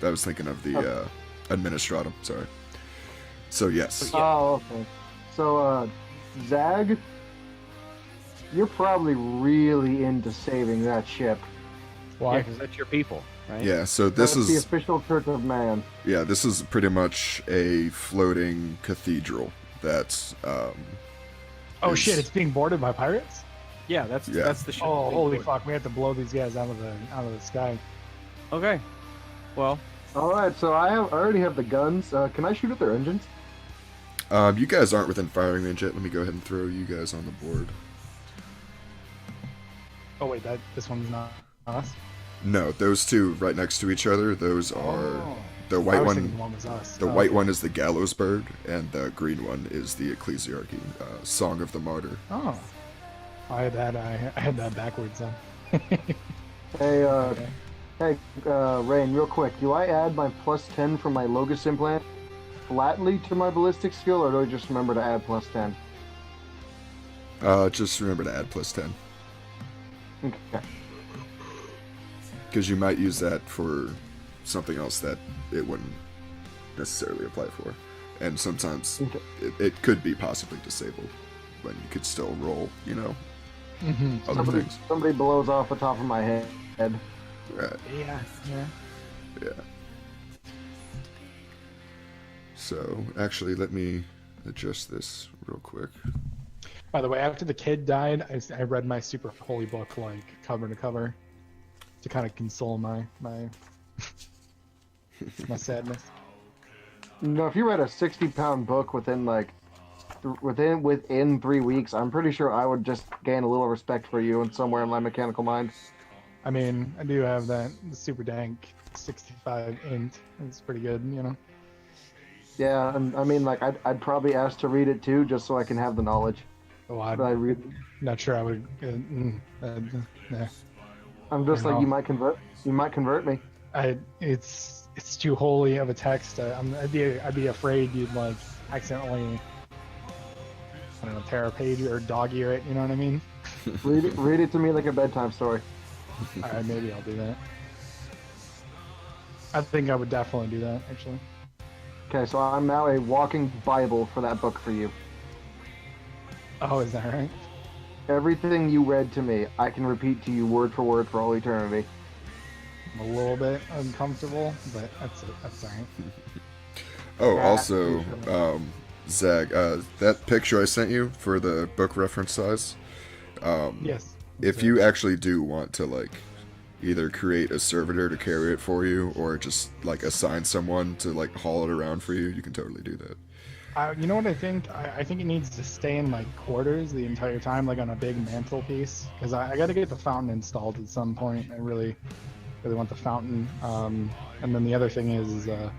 I was thinking of the administratum. Sorry. So yes. Oh, okay. So, Zag, you're probably really into saving that ship. Why? Yeah, because that's your people, right? Yeah. So this That's is the official Church of Man. Yeah, this is pretty much a floating cathedral that's Oh is- shit! It's being boarded by pirates. Yeah, that's Yeah. that's the ship. Oh being holy boarded. fuck! We have to blow these guys out of the sky. Okay. Well, All right, so I already have the guns. Can I shoot at their engines? you guys aren't within firing range yet. Let me go ahead and throw you guys on the board. Oh wait, this one's not us. No, those two right next to each other, those are Oh. the I white was thinking one. one was us. The Oh, white okay. one is the gallows bird, and the green one is the ecclesiarchy, Song of the Martyr. Oh, I had that backwards then. Hey, Okay. hey, Rain, real quick. Do I add my +10 from my Logus implant flatly to my ballistic skill, or do I just remember to add +10? Just remember to add +10, Okay. because you might use that for something else that it wouldn't necessarily apply for, and sometimes Okay. it could be possibly disabled, but you could still roll, Mhm. other things. Somebody blows off the top of my head. Right. Yeah. Yeah. So, actually, let me adjust this real quick. By the way, after the kid died, I read my super holy book like cover to cover to kind of console my my sadness. No, if you read a 60-pound book within within 3 weeks, I'm pretty sure I would just gain a little respect for you and somewhere in my mechanical mind. I mean, I do have that super dank 65 int. It's pretty good, Yeah, and I mean, like, I'd probably ask to read it too, just so I can have the knowledge. Oh, But I I'm read. not sure I would. Nah. I'm just I like, know. you might convert me. It's too holy of a text. I'd be afraid you'd like accidentally, I don't know, tear a page or dog ear it. You know what I mean? Read it to me like a bedtime story. Alright, maybe I'll do that. I think I would definitely do that, actually. Okay, so I'm now a walking Bible for that book for you. Oh, is that right? Everything you read to me, I can repeat to you word for word for all eternity. I'm a little bit uncomfortable, but that's alright. Oh, Yeah. also, Zag, that picture I sent you for the book reference size, Yes. if you actually do want to, like, either create a servitor to carry it for you, or just, like, assign someone to, like, haul it around for you, you can totally do that. You know what I think? I think it needs to stay in my quarters the entire time, like on a big mantelpiece, because I got to get the fountain installed at some point. I really want the fountain. And then the other thing is, I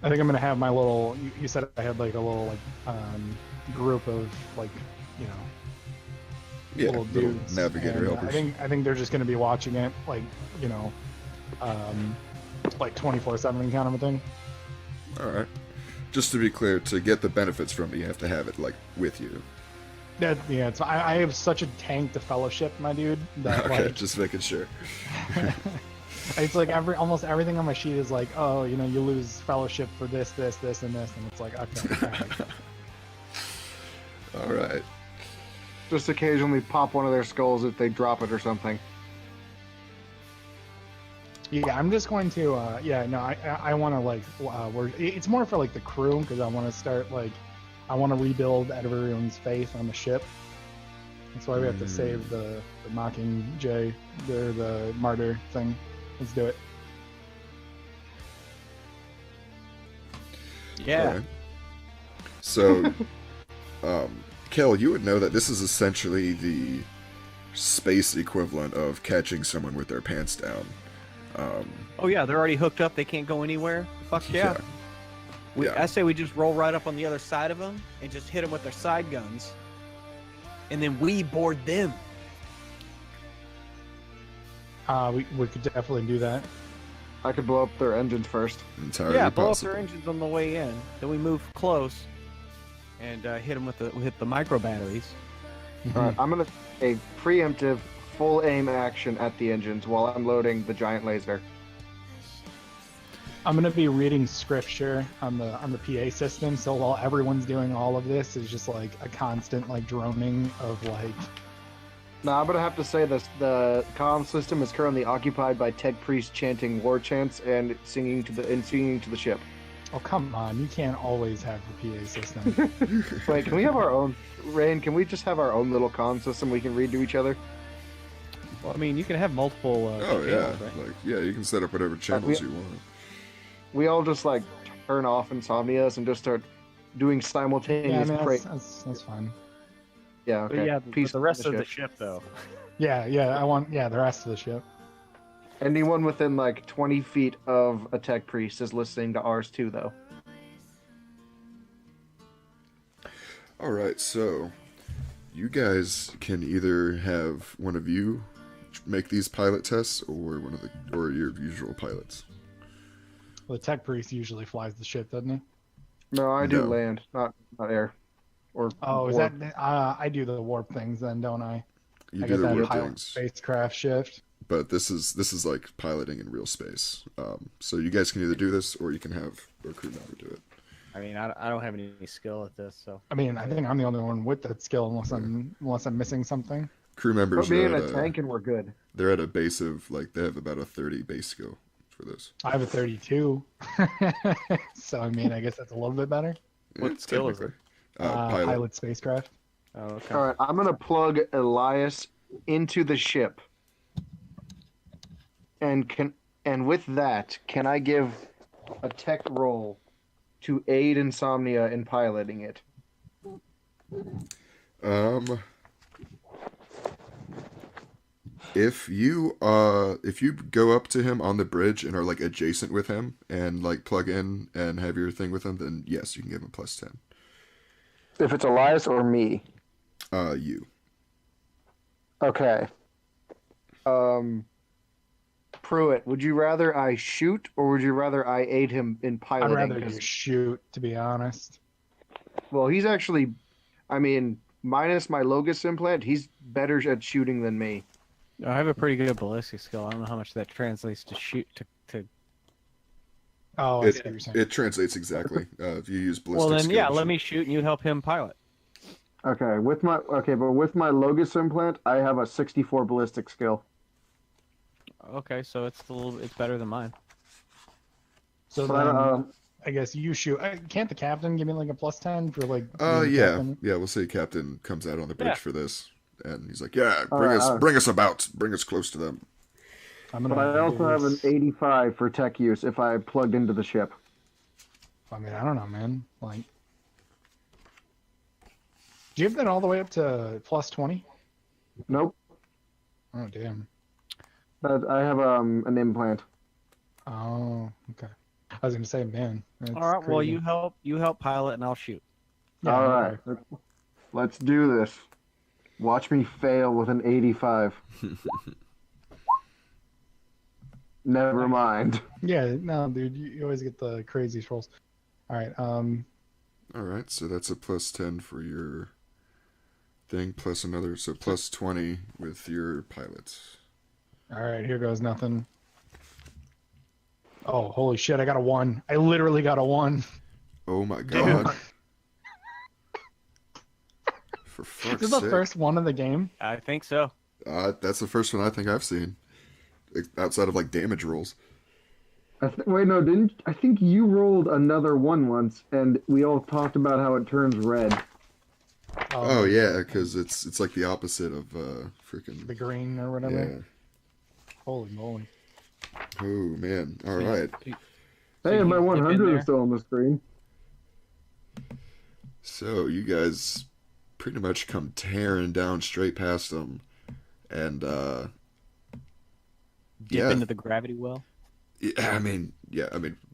think I'm gonna have my little. You said I had like a little group of Yeah, little little dudes. navigator and helpers. I think they're just gonna be watching it, like 24/7 kind of a thing. Alright. Just to be clear, to get the benefits from it, you have to have it, like, with you. Yeah, I have such a tank to fellowship, my dude, that Okay, like just making sure. it's like almost everything on my sheet is like, oh, you lose fellowship for this, and this, and it's like, okay, all right. All right. Just occasionally pop one of their skulls if they drop it or something. Yeah, I'm just going to, I want to like, it's more for like the crew because I want to start like, I want to rebuild everyone's faith on the ship. That's why we have to save the Mockingjay, the martyr thing. Let's do it. Yeah. All right. So, Kel, you would know that this is essentially the space equivalent of catching someone with their pants down. Oh yeah, they're already hooked up. They can't go anywhere. Fuck yeah. Yeah. I say we just roll right up on the other side of them and just hit them with their side guns, and then we board them. We could definitely do that. I could blow up their engines first. Entirely Yeah, blow up possible. their engines on the way in. Then we move close and hit them with the micro batteries. All right, I'm gonna a preemptive full aim action at the engines while I'm loading the giant laser. I'm gonna be reading scripture on the PA system, so while everyone's doing all of this, is just like a constant like droning of like. Now I'm gonna have to say this: the comm system is currently occupied by tech priests chanting war chants and singing to the ship. Oh come on! You can't always have the PA system. Wait, can we have our own? Rain, can we just have our own little comm system we can read to each other? Well, I mean, you can have multiple. Oh yeah, channels, right? like yeah, you can set up whatever channels you want. We all just like turn off insomnias and just start doing Yeah, I simultaneous mean pray. that's fine. Yeah, But okay. yeah, Peace the rest of the ship. ship though. Yeah, I want the rest of the ship. Anyone within like 20 feet of a tech priest is listening to ours too, though. All right, so you guys can either have one of you make these pilot tests, or or your usual pilots. Well, the tech priest usually flies the ship, doesn't he? No, I do No. land, not air. Or Oh, is warp. that? I do the warp things then, don't I? You I do get the that warp pilot things, spacecraft shift. but this is like piloting in real space. So you guys can either do this, or you can have a crew member do it. I mean, I don't have any skill at this, so. I mean, I think I'm the only one with that skill, unless I'm missing something. Crew members Put me are in at a tank and we're good. they're at a base of like they have about a 30 base skill for this. I have a 32, so I mean, I guess that's a little bit better. What skill is technically. it? Pilot spacecraft. Oh, okay. All right, I'm gonna plug Elias into the ship, and with that, can I give a tech roll to aid Insomnia in piloting it? If you go up to him on the bridge and are like adjacent with him and like plug in and have your thing with him, then yes, you can give him +10. If it's Elias or me. You. Okay. Pruitt, would you rather I shoot or would you rather I aid him in I'd piloting? rather 'Cause- you shoot, to be honest. Well, he's actually, I mean, minus my Logos implant, he's better at shooting than me. I have a pretty good ballistic skill. I don't know how much that translates to shoot to. Oh, I see what you're saying. It translates exactly. If you use ballistic. Well, then skill, yeah, you let should- me shoot and you help him pilot. Okay, but with my Logos implant, I have a 64 ballistic skill. Okay, so it's better than mine. So But, then, I guess you shoot. Can't the captain give me like a +10 for like? being the Yeah, captain? yeah. We'll say Captain comes out on the bridge Yeah. for this, and he's like, "Yeah, right, bring us about, bring us close to them." I'm gonna. But I also have an use- 85 for tech use if I plugged into the ship. I mean, I don't know, man. Like, do you have that all the way up to +20? Nope, Oh damn. but I have an implant. Oh, okay. I was gonna say, man. That's All right. Well, crazy. you help pilot and I'll shoot. Yeah, All okay. right, let's do this. Watch me fail with an 85. Never mind. Yeah, no, dude, you always get the craziest rolls. All right. All right, so that's a +10 for your thing plus another, so plus 20 with your pilots. All right, here goes nothing. Oh, holy shit! I got a 1. I literally got a 1. Oh my Dude. god. For This fuck's is the sake. first one of the game. I think so. That's the first one I think I've seen. Outside of like damage rolls. Wait, no, didn't I think you rolled another one once, and we all talked about how it turns red. Oh yeah, because it's like the opposite of freaking. The green or whatever. Yeah. Holy moly. Oh man. All right. Hey, you my dip in 100 there? is still on the screen. So you guys pretty much come tearing down straight past them, and Dip yeah. into the gravity well. I mean,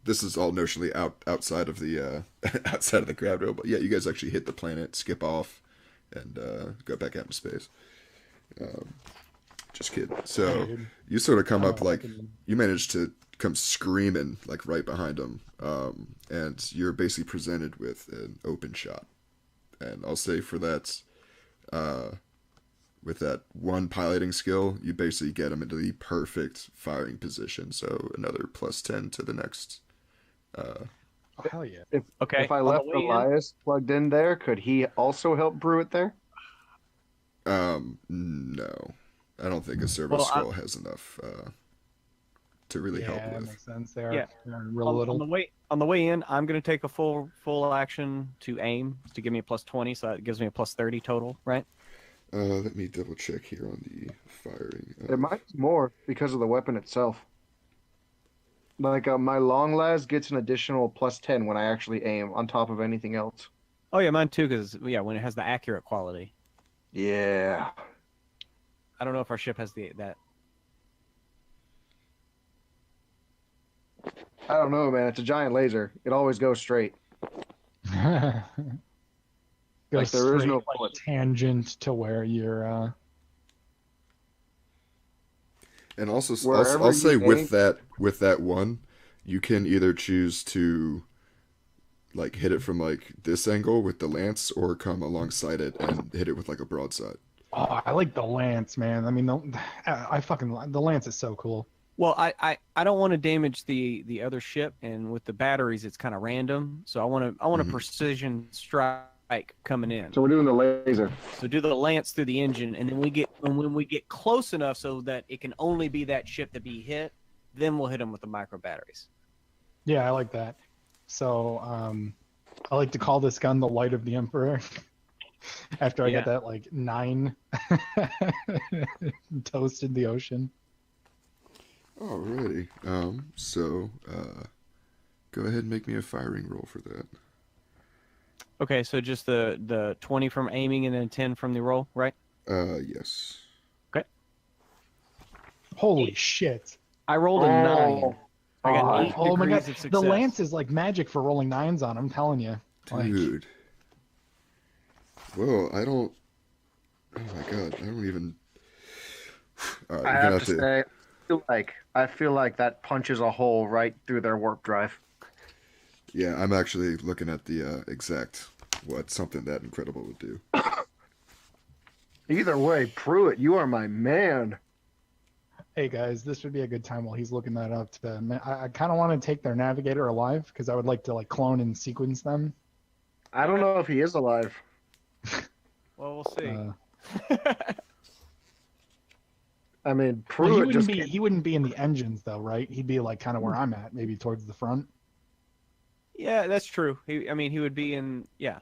this is all notionally outside of the outside of the gravity well, but yeah, you guys actually hit the planet, skip off, and go back out into space. Just kidding. So Dude. you sort of come up Oh, like fucking- you managed to come screaming like right behind them, and you're basically presented with an open shot. And I'll say for that, with that one piloting skill, you basically get them into the perfect firing position. So another plus 10 to the next. Oh, hell yeah. Okay. If I on the left way in- Elias plugged in there, could he also help brew it there? No, I don't think a servo Well, scroll has enough to really Yeah, help that with. makes sense. They're Yeah. real on little. the way in, I'm gonna take a full action to aim to give me a plus 20, so that gives me a plus 30 total, right? Let me double check here on the firing. It might be more because of the weapon itself. Like my long las gets an additional plus 10 when I actually aim on top of anything else. Oh yeah, mine too, because when it has the accurate quality. Yeah. I don't know if our ship has that. I don't know, man. It's a giant laser. It always goes straight. Go Like, there is straight, no like, bullet. tangent to where you're. And also, Wherever I'll say you with that one, you can either choose to like hit it from like this angle with the lance, or come alongside it and hit it with like a broadside. Oh, I like the lance, man. I mean, the lance is so cool. Well, I don't want to damage the other ship, and with the batteries, it's kind of random. So I want a Mhm. precision strike coming in. So we're doing the laser. So do the lance through the engine, and then when we get close enough so that it can only be that ship to be hit, then we'll hit them with the micro batteries. Yeah, I like that. So, I like to call this gun the Light of the Emperor. After I Yeah. get that like 9 toasted the ocean. Alrighty. So go ahead and make me a firing roll for that. Okay, so just the 20 from aiming and then 10 from the roll, right? Yes. Holy shit! I rolled a 9. I got Oh, 8 Oh my degrees god, of success. the lance is like magic for rolling 9s on. I'm telling you. Like, Dude. Well, I don't. Oh my god, I don't even. Alright, I you're gonna have to say, I feel like that punches a hole right through their warp drive. Yeah, I'm actually looking at the exact what something that incredible would do. Either way, Pruitt, you are my man. hey guys, this would be a good time while he's looking that up. I kind of want to take their navigator alive because I would like to like clone and sequence them. I don't know if he is alive. Well, we'll see. I mean, Well, Pruitt just he wouldn't be in the engines though, right? He'd be like kind of where I'm at, maybe towards the front. Yeah, that's true. He would be in. Yeah.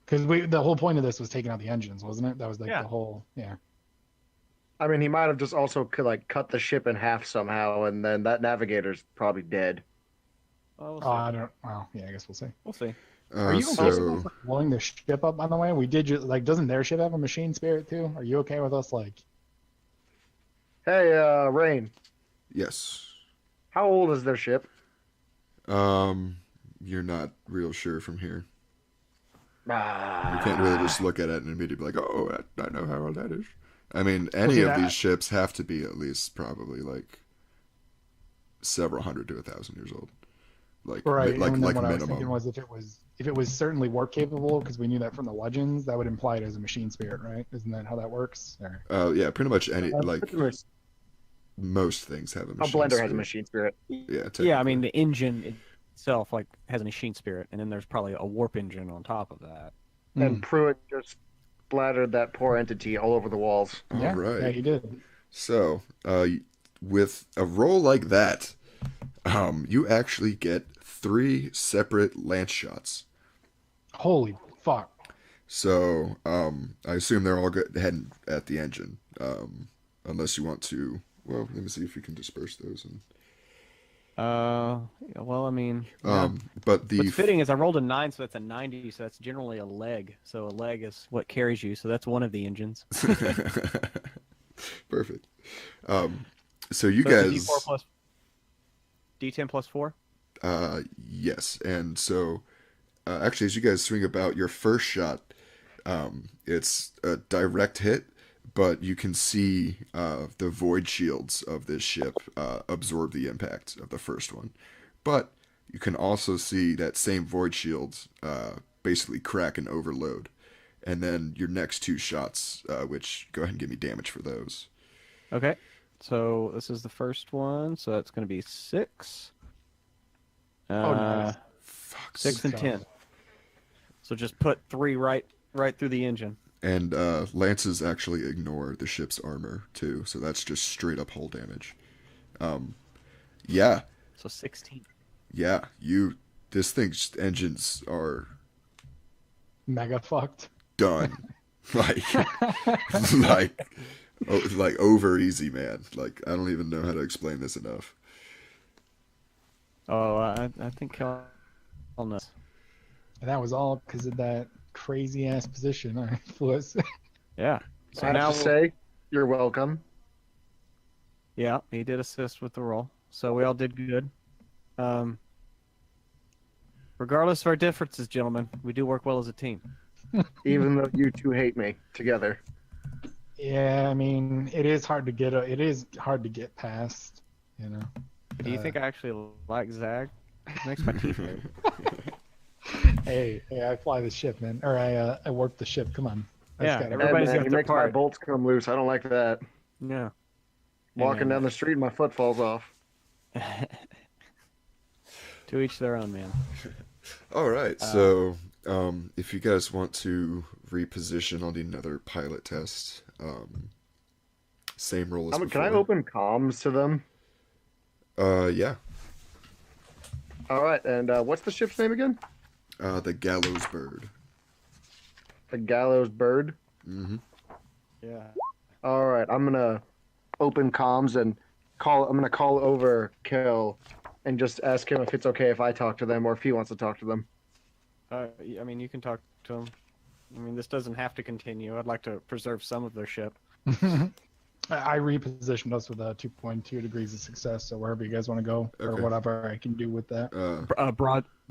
Because the whole point of this was taking out the engines, wasn't it? That was like Yeah. the whole, yeah. I mean, he might have just also cut the ship in half somehow, and then that navigator's probably dead. Well, we'll see. I don't. Well, yeah, I guess we'll see. We'll see. Are you okay with So us like, blowing the ship up? By the way, we did like. Doesn't their ship have a machine spirit too? Are you okay with us like? Hey, Rain, yes. how old is their ship? You're not real sure from here. Ah, You can't really just look at it and immediately be like, oh, I know how old that is. I mean, any see, of these ships have to be at least probably like several hundred to 1,000 years old. Right. like and then like what I was thinking minimum. was if it was certainly warp capable, because we knew that from the legends, that would imply it as a machine spirit, right? Isn't that how that works? Or... Yeah, pretty much any Pretty much, most things have a a machine blender has a spirit. machine spirit. Yeah, Yeah, I mean technically. the engine itself like has a machine spirit, and then there's probably a warp engine on top of that. And Mm. Pruitt just splattered that poor entity all over the walls. All Yeah, right. he did. So, with a roll like that, you actually get 3 separate lance shots. Holy fuck. So, I assume they're all heading at the engine. Unless you want to. Well, let me see if we can disperse those. And, Well, I mean, yeah. but the What's fitting is I rolled a 9, so that's a 90, so that's generally a leg. So a leg is what carries you, so that's one of the engines. Perfect. So you So guys. it's a D4 plus D10 plus 4. Yes, and so actually, as you guys swing about your first shot, it's a direct hit, but you can see the void shields of this ship absorb the impact of the first one. But you can also see that same void shield basically crack and overload. And then your next 2 shots, which go ahead and give me damage for those. Okay. So this is the first one, so that's going to be 6. Oh, nice. Fuck. 6 and Good 10. So just put 3 right through the engine. And lances actually ignore the ship's armor too, so that's just straight up hull damage. Yeah, So 16. yeah. This thing's engines are Mega fucked. done. like, like over easy, man. Like I don't even know how to explain this enough. Oh, I think Kel knows. And that was all because of that crazy ass position I was. Yeah. So I now have to say, you're welcome. yeah, he did assist with the roll. So we all did good. Regardless of our differences, gentlemen, we do work well as a team. Even though you two hate me together. Yeah, I mean, it is hard to get past, you know. Do you think I actually like Zag? He makes my teeth hurt. Hey, I fly the ship, man, or I work the ship. Come on. Yeah, gotta- everybody's Hey, man, got he their makes my part. bolts come loose. I don't like that. Yeah. Walking man. down the street, and my foot falls off. To each their own, man. All right, so if you guys want to reposition, I'll need another pilot test. Same roll as Can before. I open comms to them? Yeah. All right, and what's the ship's name again? The Gallows Bird. The Gallows Bird. Mm-hmm. Yeah. All right, I'm gonna open comms and I'm gonna call over Kel and just ask him if it's okay if I talk to them or if he wants to talk to them. I mean, you can talk to them. I mean, this doesn't have to continue. I'd like to preserve some of their ship. I repositioned us with a 2.2 degrees of success, so wherever you guys want to go or Okay. whatever I can do with that. A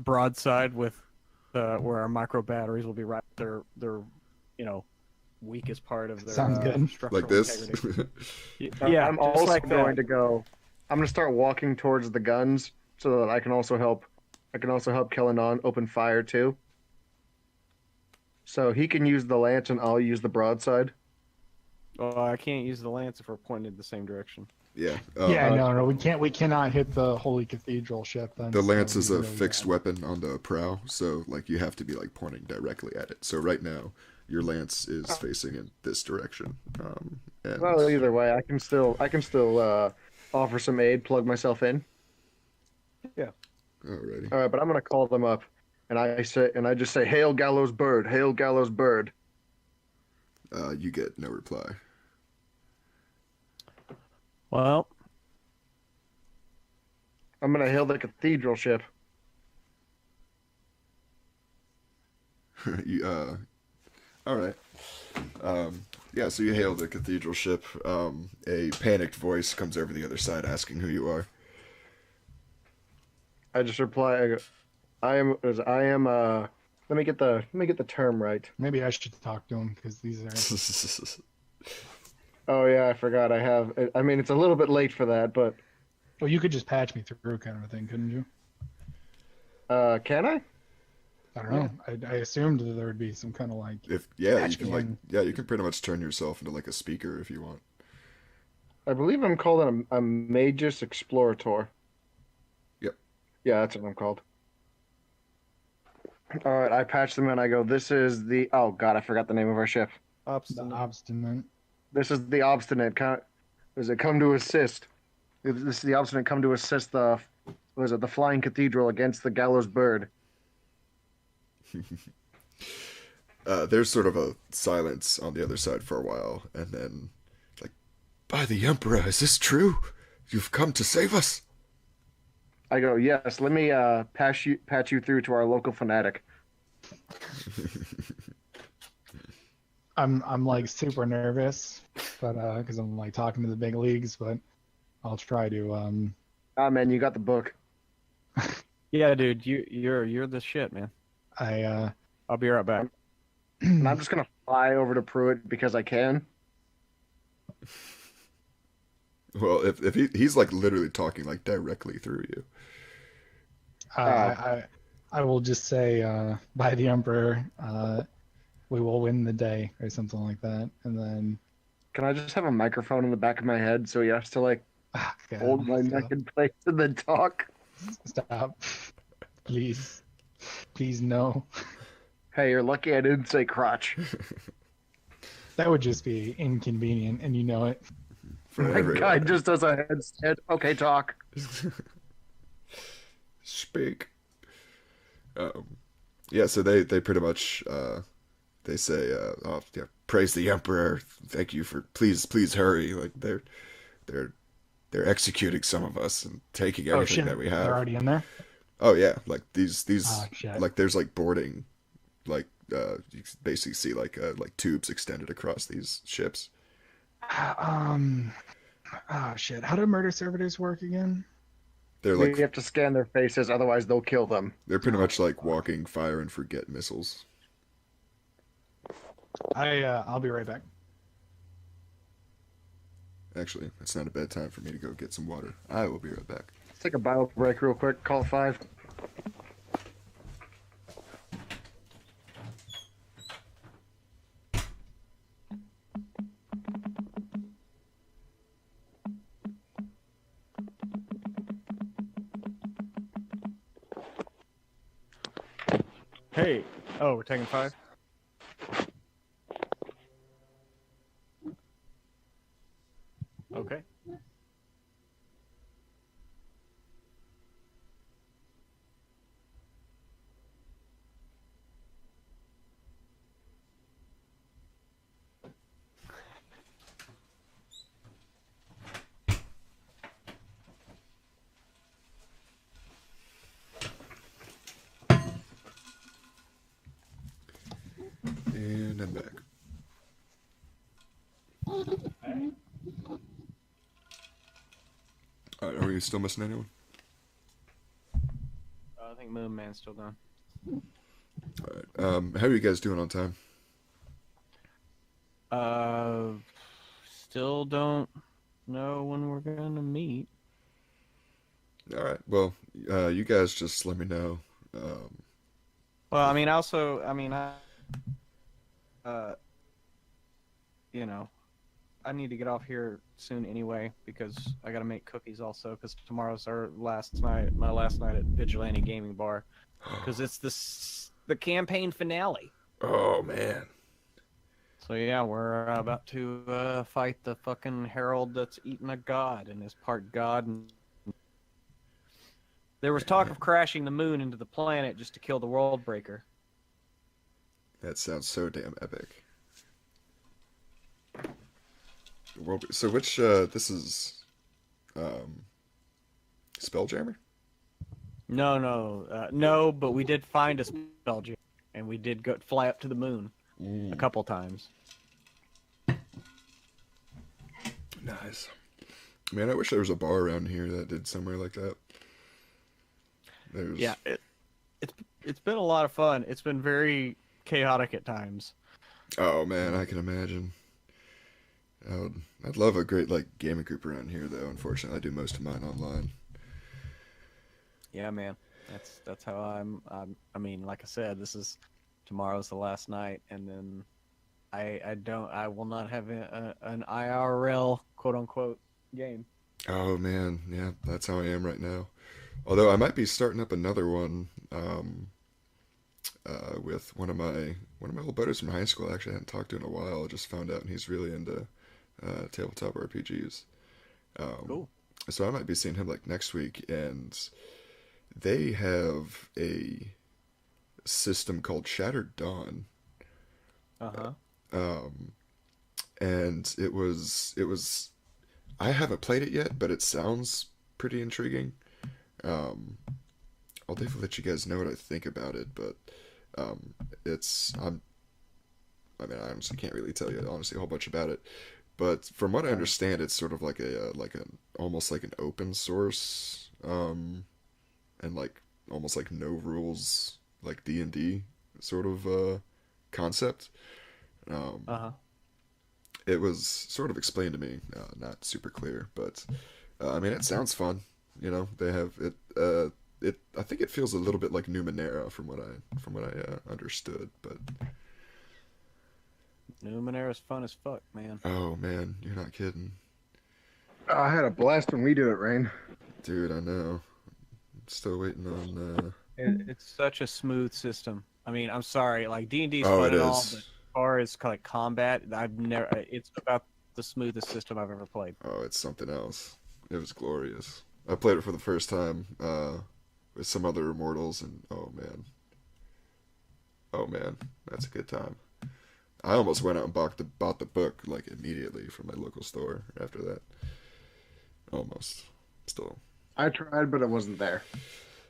broadside with where our micro batteries will be right their weakest part of their Sounds good. structural Like this. integrity. Yeah, I'm just also like going that. to go. I'm gonna start walking towards the guns so that I can also help. I can also help Kellenon open fire too. So he can use the lance and I'll use the broadside. Oh, I can't use the lance if we're pointed in the same direction. Yeah. Yeah, no, we cannot hit the Holy Cathedral ship then. The so lance is we a really fixed bad. weapon on the prow, so like you have to be like pointing directly at it. So right now, your lance is facing in this direction. And Well, either way, I can still offer some aid, plug myself in. alrighty. All right, but I'm gonna call them up, and I just say, "Hail Gallows Bird! Hail Gallows Bird!" You get no reply. Well, I'm gonna hail the cathedral ship. All right. Yeah, so you hail the cathedral ship. A panicked voice comes over the other side asking who you are. I just reply, I go, I am. Let me get the term right. Maybe I should talk to him because these are. Oh yeah, I forgot. I mean, it's a little bit late for that, but Well, you could just patch me through, kind of a thing, couldn't you? Can I? I don't know. I assumed that there would be some kind of like If yeah, you patch can can. you can pretty much turn yourself into like a speaker if you want. I believe I'm called a Magus Explorator. Yep. Yeah, that's what I'm called. All right, I patch them in. I go, this is the. Oh, God, I forgot the name of our ship. The Obstinate. obstinate. This is the Obstinate. Does it come to assist? This is the Obstinate come to assist the. What is it? The Flying Cathedral against the Gallows Bird. There's sort of a silence on the other side for a while, and then, like, by the Emperor, is this true? You've come to save us? I go, yes. Let me patch you through to our local fanatic. I'm like super nervous, but because I'm like talking to the big leagues, but I'll try to. Ah, man, you got the book. Yeah, dude, you're the shit, man. I'll be right back. And I'm just gonna fly over to Pruitt because I can. Well, if he's like literally talking like directly through you. I will just say by the Emperor, we will win the day or something like that, and then Can I just have a microphone in the back of my head so he has to like God, hold my neck in place and then talk? stop, please, please no. Hey, you're lucky I didn't say crotch. That would just be inconvenient, and you know it. For My everyone. guy just does a headset. Okay, talk. Speak. Yeah, so they pretty much they say oh yeah, praise the Emperor. Thank you for please hurry. Like they're executing some of us and taking Oh everything shit, that we they're have. already in there. Oh yeah, like these Oh shit. like there's like boarding, like you basically see like tubes extended across these ships. Um. Oh shit. How do murder servitors work again? They're We like have to scan their faces, otherwise they'll kill them. they're pretty much like walking fire and forget missiles. I'll be right back. Actually, that's not a bad time for me to go get some water. I will be right back. Let's take a bio break real quick. Call it 5. Hey, oh, we're taking 5. Okay. And I'm back. Alright, are we still missing anyone? I think Moon Man's still down. Alright. How are you guys doing on time? Still don't know when we're gonna meet. Alright, well, you guys just let me know. Well, I mean, also, I mean, you know, I need to get off here soon anyway because I gotta make cookies also because tomorrow's my last night at Vigilante Gaming Bar because it's the campaign finale. Oh, man. So yeah, we're about to fight the fucking herald that's eaten a god and is part god. And there was talk of crashing the moon into the planet just to kill the world breaker. That sounds so damn epic. So which, this is, Spelljammer? No, but we did find a spelljammer, and we did fly up to the moon a couple times. Nice. Man, I wish there was a bar around here that did somewhere like that. There's... Yeah, it's been a lot of fun. It's been very chaotic at times. Oh man, I can imagine. I'd love a great like gaming group around here, though. Unfortunately, I do most of mine online. Yeah, man. That's how I mean, like I said, tomorrow's the last night, and then I will not have an IRL quote unquote game. Oh man, yeah, that's how I am right now. Although I might be starting up another one with one of my old buddies from high school. Actually, I hadn't talked to in a while. I just found out, and he's really into tabletop RPGs. Cool. So I might be seeing him like next week, and they have a system called Shattered Dawn, Uh-huh. and it was I haven't played it yet, but it sounds pretty intriguing. I'll definitely let you guys know what I think about it, but it's I mean, I honestly can't really tell you honestly a whole bunch about it, but from what I understand, it's sort of like an almost like an open source and like almost like no rules like D&D sort of concept. Uh-huh. It was sort of explained to me, not super clear, but I mean, it sounds fun. You know, they have it. I think it feels a little bit like Numenera from what I understood. But Numenera's fun as fuck, man. oh man, you're not kidding, I had a blast when we did it, Rain. dude. I know. I'm still waiting on. It's such a smooth system. I mean, I'm sorry, like D&D's Oh, fun it and all, is. but as far as like combat, it's about the smoothest system I've ever played. Oh, it's something else. It was glorious. I played it for the first time with some other immortals, and oh man, that's a good time. I almost went out and bought the book like immediately from my local store after that. Almost. Still. I tried, but it wasn't there.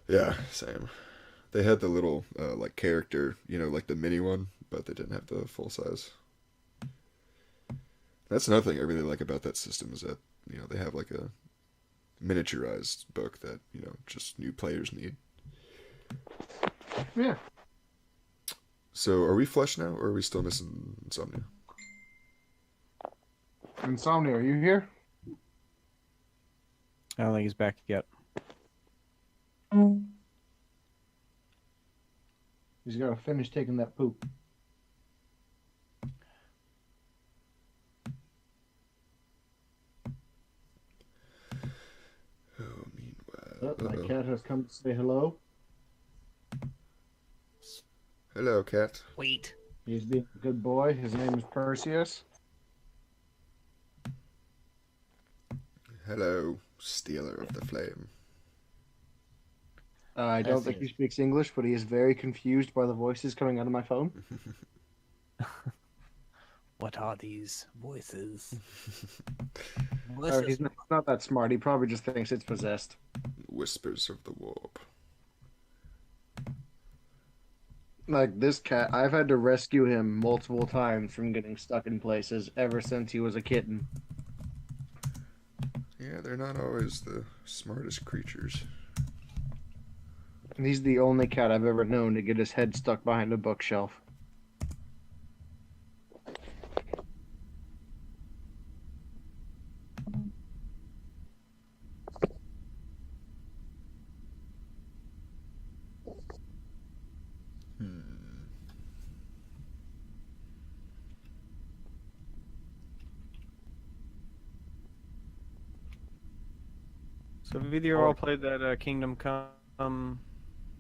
Yeah, same. They had the little like character, like the mini one, but they didn't have the full size. That's another thing I really like about that system is that, they have like a miniaturized book that, just new players need. Yeah. So are we flush now, or are we still missing Insomnia? Insomnia, are you here? I don't think he's back yet. He's got to finish taking that poop. Oh, meanwhile. Oh, my Uh-oh. cat has come to say hello. Hello, cat. Wait. He's being a good boy. His name is Perseus. Hello, stealer of the flame. I don't think he speaks English, but he is very confused by the voices coming out of my phone. What are these voices? Or he's not that smart. He probably just thinks it's possessed. Whispers of the warp. Like this cat, I've had to rescue him multiple times from getting stuck in places ever since he was a kitten. Yeah, they're not always the smartest creatures. And he's the only cat I've ever known to get his head stuck behind a bookshelf. So have either of you all played that Kingdom Come,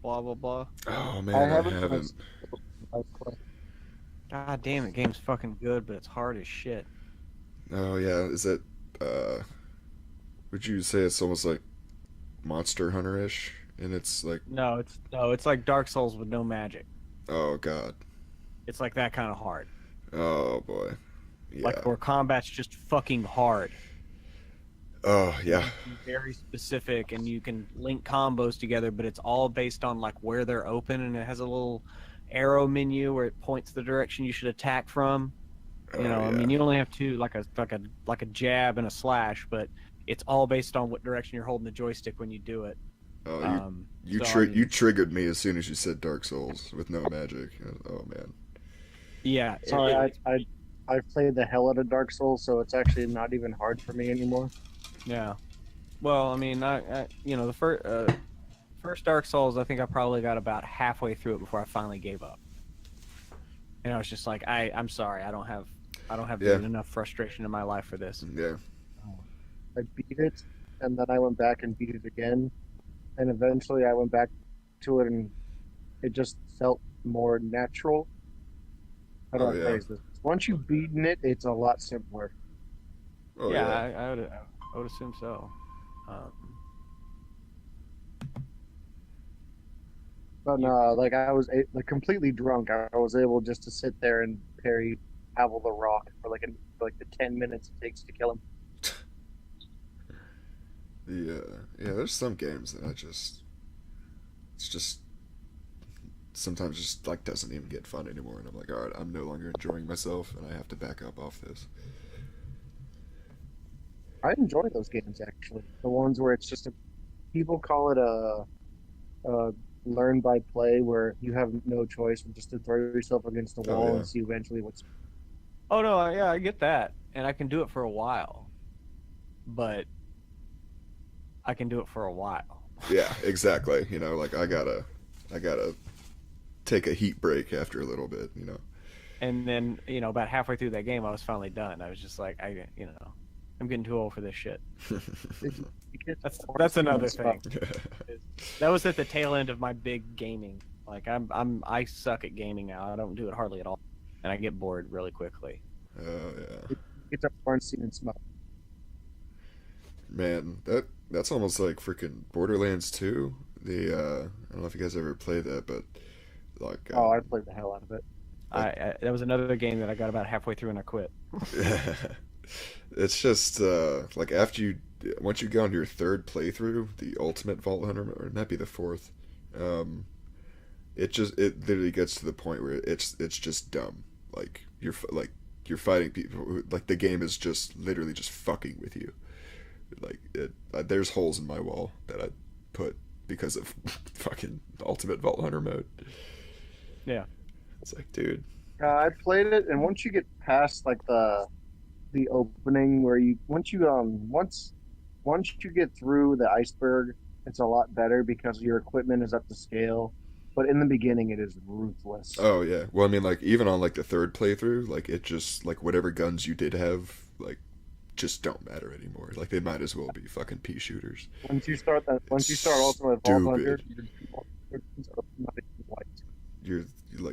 blah blah blah? Oh man, I haven't. God damn it, game's fucking good, but it's hard as shit. Oh yeah, is it? Would you say it's almost like Monster Hunter-ish? And it's like, No, it's like Dark Souls with no magic. oh god, It's like that kind of hard. oh boy, yeah. Like where combat's just fucking hard. Oh yeah. Very specific, and you can link combos together, but it's all based on like where they're open, and it has a little arrow menu where it points the direction you should attack from. Oh, I yeah. mean, you only have two, like a jab and a slash, but it's all based on what direction you're holding the joystick when you do it. Oh, you so, I mean- you triggered me as soon as you said Dark Souls with no magic. Oh man. Yeah. Sorry, I've played the hell out of Dark Souls, so it's actually not even hard for me anymore. Yeah. Well, I mean, I the first first Dark Souls, I think I probably got about halfway through it before I finally gave up. And I was just like, I'm sorry, I don't have Yeah. enough frustration in my life for this. Yeah. I beat it, and then I went back and beat it again, and eventually I went back to it, and it just felt more natural. How do Oh, I yeah. phrase this? Once you've beaten it, it's a lot simpler. Oh yeah, yeah. I would assume so. But no, like I was like completely drunk. I was able just to sit there and parry Pavel the Rock for like the 10 minutes it takes to kill him. Yeah, there's some games that it's just sometimes just like doesn't even get fun anymore, and I'm like, all right, I'm no longer enjoying myself, and I have to back up off this. I enjoy those games actually. The ones where it's just people call it a learn by play, where you have no choice but just to throw yourself against the Oh, wall yeah. and see eventually what's. Oh no, yeah, I get that, and I can do it for a while, but I can do it for a while. Yeah, exactly. You know, like I gotta take a heat break after a little bit. You know. And then, about halfway through that game, I was finally done. I was just like, I'm getting too old for this shit. That's another thing. That was at the tail end of my big gaming. Like I suck at gaming now. I don't do it hardly at all, and I get bored really quickly. Oh yeah. It's a fun scene and smoke. Man, that's almost like freaking Borderlands 2. I don't know if you guys ever played that, but like Oh, I played the hell out of it. That was another game that I got about halfway through and I quit. it's just like once you go on your third playthrough, the ultimate Vault Hunter, or not be the fourth, it literally gets to the point where it's just dumb. Like you're fighting people who, like the game is just literally just fucking with you. Like there's holes in my wall that I put because of fucking ultimate Vault Hunter mode. Yeah. It's like, dude. I played it, and once you get past like the opening where once you get through the iceberg, it's a lot better because your equipment is up to scale. But in the beginning, it is ruthless. Oh yeah. Well, I mean, like even on like the third playthrough, like it just like whatever guns you did have, like just don't matter anymore. Like they might as well be fucking pea shooters. Once you start Ultimate Vault Hunter, your guns are not even white.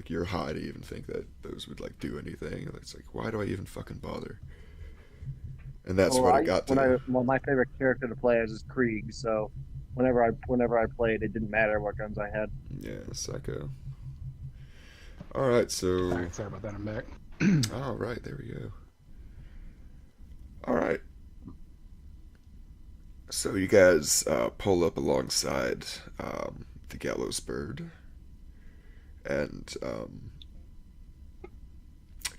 You're high to even think that those would like do anything. It's like, why do I even fucking bother? And that's what I got to. My favorite character to play as is Krieg, so whenever I played, it didn't matter what guns I had. Yeah, psycho. All right, so. Sorry about that. I'm back. All right, there we go. All right. So you guys pull up alongside the Gallows Bird, and I'm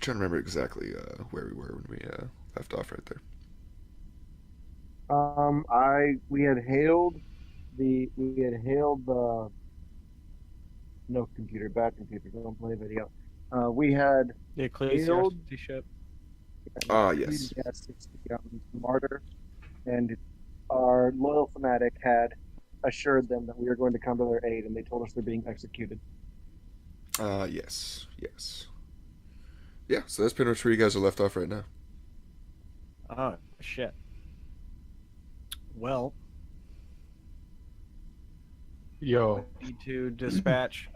trying to remember exactly where we were when we left off right there. We had hailed the no computer, bad computer, don't play video. We had The Ecclesiastes ship. Ah, yes. Martyr, and our loyal fanatic had assured them that we were going to come to their aid, and they told us they're being executed. Yes. Yeah, so that's pretty much where you guys are left off right now. Oh shit. Well, Yo, we need to dispatch.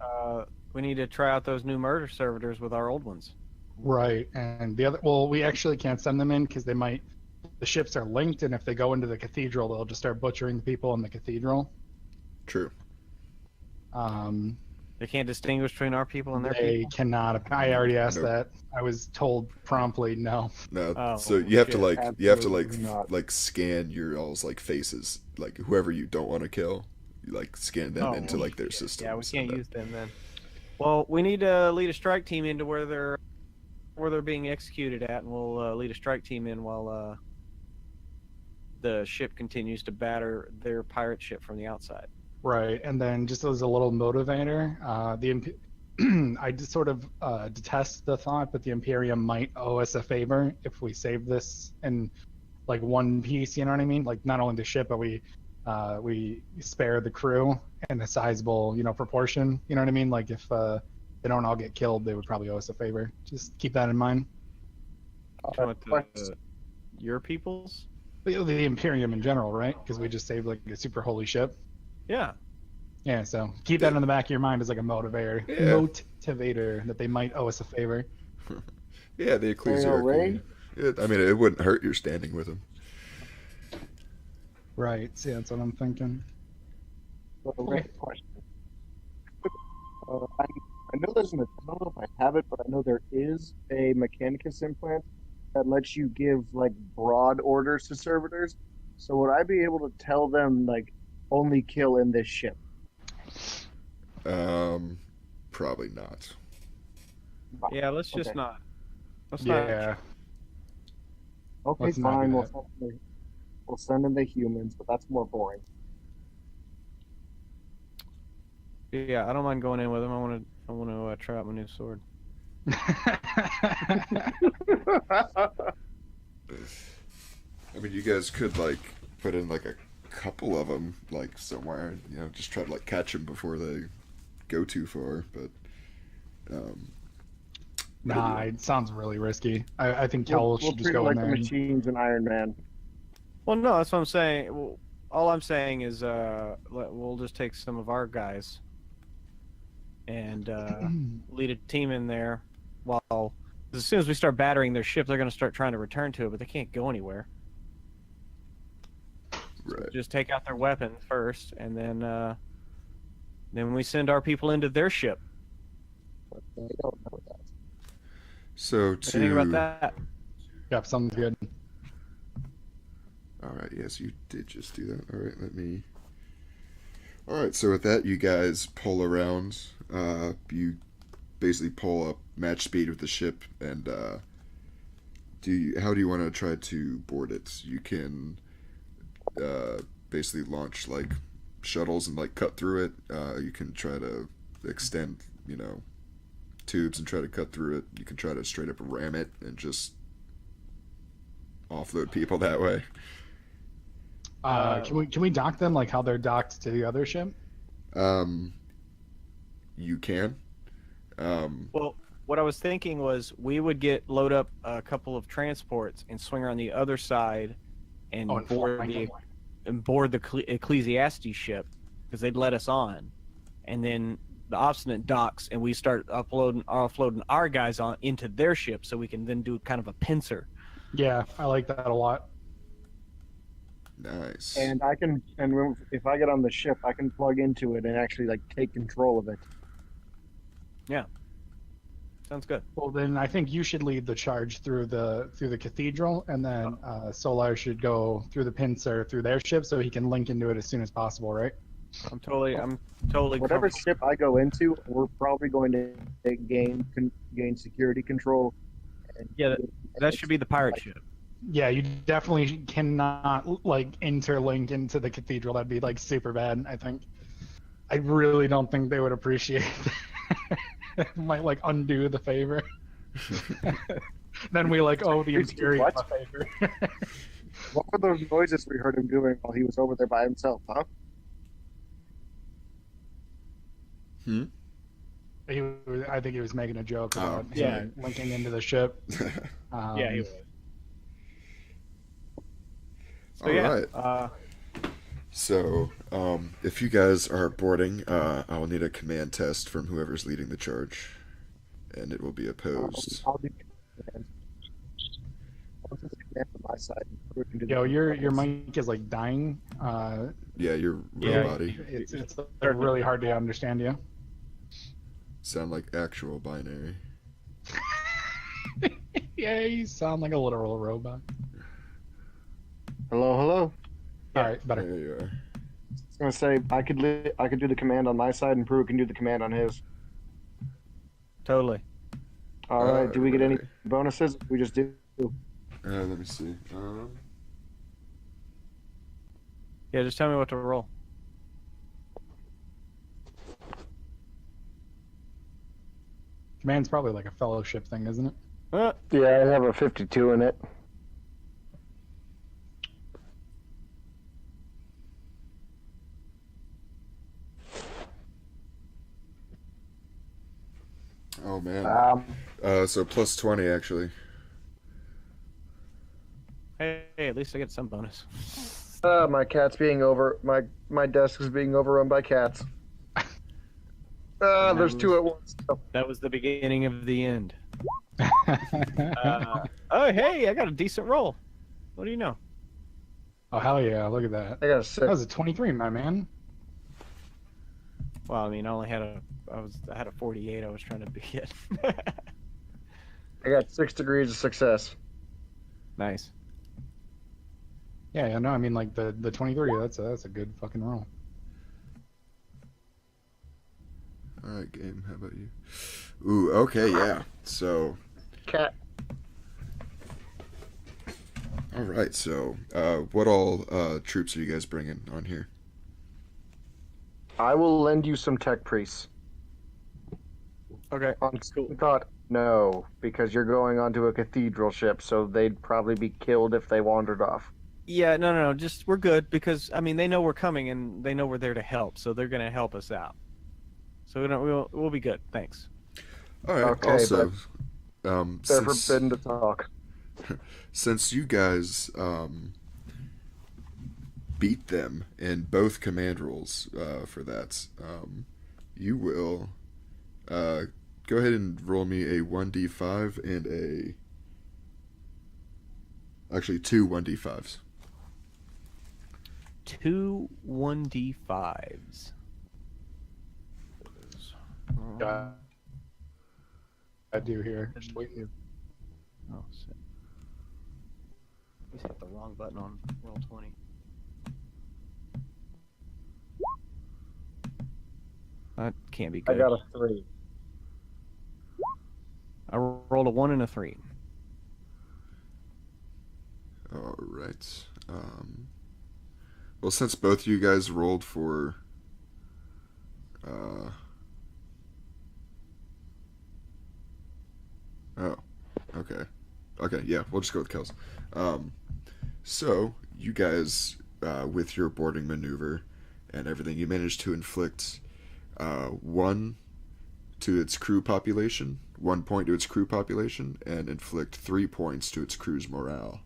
We need to try out those new murder servitors with our old ones. right. And we actually can't send them in because the ships are linked, and if they go into the cathedral, they'll just start butchering people in the cathedral. True. They can't distinguish between our people and their They people. cannot. I already asked Nope. that. I was told promptly no. No, Oh, so you have to shit. Absolutely not. like scan your all's like faces, like whoever you don't want to kill, you like scan them Oh, into like their system. Yeah, we can't use them then. Well, we need to lead a strike team into where they're being executed at, and we'll lead a strike team in while the ship continues to batter their pirate ship from the outside. Right, and then just as a little motivator, I just sort of detest the thought, but the Imperium might owe us a favor if we save this in like one piece. You know what I mean? Like not only the ship, but we we spare the crew in a sizable, proportion. You know what I mean? Like if they don't all get killed, they would probably owe us a favor. Just keep that in mind. Your peoples? The Imperium in general, right? Because we just saved like a super holy ship. Yeah. Yeah, so keep that in the back of your mind as like a motivator. Yeah. Motivator that they might owe us a favor. Yeah, the ecclesiarchy. I mean, it wouldn't hurt your standing with them. Right. See, that's what I'm thinking. Question. I know there's I don't know if I have it, but I know there is a Mechanicus implant that lets you give like broad orders to servitors. So would I be able to tell them like only kill in this ship? Probably not. Yeah, let's just Okay. not. Let's Yeah. Okay, Let's not fine. do We'll send in the humans, but that's more boring. Yeah, I don't mind going in with him. I want to try out my new sword. I mean, you guys could like put in like a couple of them like somewhere, just try to like catch them before they go too far. But Nah, it sounds really risky. I think Kel We'll should just treat it go like in the there. machines in Iron Man. Well, no, that's what I'm saying. Well, all I'm saying is we'll just take some of our guys and lead a team in there. While as soon as we start battering their ship, they're going to start trying to return to it, but they can't go anywhere. right. Just take out their weapons first, and then we send our people into their ship. But I don't know that. So What do you think about to that? Yep, sounds good. all right, yes, you did just do that. All right, let me. All right, so with that, you guys pull around. You basically pull up match speed with the ship, and how do you want to try to board it? You can basically launch like shuttles and like cut through it. You can try to extend, tubes and try to cut through it. You can try to straight up ram it and just offload people that way. Can we dock them like how they're docked to the other ship? You can. Well, what I was thinking was we would load up a couple of transports and swing around the other side and and board the Ecclesiastes ship because they'd let us on, and then the Obstinate docks and we start offloading our guys on into their ship so we can then do kind of a pincer. Yeah, I like that a lot. Nice. And if I get on the ship, I can plug into it and actually like take control of it. Sounds good. Well, then I think you should lead the charge through the cathedral, and then Solar should go through the pincer through their ship so he can link into it as soon as possible, right? I'm totally Whatever comfortable. ship I go into, we're probably going to gain security control. Yeah, that should be the pirate ship. Yeah, you definitely cannot like interlink into the cathedral. That'd be like super bad, I think. I really don't think they would appreciate that. It might like undo the favor. Then we like owe the Imperium What? a favor. What were those noises we heard him doing while he was over there by himself, huh? I think he was making a joke about yeah. linking into the ship. Yeah, he was. So All yeah, right. So, if you guys are boarding, I will need a command test from whoever's leading the charge, and it will be opposed. I'll do command. I'll just command from my side. We can do Yo, the- your mic is like dying. Yeah, your Yeah. body It's really hard to understand you. sound like actual binary. Yeah, you sound like a literal robot. Hello, hello. All right, better. There you are. I was gonna say I could do the command on my side, and Pruitt can do the command on his. totally. All right. Do we get any Alright. bonuses? We just do. Let me see. Yeah, just tell me what to roll. Command's probably like a fellowship thing, isn't it? Yeah, I have a 52 in it. Oh man. Um, So plus 20 actually. Hey, at least I get some bonus. my cat's being over. My desk is being overrun by cats. And There's two at once. that was the beginning of the end. Oh, hey, I got a decent roll. What do you know? Oh hell yeah! Look at that. I got a That 6. was a 23, my man. Well, I mean, I only had I had a 48. I was trying to beat it. I got 6 degrees of success. Nice. Yeah, no, I mean like the 23. That's a good fucking roll. All right, game. How about you? Ooh, okay, yeah. So, Cat. all right. So, what all troops are you guys bringing on here? I will lend you some tech priests. Okay. On thought, no, because you're going onto a cathedral ship, so they'd probably be killed if they wandered off. Yeah, no. Just we're good because I mean they know we're coming and they know we're there to help, so they're gonna help us out. So we'll be good. Thanks. All right. Okay, also, They're since forbidden to talk. since you guys beat them in both command rolls for that, you will go ahead and roll me a 1d5 and actually two 1d5s. 2 1d5s. Yeah, I do here. Just wait here. Oh, shit. Just hit the wrong button on roll 20. That can't be I good. got a 3. I rolled a 1 and a 3. All right. Well, since both you guys rolled for oh, okay. Okay, yeah, we'll just go with kills. So, you guys, with your boarding maneuver and everything, you managed to inflict 1 to its crew population, 1 point to its crew population, and inflict 3 points to its crew's morale.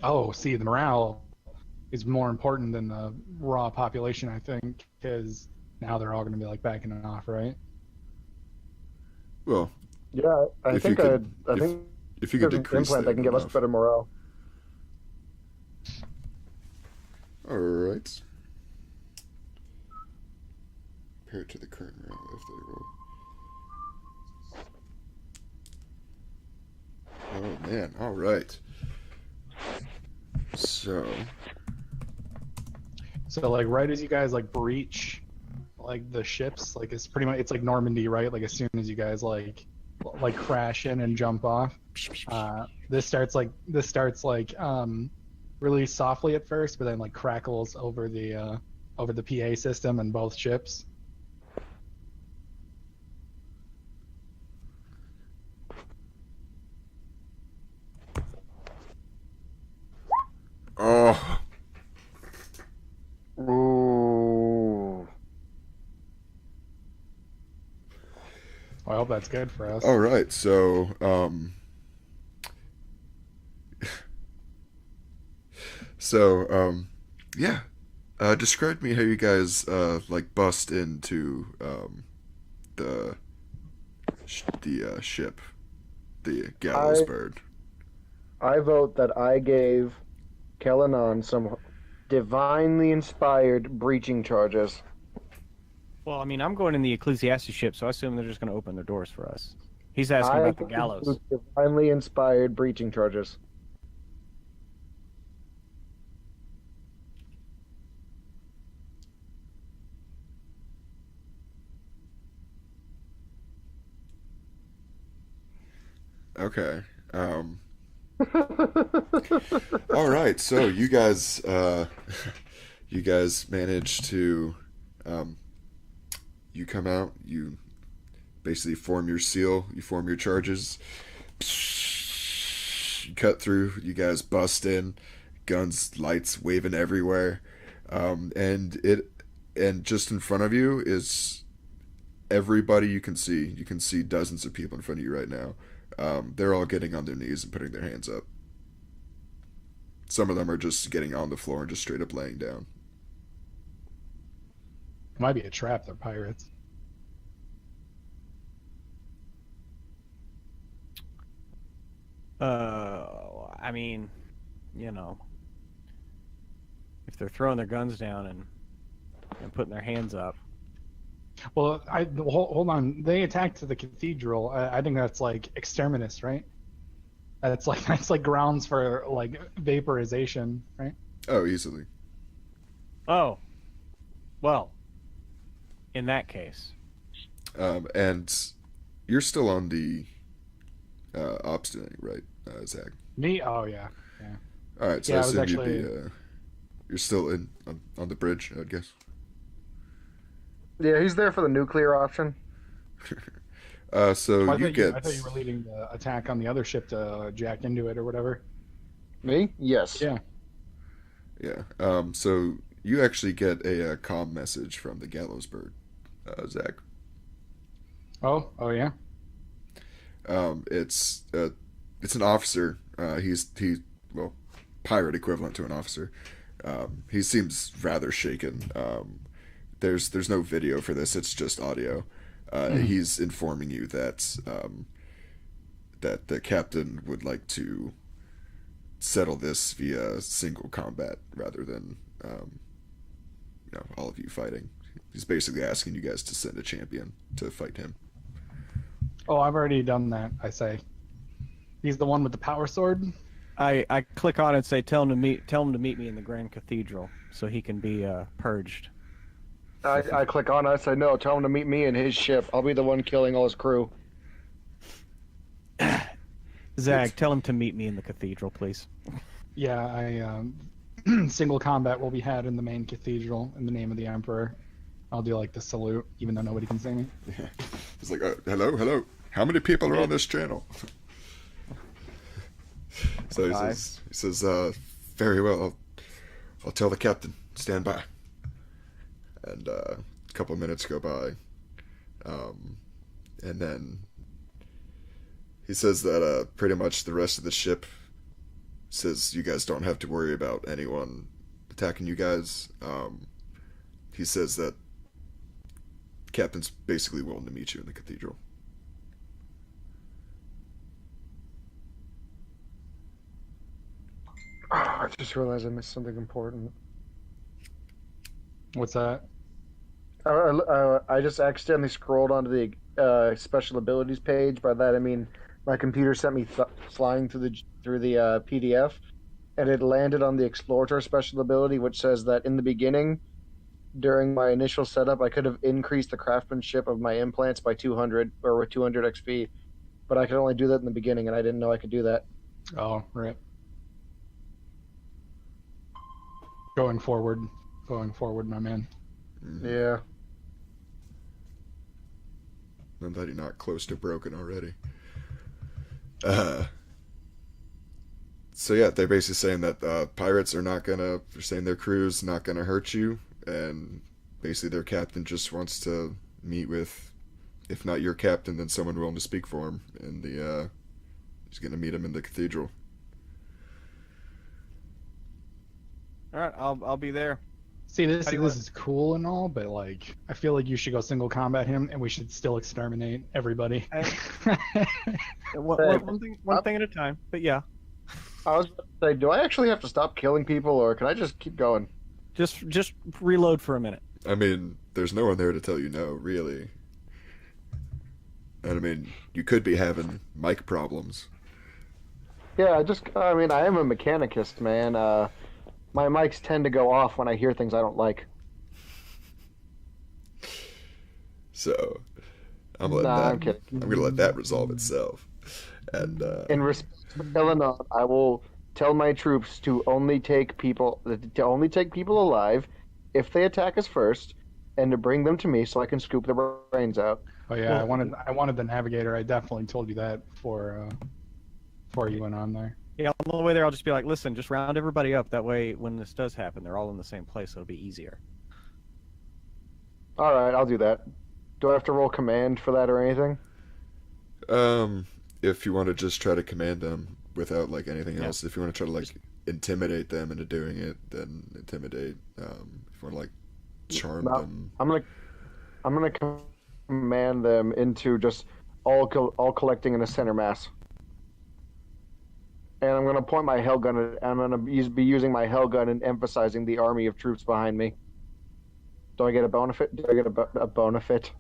Oh, see, the morale is more important than the raw population, I think, because now they're all going to be like backing off, right? Well, Yeah, I If think you could- I if- think if you could there's an decrease implant that can give us enough. better morale. All right. Compare it to the current round if they roll. Oh man! All right. So, So like right as you guys like breach like the ships, like it's pretty much it's like Normandy, right? Like as soon as you guys like crash in and jump off, this starts like really softly at first, but then like crackles over the PA system and both ships. oh, Ooh. Well, I hope that's good for us. all right. So, yeah. Describe to me how you guys like bust into the ship, the gallows I- bird. I vote that I gave Kellenon some divinely inspired breaching charges. Well, I mean, I'm going in the Ecclesiastes ship, so I assume they're just going to open their doors for us. He's asking about the gave gallows. those divinely inspired breaching charges. Okay. All right. So you guys, you guys manage to, you come out. You basically form your seal. You form your charges. You cut through. You guys bust in. Guns, lights waving everywhere, and just in front of you is everybody you can see dozens of people in front of you right now. They're all getting on their knees and putting their hands up. Some of them are just getting on the floor and just straight up laying down. It might be a trap. They're pirates. I mean, if they're throwing their guns down and putting their hands up. Well, hold on. They attacked the cathedral. I think that's like exterminus, right? That's like grounds for like vaporization, right? Oh, easily. Oh, well, in that case. And you're still on the obstinate, right, Zach? Me? Oh yeah. All right, so Yeah, I I was assume actually- you'd be. You're still on the bridge, I guess. Yeah, he's there for the nuclear option. So I you get. I thought you were leading the attack on the other ship to jack into it or whatever. Me? Yes. Yeah. Yeah. So you actually get a comm message from the gallows bird, Zach. Oh yeah. It's an officer. Well, pirate equivalent to an officer. He seems rather shaken. There's no video for this. It's just audio. He's informing you that that the captain would like to settle this via single combat rather than all of you fighting. He's basically asking you guys to send a champion to fight him. Oh, I've already done that. I say. He's the one with the power sword. I click on it and say, tell him to meet me in the Grand Cathedral so he can be purged. I click on it. I say, no, tell him to meet me in his ship. I'll be the one killing all his crew. Zag, tell him to meet me in the cathedral, please. Yeah, I single combat will be had in the main cathedral in the name of the Emperor. I'll do like the salute, even though nobody can see me. Yeah. It's like, hello. How many people are on this channel? So he says, very well. I'll tell the captain. Stand by. And a couple of minutes go by, and then he says that pretty much the rest of the ship says you guys don't have to worry about anyone attacking you guys. He says that the captain's basically willing to meet you in the cathedral. Oh, I just realized I missed something important. What's that? I just accidentally scrolled onto the special abilities page. By that I mean my computer sent me flying through the PDF, and it landed on the Explorator special ability, which says that in the beginning, during my initial setup, I could have increased the craftsmanship of my implants by 200 or with 200 XP, but I could only do that in the beginning, and I didn't know I could do that. Oh, right. Going forward, my man. Mm-hmm. Yeah. I'm glad you're not close to broken already. So yeah, they're basically saying that pirates are not gonna. They're saying their crew's not gonna hurt you, and basically their captain just wants to meet with, if not your captain, then someone willing to speak for him. And he's gonna meet him in the cathedral. All right, I'll be there. See, this How do you is cool and all, but like, I feel like you should go single combat him, and we should still exterminate everybody. One thing at a time. But yeah, I was about to say, do I actually have to stop killing people, or can I just keep going? just reload for a minute. I mean, there's no one there to tell you no, really. And I mean, you could be having mic problems. Yeah, I mean, I am a mechanicist, man. My mics tend to go off when I hear things I don't like. So I'm kidding. gonna let that resolve itself. And In respect to Illinois, I will tell my troops to only take people alive if they attack us first, and to bring them to me so I can scoop their brains out. Oh yeah, I wanted the navigator. I definitely told you that before you went on there. Yeah, on the way there, I'll just be like, listen, just round everybody up. That way, when this does happen, they're all in the same place, so it'll be easier. All right, I'll do that. Do I have to roll command for that or anything? If you want to just try to command them without like anything Yeah. else, if you want to try to like Just- intimidate them into doing it, then intimidate. If you want to like charm No, them, I'm gonna command them into just all collecting in a center mass, and I'm gonna point my hell gun. I'm gonna be using my hell gun and emphasizing the army of troops behind me. Do I get a benefit? Do I get a benefit?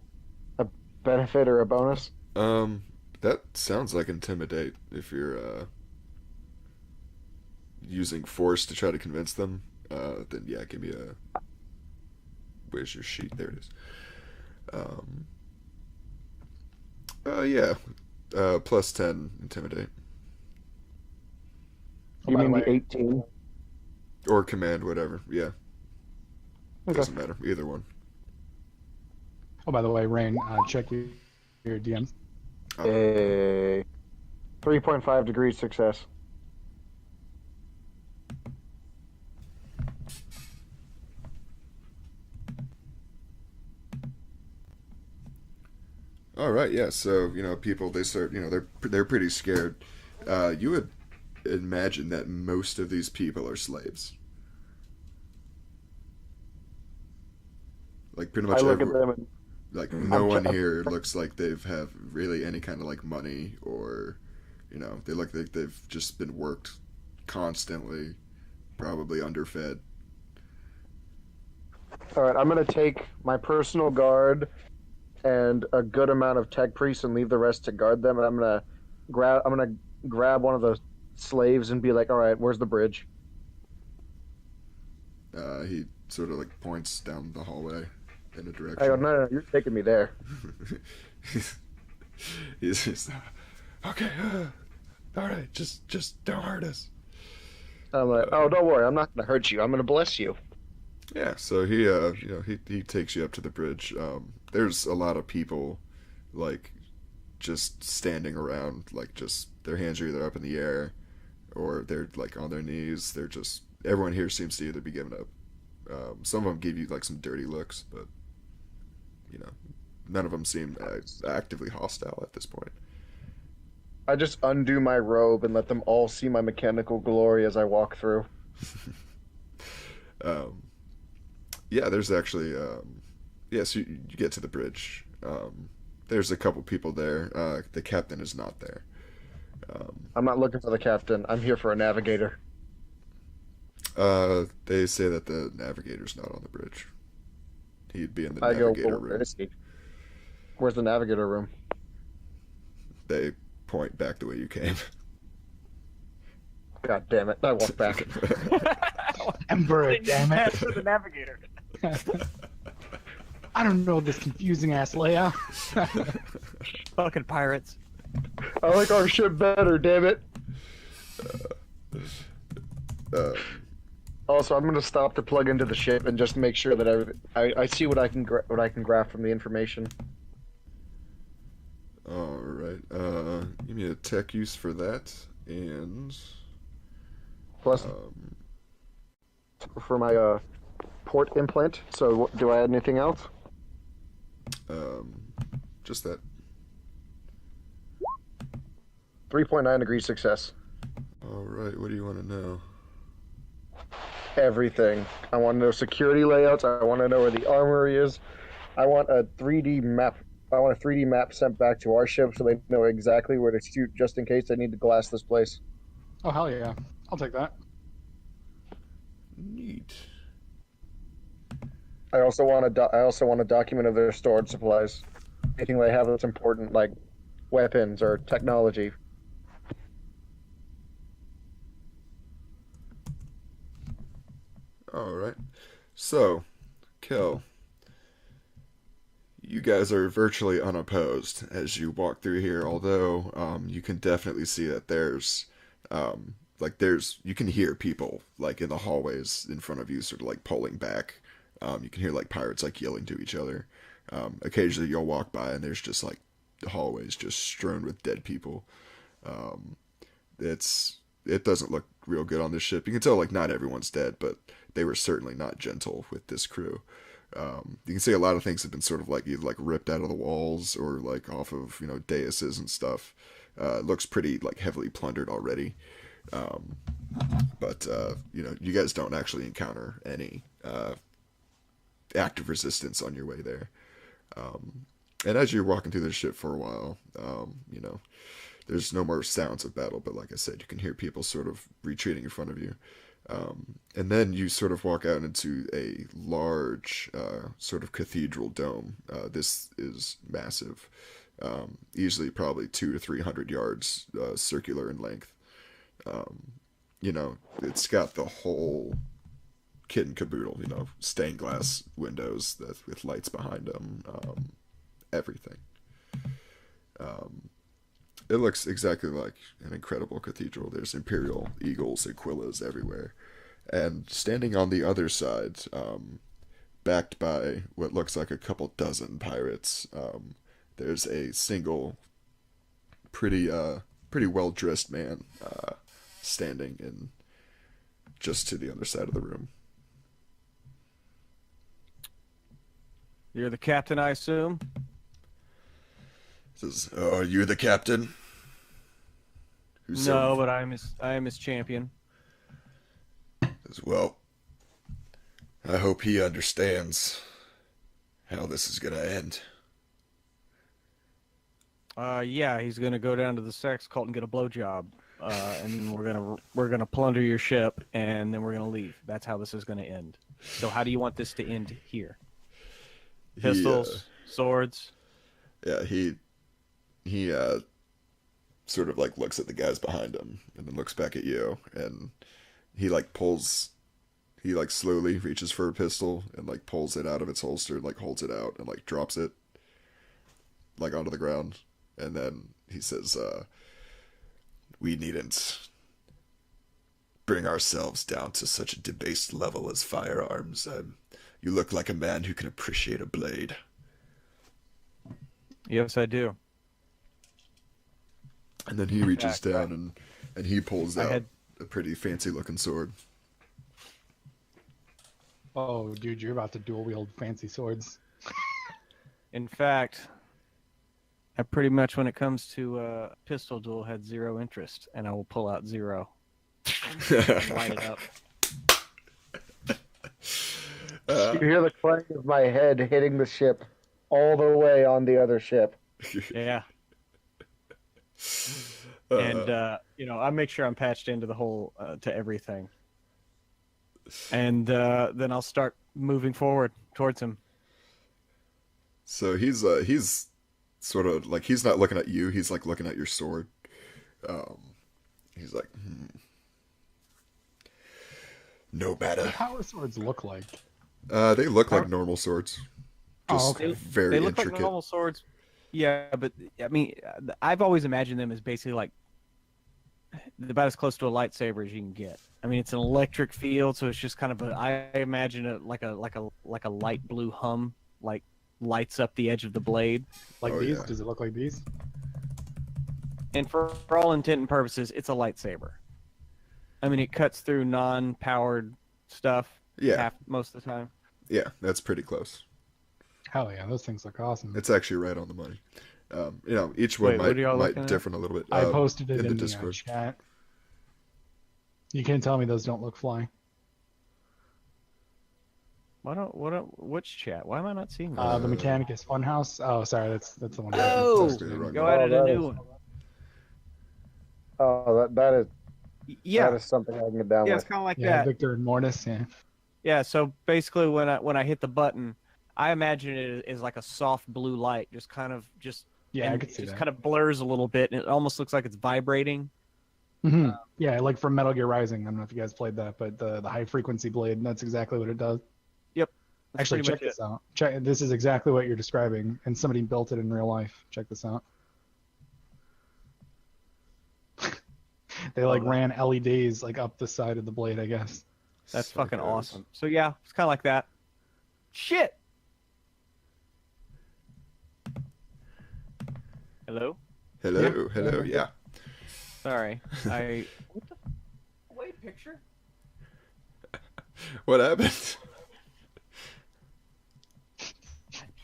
A benefit or a bonus? that sounds like intimidate if you're using force to try to convince them. Then yeah, give me a. Where's your sheet? There it is. Um, yeah. Plus 10 intimidate. You by the mean the way- 18? Or command, whatever. Yeah. Okay. Doesn't matter. Either one. Oh, by the way, Rain, check your DMs. Oh, A 3.5 degrees success. all right, yeah. So people they start. They're pretty scared. You would imagine that most of these people are slaves. Like pretty I much look every, at them and like no I'm one try- here looks like they've have really any kind of like money or they look like they've just been worked constantly, probably underfed. all right, I'm gonna take my personal guard and a good amount of tech priests and leave the rest to guard them. And I'm gonna grab one of the slaves and be like, all right, where's the bridge? He sort of like points down the hallway in a direction. I go, no, you're taking me there. He's just okay. All right, just don't hurt us. I'm like, oh, don't worry, I'm not gonna hurt you. I'm gonna bless you. Yeah, so he he takes you up to the bridge. There's a lot of people like just standing around, like just their hands are either up in the air or they're like on their knees. They're just everyone here seems to either be giving up. Some of them give you like some dirty looks, but none of them seem actively hostile at this point. I just undo my robe and let them all see my mechanical glory as I walk through. Yeah, there's actually so you get to the bridge. There's a couple people there. The captain is not there. I'm not looking for the captain. I'm here for a navigator. They say that the navigator's not on the bridge. He'd be in the I go, navigator well, room. where is he? Where's the navigator room? They point back the way you came. God damn it! I walk back. Ember, damn it. Ask for the navigator. I don't know this confusing ass layout. Fucking pirates. I like our ship better. Damn it! Also, I'm gonna stop to plug into the ship and just make sure that I see what I can graph from the information. All right. Give me a tech use for that, and Plus, for my port implant. So, do I add anything else? just that. 3.9 degrees success. All right. What do you want to know? Everything. I want to know security layouts. I want to know where the armory is. I want a 3D map. I want a 3D map sent back to our ship so they know exactly where to shoot just in case they need to glass this place. Oh, hell yeah. I'll take that. Neat. I also want a document of their stored supplies. Anything they have that's important, like weapons or technology. All right. So, Kel, you guys are virtually unopposed as you walk through here, although you can definitely see that you can hear people like in the hallways in front of you sort of like pulling back. You can hear like pirates like yelling to each other. Occasionally you'll walk by and there's just like the hallways just strewn with dead people. It doesn't look real good on this ship. You can tell like not everyone's dead, but they were certainly not gentle with this crew. You can see a lot of things have been sort of like either like ripped out of the walls or like off of daises and stuff. It looks pretty like heavily plundered already. But you guys don't actually encounter any active resistance on your way there. And as you're walking through this ship for a while, there's no more sounds of battle, but like I said, you can hear people sort of retreating in front of you. And then you sort of walk out into a large sort of cathedral dome. This is massive, easily probably 200 to 300 yards circular in length. It's got the whole kit and caboodle, stained glass windows with lights behind them, everything. It looks exactly like an incredible cathedral. There's imperial eagles, aquillas everywhere. And standing on the other side, backed by what looks like a couple dozen pirates, there's a single pretty well-dressed man standing in just to the other side of the room. You're the captain, I assume? Says, "Oh, are you the captain?" No, but I am his champion. Says, "Well, I hope he understands how this is gonna end." Yeah, he's gonna go down to the sex cult and get a blowjob, and we're gonna plunder your ship, and then we're gonna leave. That's how this is gonna end. So, how do you want this to end here? Pistols, swords. Yeah, he sort of like looks at the guys behind him and then looks back at you, and he slowly reaches for a pistol and like pulls it out of its holster and like holds it out and like drops it like onto the ground, and then he says, "We needn't bring ourselves down to such a debased level as firearms. You look like a man who can appreciate a blade." Yes, I do. And then he reaches down and he pulls out a pretty fancy looking sword. Oh, dude, you're about to dual wield fancy swords. In fact, I pretty much, when it comes to pistol duel, had zero interest, and I will pull out 0. Light it up. You hear the clang of my head hitting the ship all the way on the other ship. Yeah. And I make sure I'm patched into the whole to everything, and then I'll start moving forward towards him. So he's sort of like, he's not looking at you, he's like looking at your sword. He's like, no matter. What do power swords look like? They look like normal swords. Just okay. very They look intricate. like normal swords. Yeah, but I mean, I've always imagined them as basically like about as close to a lightsaber as you can get. I mean, it's an electric field, so it's just kind of I imagine it like a light blue hum, like lights up the edge of the blade. Like Oh, these? yeah. Does it look like these? And for all intent and purposes, it's a lightsaber. I mean, it cuts through non-powered stuff. Yeah. Most of the time. Yeah, that's pretty close. Hell yeah, those things look awesome. It's actually right on the money. Each one Wait, what are y'all might looking at? differ a little bit. I posted it in the in the Discord. chat. You can't tell me those don't look fly. Which chat? Why am I not seeing that? The Mechanicus Funhouse. Oh, sorry, that's the one. Oh, That's the wrong go one. added a that new is- one. Oh, that is Yeah, that is something I can get down yeah, with. it's kind of like Yeah, that. Victor and Mortis. Yeah. Yeah, so basically, when I hit the button, I imagine it as like a soft blue light, just kind of Yeah, I and could see it just that. kind of blurs a little bit, and it almost looks like it's vibrating. Yeah, like from Metal Gear Rising. I don't know if you guys played that, but the high frequency blade, that's exactly what it does. Yep. That's Actually, pretty check much this out. This is exactly what you're describing, and somebody built it in real life. Check this out. They like ran LEDs like up the side of the blade, I guess. That's Psychos. fucking awesome. So yeah, it's kind of like that. Shit. Hello. Hello, yeah. Sorry. What the? Wait, picture. What happened?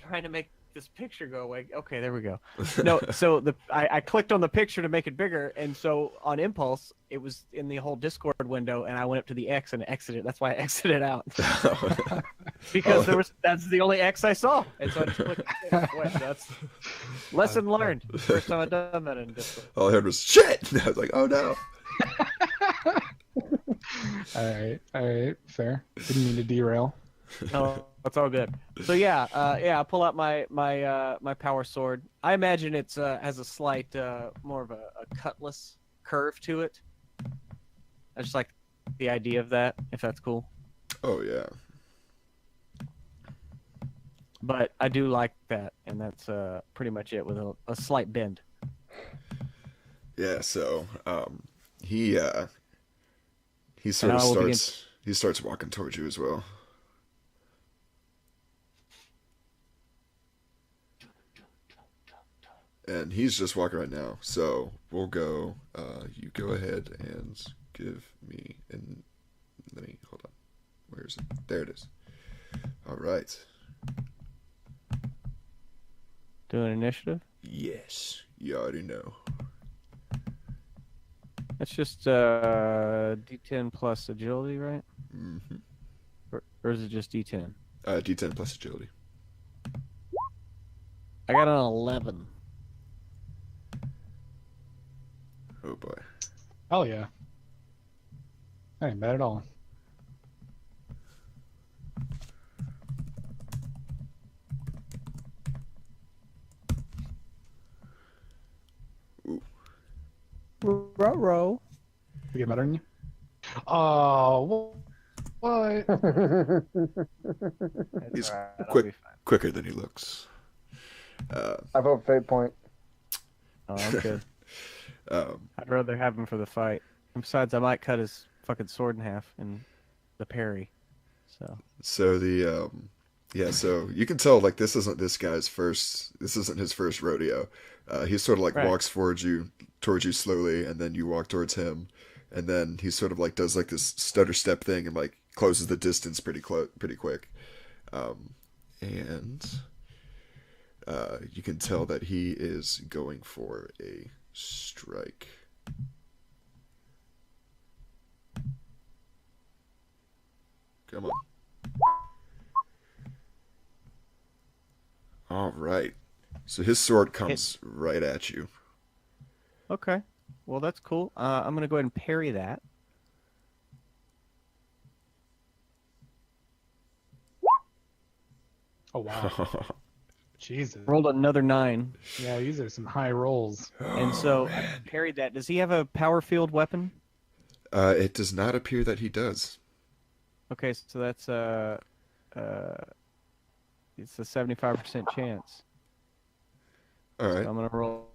trying to make this picture go away. Okay, there we go. No, so I clicked on the picture to make it bigger, and so on impulse, it was in the whole Discord window, and I went up to the X and exited. That's why I exited out because that's the only X I saw, and so I just clicked. Wait, that's lesson learned. First time I've done that in Discord. All I heard was shit. And I was like, oh no. All right, fair. Didn't mean to derail. No, that's all good. So yeah, I pull out my power sword. I imagine it's has a slight more of a cutlass curve to it. I just like the idea of that, if that's cool. Oh yeah. But I do like that, and that's pretty much it with a slight bend. Yeah. So he sort of starts walking towards you as well. And he's just walking right now, so we'll go. You go ahead and give me, and let me hold on. Where is it? There it is. All right. Doing initiative. Yes, you already know. That's just D10 plus agility, right? Mm-hmm. Or is it just D10? D10 plus agility. I got an 11. Oh boy. Hell yeah. That ain't bad at all. Row. We get better than you? Oh, what? He's Alright, I'll quick. be fine. Quicker than he looks. I vote fate point. Oh, I'm good. Um, I'd rather have him for the fight. And besides, I might cut his fucking sword in half in the parry. So. so the so you can tell like this isn't his first rodeo. He sort of like Right. walks towards you slowly, and then you walk towards him, and then he sort of like does like this stutter step thing and like closes the distance pretty quick, and you can tell that he is going for a strike. Come on. All right. So his sword comes right at you. Okay. Well, that's cool. I'm gonna go ahead and parry that. Oh, wow. Jesus. Rolled another 9, Yeah, these are some high rolls. and so I parried that. Does he have a power field weapon? It does not appear that he does. Okay, so that's it's a 75% chance. All right. So I'm gonna roll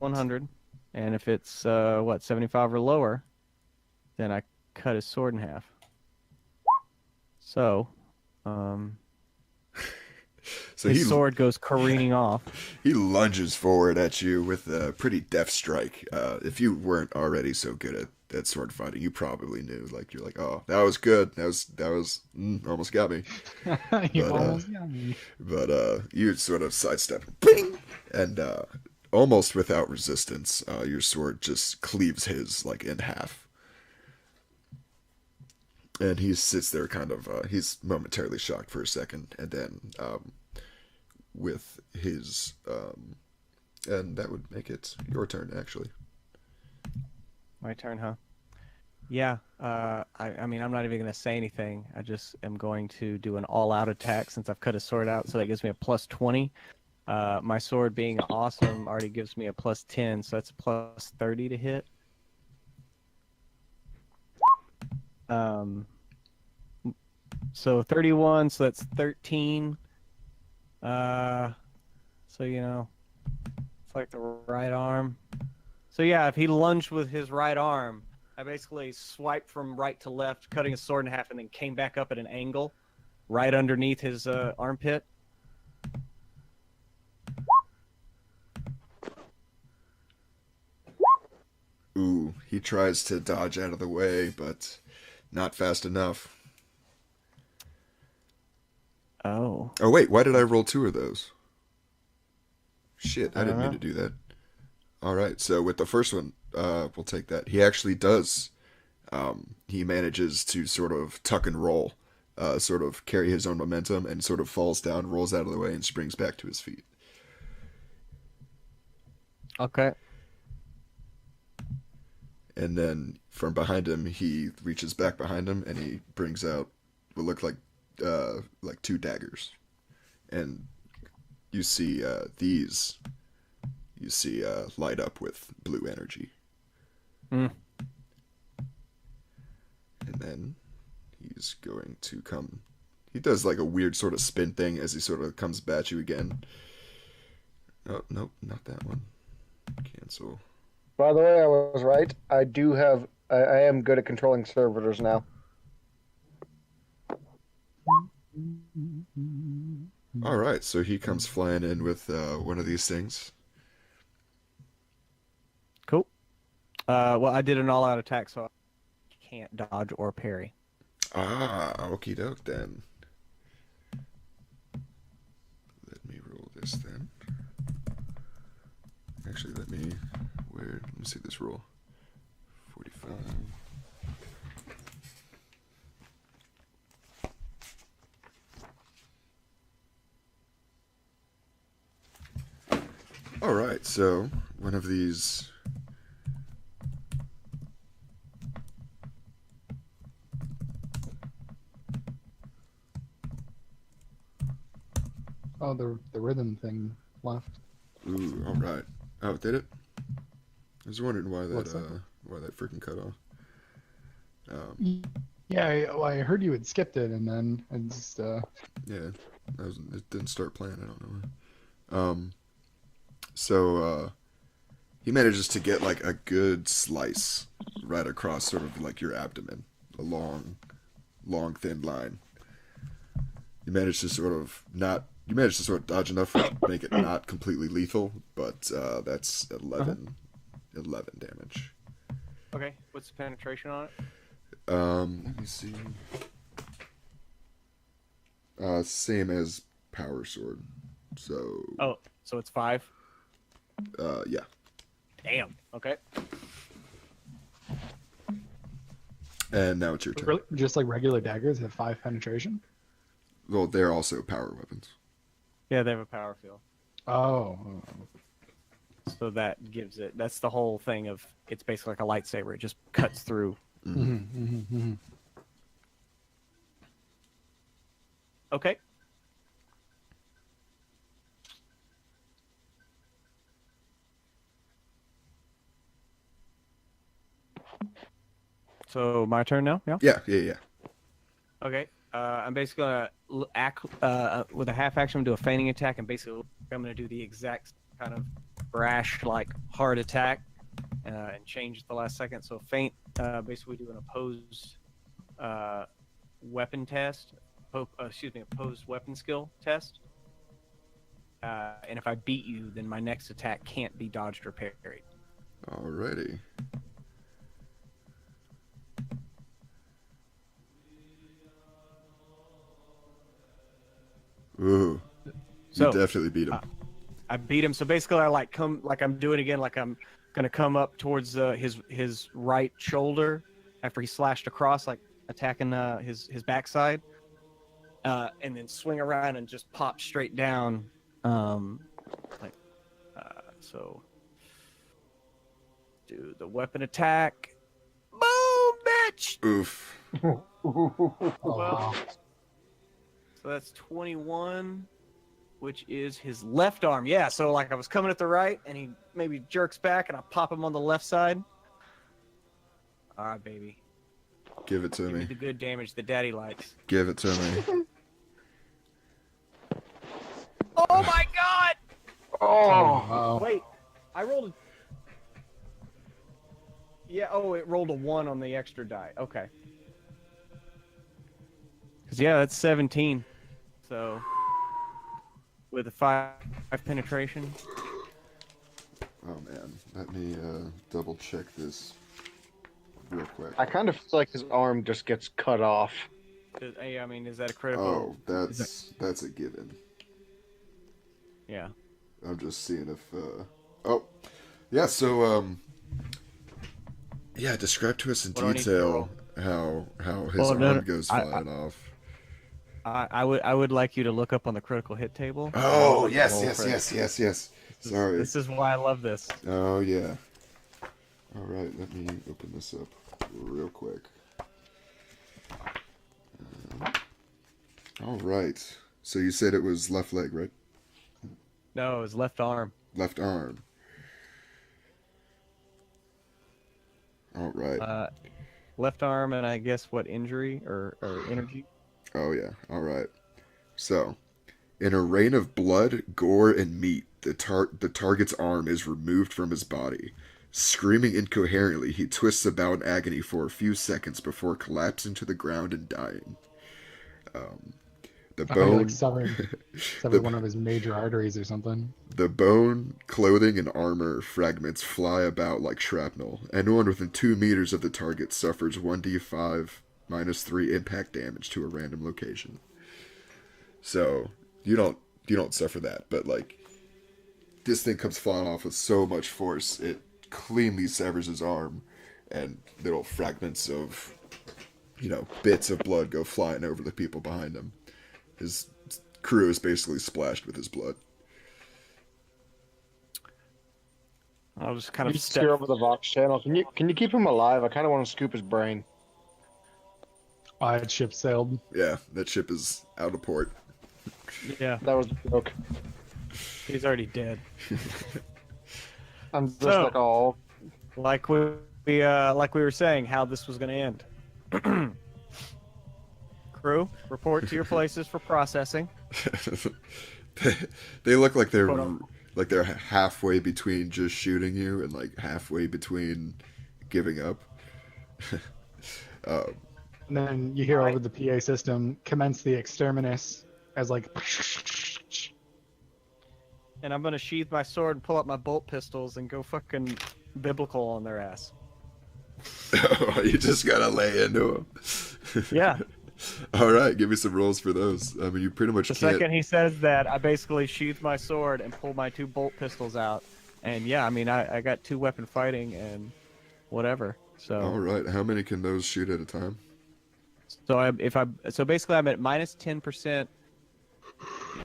100, and if it's 75 or lower, then I cut his sword in half. So, So his sword goes careening off. he lunges forward at you with a pretty deft strike. If you weren't already so good at sword fighting, you probably knew. Like you're like, oh, that was good. That was almost got me. You But, almost got me. But you sort of sidestep, bing, and almost without resistance, your sword just cleaves his like in half. And he sits there kind of, he's momentarily shocked for a second, and then with his, and that would make it your turn, actually. My turn, huh? Yeah. I mean, I'm not even gonna say anything. I just am going to do an all-out attack since I've cut his sword out, so that gives me a plus 20. My sword being awesome already gives me a plus 10, so that's a plus 30 to hit. So 31, so that's 13. So it's like the right arm. So yeah, if he lunged with his right arm, I basically swiped from right to left, cutting his sword in half, and then came back up at an angle, right underneath his armpit. Ooh, he tries to dodge out of the way, but not fast enough. Oh. Oh wait, why did I roll 2 of those? Shit, I I didn't don't mean to do that. All right, so with the first one, we'll take that. He actually does. He manages to sort of tuck and roll, sort of carry his own momentum, and sort of falls down, rolls out of the way, and springs back to his feet. Okay. And then from behind him, he reaches back behind him, and he brings out what look like 2 daggers. And you see these. You see light up with blue energy. Mm. And then he's going to come. He does like a weird sort of spin thing as he sort of comes back at you again. Oh, nope, not that one. Cancel. By the way, I was right. I do have. I am good at controlling servitors now. All right, so he comes flying in with one of these things. Cool. Well, I did an all-out attack, so I can't dodge or parry. Ah, okie doke then. Let me roll this then. Actually, let me see this roll. 45. All right, so one of these. Oh, the rhythm thing left. Ooh, all right. Oh, did it? I was wondering why What's that? why that freaking cut off. Yeah, I heard you had skipped it, and then I just Yeah, it didn't start playing. I don't know why. So he manages to get like a good slice right across sort of like your abdomen, a long, thin line. You manage to sort of dodge enough to make it not completely lethal, but that's 11 damage. Okay. What's the penetration on it? Let me see. Same as Power Sword. So. Oh, so it's 5? Yeah. Damn. Okay. And now it's your turn. just like regular daggers have 5 penetration. Well, they're also power weapons. Yeah, they have a power field. Oh. So that gives it. That's the whole thing of. It's basically like a lightsaber. It just cuts through. Okay. So my turn now. Yeah. Yeah. Okay. I'm basically gonna act with a half action. I'm gonna do a feigning attack, and basically I'm gonna do the exact kind of brash, like hard attack, and change at the last second. So feint, basically do an opposed weapon test. Opposed weapon skill test. And if I beat you, then my next attack can't be dodged or parried. Alrighty. Ooh. So, you definitely beat him. I beat him. So basically, I'm doing again, like I'm gonna come up towards his right shoulder after he slashed across, like attacking his backside, and then swing around and just pop straight down, so. Do the weapon attack. Boom, bitch! Oof. Well, so that's 21, which is his left arm. Yeah, so like I was coming at the right, and he maybe jerks back, and I pop him on the left side. All right, baby. Give it to Give me me. the good damage that daddy likes. Give it to me. Oh my god! Wow. Wait, I rolled a... Yeah, it rolled a 1 on the extra die. Okay. Because, yeah, that's 17. So, with a 5 penetration. Oh man, let me double check this real quick. I kind of feel like his arm just gets cut off. I mean, is that a critical? Oh, Is that's a given. Yeah. I'm just seeing if. Oh, yeah. So yeah. Describe to us in What do I need to detail roll? how his Well, no, arm no, goes flying off. I would like you to look up on the critical hit table. And I would Oh like to yes, roll yes, for yes, yes, yes. Sorry. This is why I love this. Oh yeah. All right. Let me open this up real quick. All right. So you said it was left leg, right? No, his left arm. Left arm. All right. Left arm, and I guess what injury or energy? Oh yeah. All right. So, in a rain of blood, gore, and meat, the target's arm is removed from his body. Screaming incoherently, he twists about in agony for a few seconds before collapsing to the ground and dying. The Oh, he bone, like severed one of his major arteries or something. the bone, clothing, and armor fragments fly about like shrapnel. Anyone within 2 meters of the target suffers 1d5 minus 3 impact damage to a random location. So you don't suffer that, but like this thing comes flying off with so much force, it cleanly severs his arm, and little fragments of, bits of blood go flying over the people behind him. His crew is basically splashed with his blood. I'll just kind You of steer over the Vox channel. Can you keep him alive? I kind of want to scoop his brain. I had ship sailed. Yeah, that ship is out of port. Yeah, That was a joke. he's already dead. I'm just So- like, oh, Like we were saying, how this was going to end. Crew, report to your places for processing. They look like they're Hold on. halfway between just shooting you and like halfway between giving up. And then you hear over the PA system, commence the exterminus, as like, And I'm going to sheath my sword and pull out my bolt pistols and go fucking biblical on their ass. You just gotta lay into them. Yeah. All right, give me some rolls for those. I mean, you pretty much The can't. second he says that, I basically sheath my sword and pull my 2 bolt pistols out. And yeah, I mean, I got 2 weapon fighting and whatever. So All right, how many can those shoot at a time? so basically I'm at minus 10%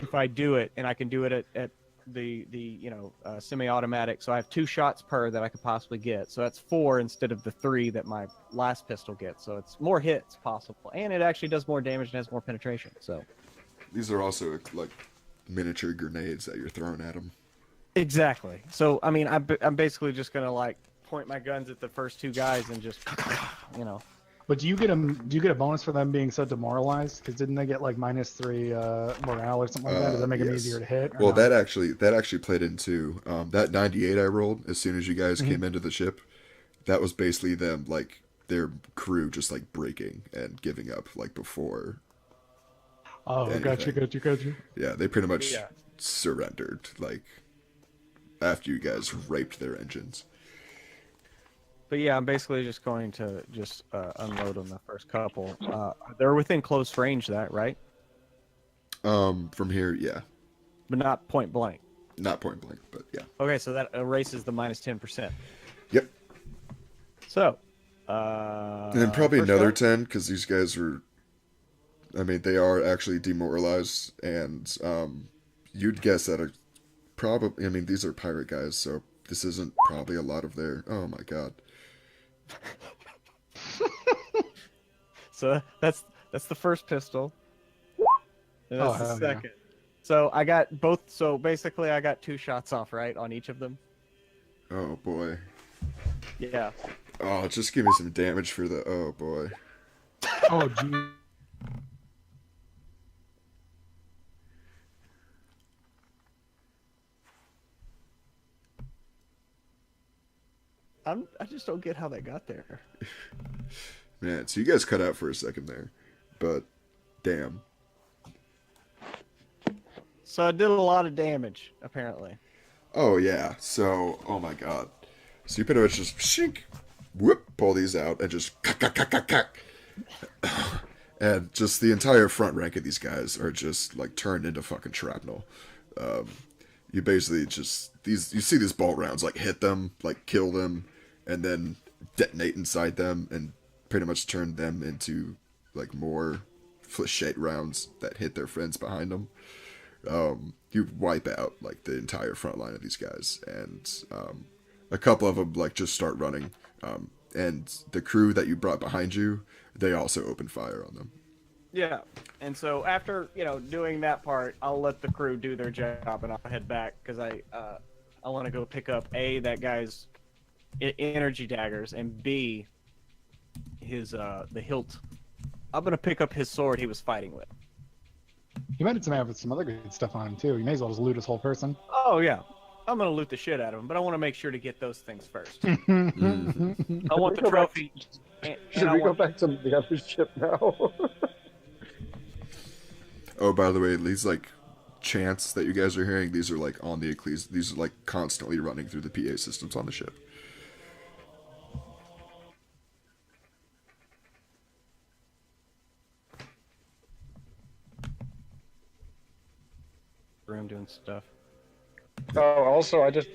if I do it, and I can do it at the semi-automatic. So I have 2 shots per that I could possibly get. So that's 4 instead of the 3 that my last pistol gets. So it's more hits possible, and it actually does more damage and has more penetration. So These are also like miniature grenades that you're throwing at them. exactly. So I mean, I'm basically just gonna like point my guns at the first 2 guys and just but do you get a bonus for them being so demoralized? Because didn't they get like minus 3 morale or something like that? Does that make them Yes. easier to hit? or Well, no? that actually played into that 98 I rolled as soon as you guys came into the ship. That was basically them, like their crew just like breaking and giving up like before. Oh, got you. Yeah, they pretty much Yeah. surrendered like after you guys raped their engines. But yeah, I'm basically just going to just unload on the first couple. They're within close range, that right? From here, yeah, But not point blank. not point blank, but yeah. Okay, so that erases the minus 10%. Yep. So, And then probably first another up? 10 because these guys are, I mean, they are actually demoralized, and you'd guess that probably, I mean, these are pirate guys, so this isn't probably a lot of their, oh my god. So that's the first pistol. And Oh, that's the hell yeah. second. So I got both. So basically, I got 2 shots off, right, on each of them. Oh boy. Yeah. Oh, just give me some damage for the, oh boy. Oh, gee. I just don't get how that got there. Man, so you guys cut out for a second there, but damn. So I did a lot of damage, apparently. Oh yeah, so, oh my god. So you pretty much just, shink, whoop, pull these out, and just, And just the entire front rank of these guys are just like turned into fucking shrapnel. Um, you basically just you see these bolt rounds like hit them, like kill them, and then detonate inside them and pretty much turn them into like more flechette rounds that hit their friends behind them. You wipe out like the entire front line of these guys, and a couple of them like just start running. And the crew that you brought behind you, they also open fire on them. Yeah, and so after doing that part, I'll let the crew do their job, and I'll head back because I want to go pick up that guy's energy daggers, and B his the hilt. I'm gonna pick up his sword he was fighting with. He might have some other good stuff on him too. You may as well just loot his whole person. Oh yeah, I'm gonna loot the shit out of him, but I want to make sure to get those things first. I want the trophy. Should we go back to the other ship now? Oh, by the way, these like chants that you guys are hearing, these are like on the Ecclesias. These are like constantly running through the PA systems on the ship. Room doing stuff. Oh, also, I just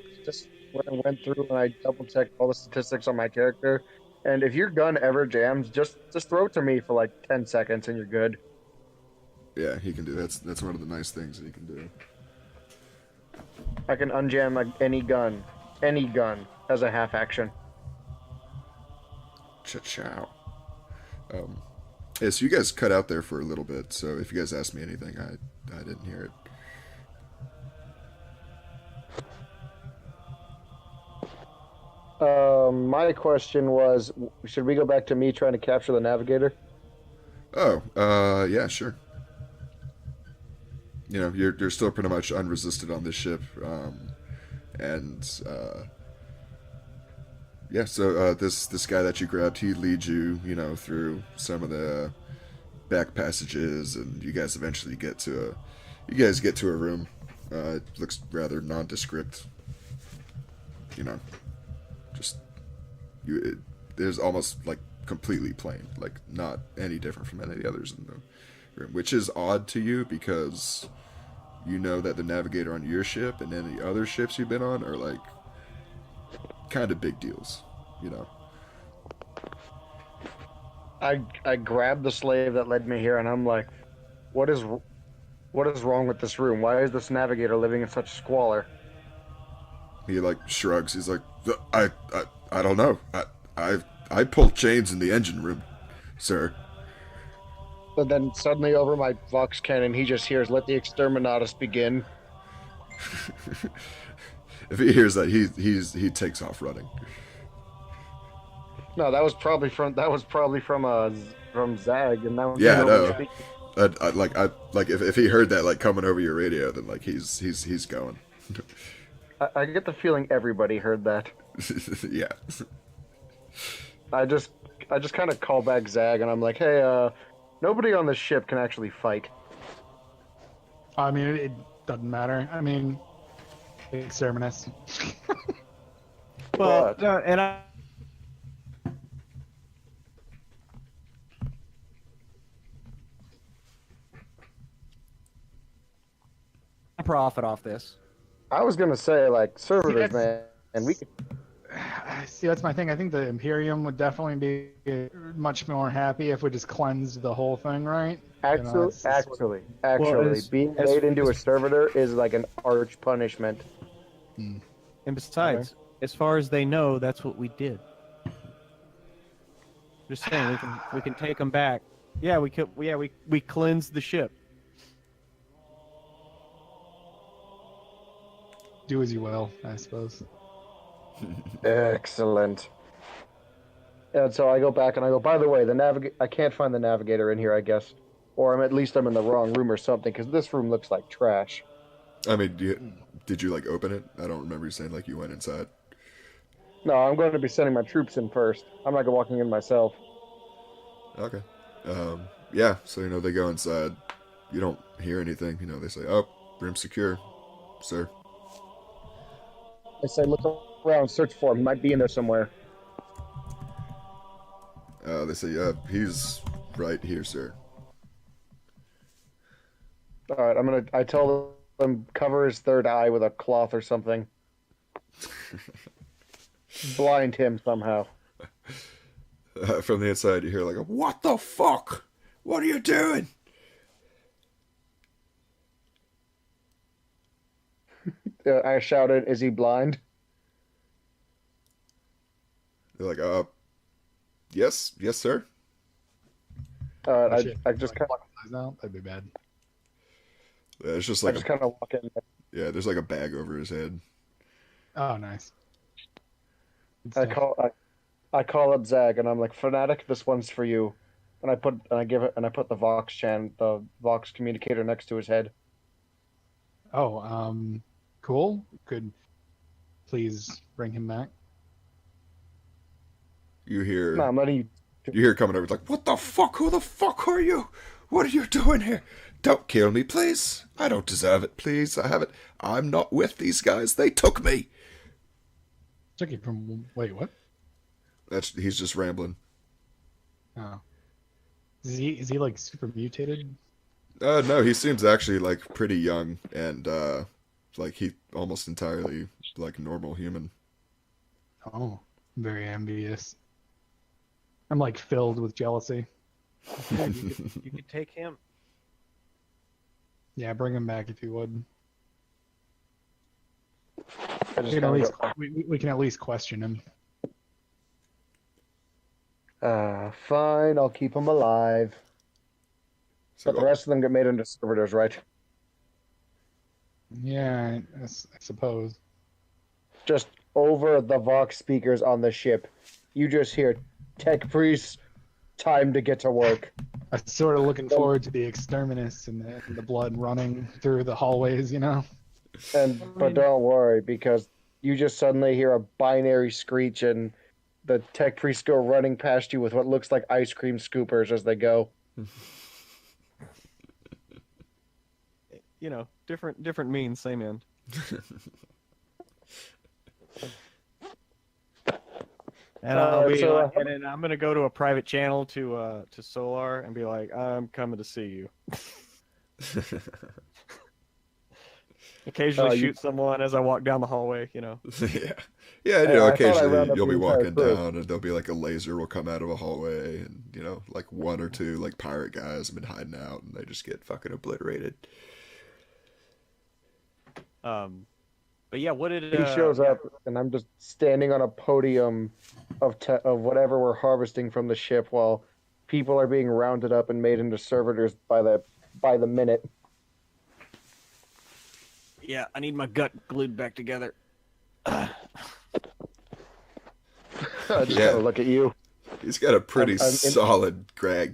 went through and I double checked all the statistics on my character. And if your gun ever jams, just throw it to me for like 10 seconds and you're good. Yeah, he can do that. That's one of the nice things that he can do. I can unjam like any gun as a half action. Cha-chow. Yeah, so you guys cut out there for a little bit, so if you guys asked me anything, I didn't hear it. My question was, should we go back to me trying to capture the navigator? Oh, yeah, sure. You know, you're still pretty much unresisted on this ship, yeah. So this guy that you grabbed, he leads you, through some of the back passages, and you guys eventually get to a room. It looks rather nondescript. There's almost like completely plain, like not any different from any of the others in the room, which is odd to you because you know that the navigator on your ship and any other ships you've been on are like kind of big deals, I grabbed the slave that led me here, and I'm like, what is wrong with this room? Why is this navigator living in such squalor? He like shrugs. He's like, I don't know. I pulled chains in the engine room, sir. But then suddenly over my Vox cannon, he just hears, "Let the exterminatus begin." If he hears that, he takes off running. No, that was probably from Zag, and that was yeah, no. If he heard that like coming over your radio, then like he's going. I get the feeling everybody heard that. Yeah. I just kind of call back Zag, and I'm like, hey, nobody on this ship can actually fight. I mean, it doesn't matter. I mean, exterminus. Well, and I profit off this. I was gonna say like servitors, man, and we could. See, that's my thing. I think the Imperium would definitely be much more happy if we just cleansed the whole thing, right? Actually, Well, being made into a servitor is like an arch punishment. And besides, as far as they know, that's what we did. Just saying, we can take them back. Yeah, we could. Yeah, we cleansed the ship. Do as you will, I suppose. Excellent. And so I go back and I go, by the way, I can't find the navigator in here, I guess. Or at least I'm in the wrong room or something, because this room looks like trash. I mean, did you like open it? I don't remember you saying like you went inside. No, I'm going to be sending my troops in first. I'm not walking in myself. Okay. Yeah, so they go inside. You don't hear anything. They say, "Oh, room's secure, sir." I say, look around, search for him. He might be in there somewhere. They say, he's right here, sir. All right, I tell them cover his third eye with a cloth or something. Blind him somehow. From the inside, you hear like, "What the fuck? What are you doing?" I shouted, "Is he blind?" They're like, yes, yes, sir." Uh, Oh, I shit. I just Like, kind pluck his eyes out? That'd be bad. It's just I like just kind of walk in. yeah, there's like a bag over his head. Oh, nice. Good I stuff. call I call up Zag and I'm like, "Fanatic, this one's for you." And I put the Vox communicator next to his head. Oh, cool. Could please bring him back? You No, hear I'm letting you. you hear coming over. It's like, "What the fuck? Who the fuck are you? What are you doing here? Don't kill me, please. I don't deserve it, please. I haven't. I'm not with these guys. They took me." Took you from. Wait, what? He's just rambling. Oh. Is he like super mutated? No, he seems actually like pretty young and like he almost entirely like normal human. Oh, very envious. I'm like filled with jealousy. Dude, you could take him. Yeah, bring him back if you would. I We just can at kind least of we can at least question him. go. Fine, I'll keep him alive. So But the rest of them get made into servitors, right? Yeah, I suppose. Just over the Vox speakers on the ship, you just hear Tech Priest, time to get to work. I'm sort of looking forward to the exterminus and the blood running through the hallways, you know? But don't worry, because you just suddenly hear a binary screech and the Tech Priests go running past you with what looks like ice cream scoopers as they go. You know, different means, same end. And I'll be like, and then I'm gonna go to a private channel to Solar and be like, "I'm coming to see you." Occasionally you- shoot someone as I walk down the hallway, you know. yeah, yeah. You Hey, know, I thought I occasionally rounded up you'll be the entire walking crew. down and there'll be like a laser will come out of a hallway, and you know, like one or two like pirate guys have been hiding out, and they just get fucking obliterated. But yeah, what did He shows up, and I'm just standing on a podium of whatever we're harvesting from the ship while people are being rounded up and made into servitors by the minute. Yeah, I need my gut glued back together. I just Yeah. gotta look at you. He's got a pretty I'm in- solid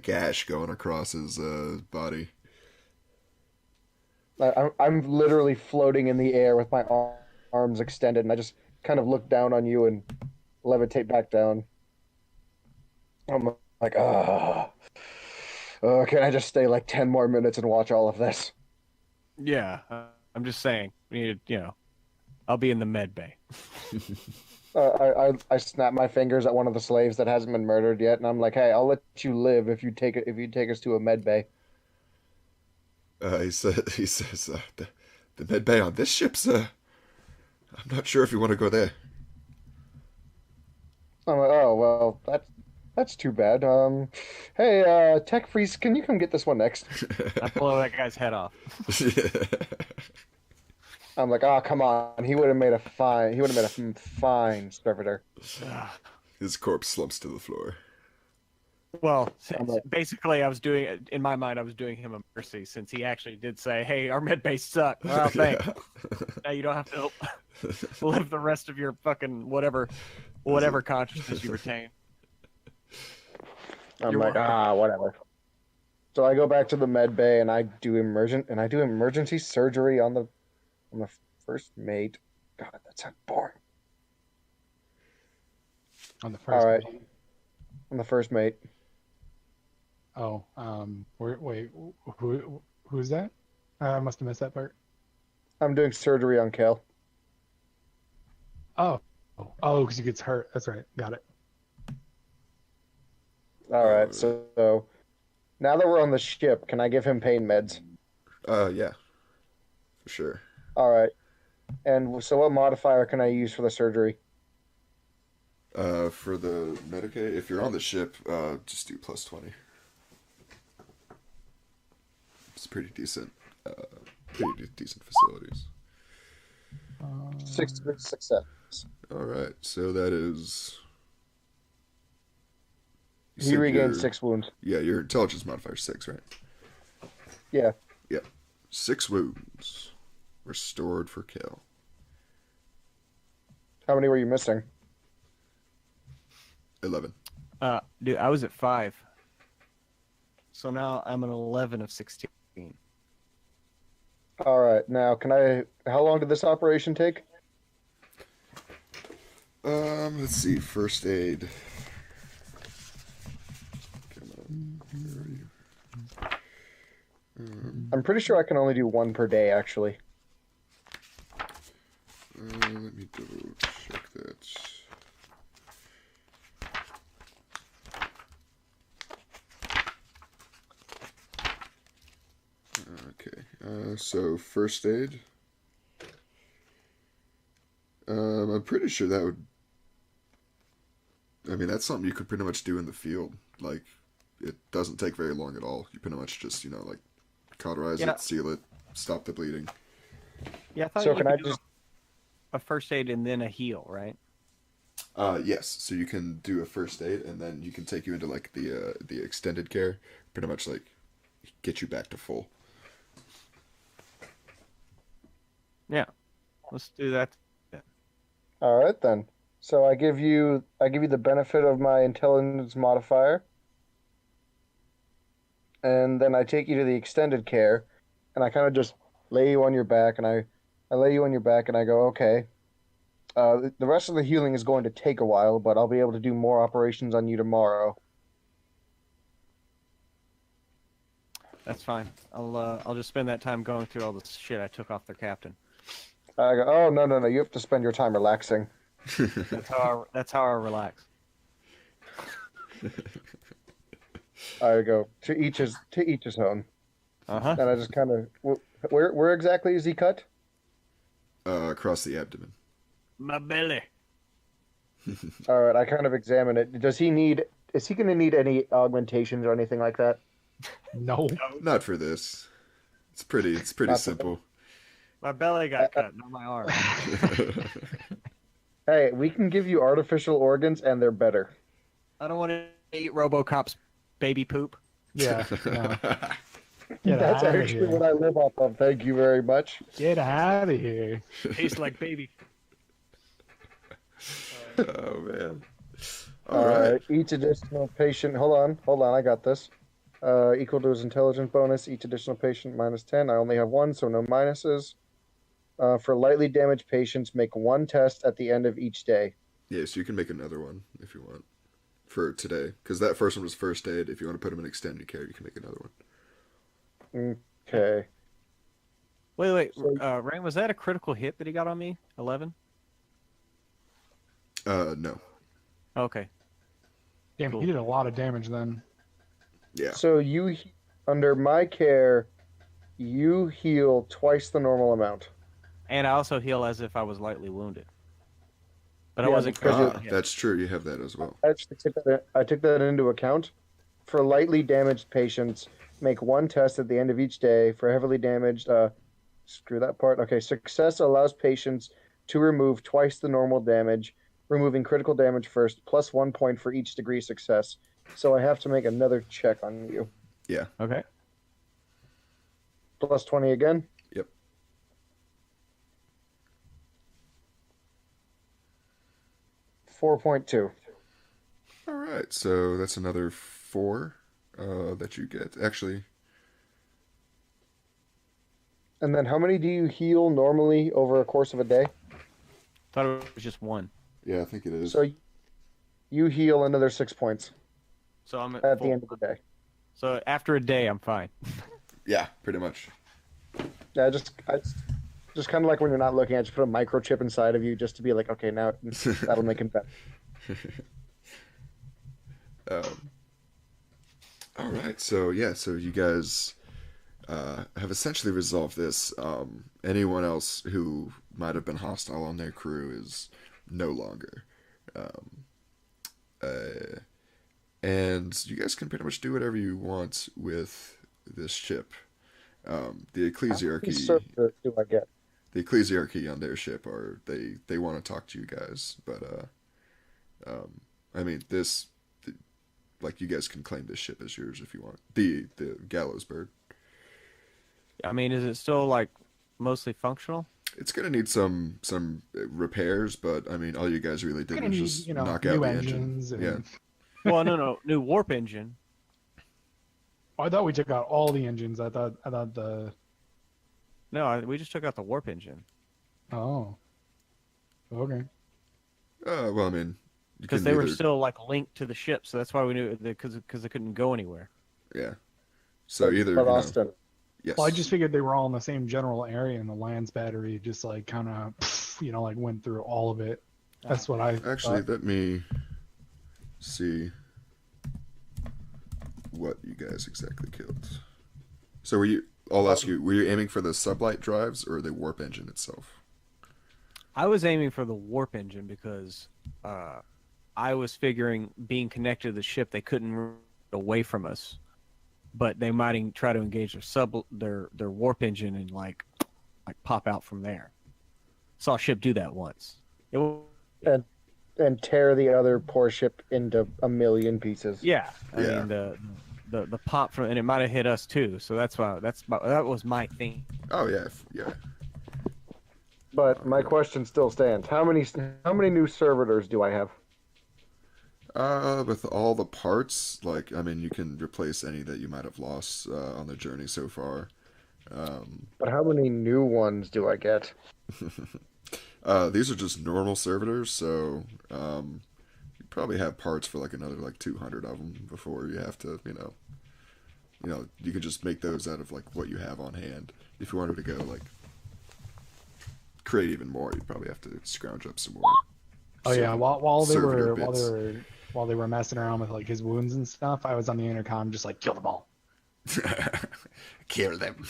gash going across his body. I'm literally floating in the air with my arms extended, and I just kind of look down on you and levitate back down. I'm like, can I just stay like 10 more minutes and watch all of this? Yeah, I'm just saying, we need, I'll be in the med bay. I snap my fingers at one of the slaves that hasn't been murdered yet, and I'm like, "Hey, I'll let you live if you take us to a med bay." He says the med bay on this ship's. I'm not sure if you want to go there. I'm like, "Oh well, that's too bad." Hey, Tech Freeze, can you come get this one next? I blow that guy's head off. I'm like, "Oh, come on, he would have made a fine servitor." His corpse slumps to the floor. Well, I'm like- basically, in my mind, I was doing him a mercy since he actually did say, "Hey, our med base suck." Well, thanks. Now you don't have to live the rest of your fucking whatever consciousness you retain. I'm You're like, whatever. So I go back to the med bay and I do emergency surgery on the first mate. God, that sounds boring. On the first. All right, on the first mate. Oh, wait, who's that? I must have missed that part. I'm doing surgery on Kel. Oh, because he gets hurt. That's right. Got it. All right, so now that we're on the ship, can I give him pain meds? Yeah, for sure. All right. And so, what modifier can I use for the surgery? For the Medicaid, if you're on the ship, just do +20. It's uh, pretty decent facilities. 6 success. All right, so that is. You He said regained your 6 wounds. yeah, your intelligence modifier 6, right? Yeah. Yep, 6 wounds restored for kill. How many were you missing? 11. Dude, I was at 5. So now I'm an 11 of 16. All right. Now, can I? How long did this operation take? Let's see. First aid. Come on. Where are you? I'm pretty sure I can only do one per day, actually. Let me double check that. Okay. So first aid. I'm pretty sure that would. I mean, that's something you could pretty much do in the field. Like, it doesn't take very long at all. You pretty much just, like, cauterize Yeah. it, seal it, stop the bleeding. Yeah, I thought So you can could I do just? a first aid and then a heal, right? Yes. So you can do a first aid, and then you can take you into like the extended care. Pretty much like get you back to full. Yeah. Let's do that. All right then. So I give you the benefit of my intelligence modifier, and then I take you to the extended care, and I kind of just lay you on your back, and I lay you on your back, and I go, okay. The rest of the healing is going to take a while, but I'll be able to do more operations on you tomorrow. That's fine. I'll just spend that time going through all the shit I took off their captain. I go, oh no, you have to spend your time relaxing. That's how I relax. I go to each his own, Uh-huh. and I just kind of where exactly is he cut? Across the abdomen. My belly. All right, I kind of examine it. Is he going to need any augmentations or anything like that? No. Not for this. It's pretty Not for simple. My belly got cut, not my arm. Hey, we can give you artificial organs, and they're better. I don't want to eat RoboCop's baby poop. Yeah. No. Get That's outta actually here. what I live off of. Thank you very much. Get out of here. Tastes like baby. Oh man. All right. Each additional patient. Hold on. I got this. Equal to his intelligence bonus. Each additional patient -10. I only have one, so no minuses. For lightly damaged patients, make one test at the end of each day. Yeah, so you can make another one if you want for today, because that first one was first aid. If you want to put him in extended care, you can make another one. Okay. Wait. So- Rain, was that a critical hit that he got on me? 11? No. Okay. Damn, Cool. he did a lot of damage then. Yeah. So under my care, you heal twice the normal amount. And I also heal as if I was lightly wounded. But I Yeah, wasn't because critically hit. That's true. You have that as well. I actually took that into account. For lightly damaged patients, make one test at the end of each day. For heavily damaged, screw that part. Okay, success allows patients to remove twice the normal damage, removing critical damage first, plus 1 point for each degree success. So I have to make another check on you. Yeah. Okay. Plus 20 again. Yep. 4.2. All right. So that's another 4 that you get. Actually, And then how many do you heal normally over a course of a day? Thought it was just one. yeah, I think it is. So you heal another 6 points So I'm at full. the end of the day. So after a day, I'm fine. Yeah, pretty much. Yeah, I just kind of like when you're not looking, I just put a microchip inside of you just to be like, okay, now that'll make him better. All right. So yeah. So you guys have essentially resolved this. Anyone else who might have been hostile on their crew is no longer. Um, uh, and you guys can pretty much do whatever you want with this ship. The How many ecclesiarchy, servitors do I get? the ecclesiarchy on their ship are they want to talk to you guys, but I mean like you guys can claim this ship as yours if you want. The gallows bird. I mean, is it still like mostly functional? It's gonna need some repairs, but I mean, all you guys really did Gonna was need, just you know, knock out new the engine. engines and Yeah. Well, no, new warp engine. Oh, I thought we took out all the engines. I thought the No, we just took out the warp engine oh. Okay. Well, I mean, you because can they were either, still like linked to the ship, so that's why we knew because they couldn't go anywhere. yeah. So either, But you know, Austin, yes. Well, I just figured they were all in the same general area, and the Lance battery just like kind of, you know, like went through all of it. That's what I Actually, thought. let me see what you guys exactly killed. So I'll ask you, were you aiming for the sublight drives or the warp engine itself? I was aiming for the warp engine because I was figuring being connected to the ship, they couldn't run away from us, but they might try to engage their warp engine and like pop out from there. Saw a ship do that once. It was, and tear the other poor ship into a million pieces. yeah, I Yeah. mean the pop from, and it might have hit us too. So that was my thing. Oh yeah, yeah. But my question still stands: how many new servitors do I have? With all the parts, like I mean, you can replace any that you might have lost on the journey so far. But how many new ones do I get? These are just normal servitors, so you probably have parts for like another like 200 of them before you have to, you could just make those out of like what you have on hand. If you wanted to go like create even more, you'd probably have to scrounge up some more. Oh yeah, while they servitor were bits. while they were messing around with like his wounds and stuff, I was on the intercom just like kill them all. Kill them.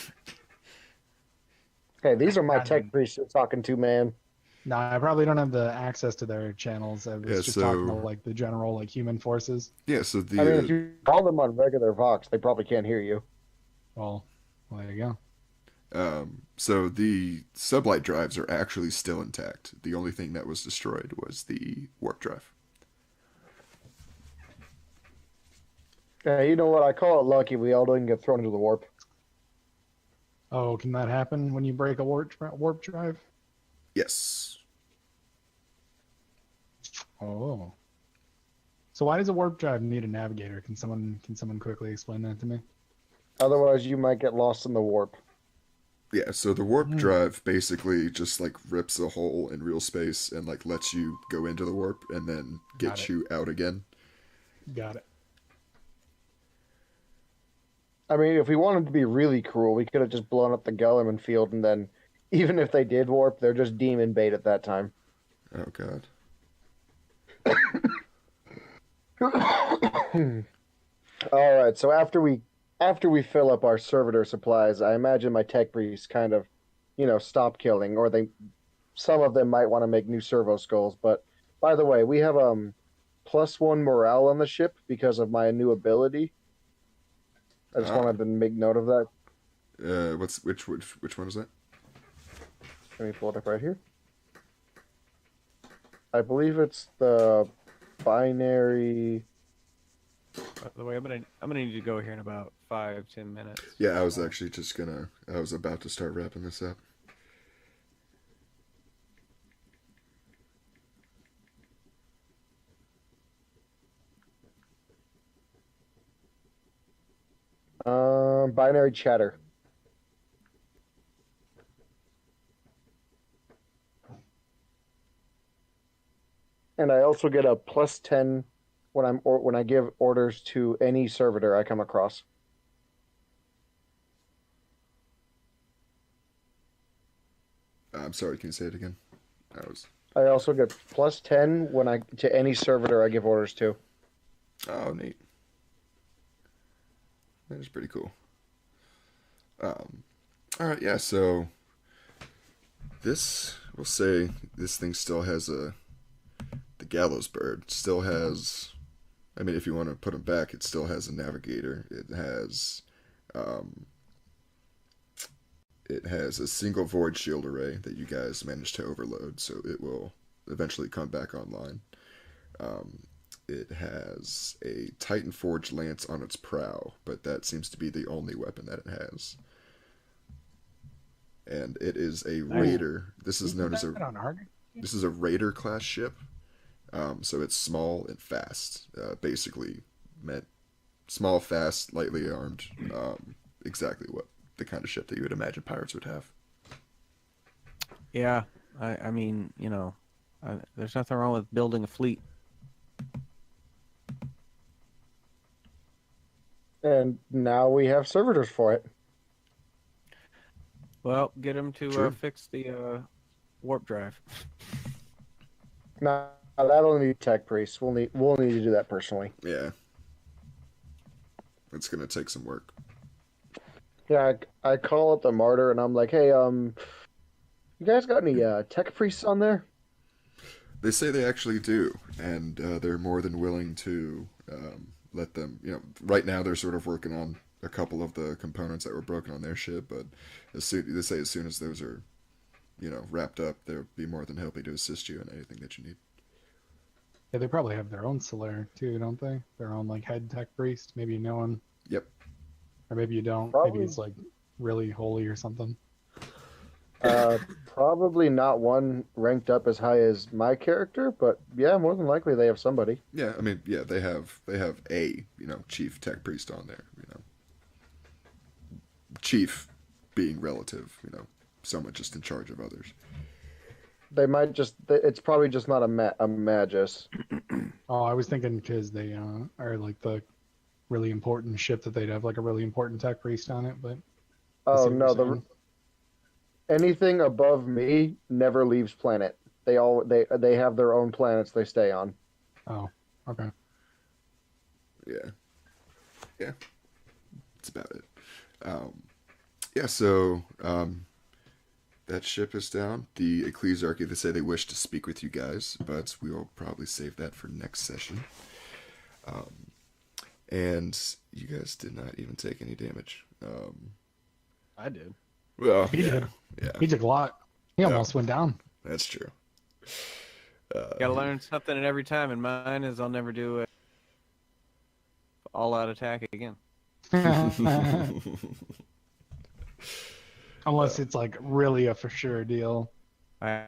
Hey, these are my tech priests you're talking to, man. No, I probably don't have the access to their channels. I was Yeah, just talking to so- like the general like human forces. Yeah, so the I mean, if you call them on regular Vox, they probably can't hear you. Well, there you go. so the sublight drives are actually still intact. The only thing that was destroyed was the warp drive. Yeah, you know what? I call it lucky we all didn't get thrown into the warp. Oh, can that happen when you break a warp drive? Yes. Oh. So why does a warp drive need a navigator? Can someone quickly explain that to me? Otherwise, you might get lost in the warp. Yeah, so the warp drive basically just like rips a hole in real space and like lets you go into the warp and then Got gets it. you out again. Got it. I mean, if we wanted to be really cruel, we could have just blown up the Gulliman field, and then, even if they did warp, they're just demon bait at that time. Oh god. All right, so after we fill up our servitor supplies, I imagine my tech priests kind of, stop killing, or some of them might want to make new servo skulls. But by the way, we have +1 morale on the ship because of my new ability. I just wanted to make note of that. Which one is that? Let me pull it up right here. I believe it's the binary. By the way, I'm gonna need to go here in about 5-10 minutes. Yeah, I was actually I was about to start wrapping this up. Binary chatter. And I also get a +10 when I give orders to any servitor I come across. I'm sorry, can you say it again? I also get +10 to any servitor I give orders to. Oh, neat. That is pretty cool. All right, yeah. So this, we'll say, this thing still has the gallows bird still has. I mean, if you want to put them back, it still has a navigator. Um, it has a single void shield array that you guys managed to overload, so it will eventually come back online. Um, it has a Titan Forge lance on its prow, but that seems to be the only weapon that it has. And it is a raider. This is known as a on Arg? this is a raider class ship. So it's small and fast. Basically meant small, fast, lightly armed. Exactly what the kind of ship that you would imagine pirates would have. Yeah, I mean, there's nothing wrong with building a fleet. And now we have servitors for it. Well, get them to True. fix the warp drive. Now that'll need tech priests. We'll need to do that personally. Yeah. It's gonna take some work. Yeah, I call up the martyr and I'm like, hey, you guys got any tech priests on there? They say they actually do, and they're more than willing to let them. Right now they're sort of working on a couple of the components that were broken on their ship, but they say as soon as those are, wrapped up, they'll be more than happy to assist you in anything that you need. Yeah, they probably have their own Solaire too, don't they? Their own like head tech priest. Maybe you know him, Yep. or maybe you don't. Probably. Maybe he's like really holy or something. Probably not one ranked up as high as my character, but yeah, more than likely they have somebody. Yeah, I mean, yeah, they have a chief tech priest on there. Chief being relative. Someone just in charge of others. They might just. It's probably just not a magus. Oh, I was thinking because they are like the really important ship that they'd have like a really important tech priest on it, but I Oh see what no, you're the saying. anything above me never leaves planet. They have their own planets they stay on. Oh, okay. Yeah. Yeah. That's about it. Yeah, so that ship is down. The Ecclesiarchy, they say they wish to speak with you guys, but we will probably save that for next session. And you guys did not even take any damage. I did. Well, He did. yeah, He took a lot. He almost went down. that's true. Gotta learn something at every time, and mine is I'll never do a all-out attack again. Unless it's like really a for sure deal. I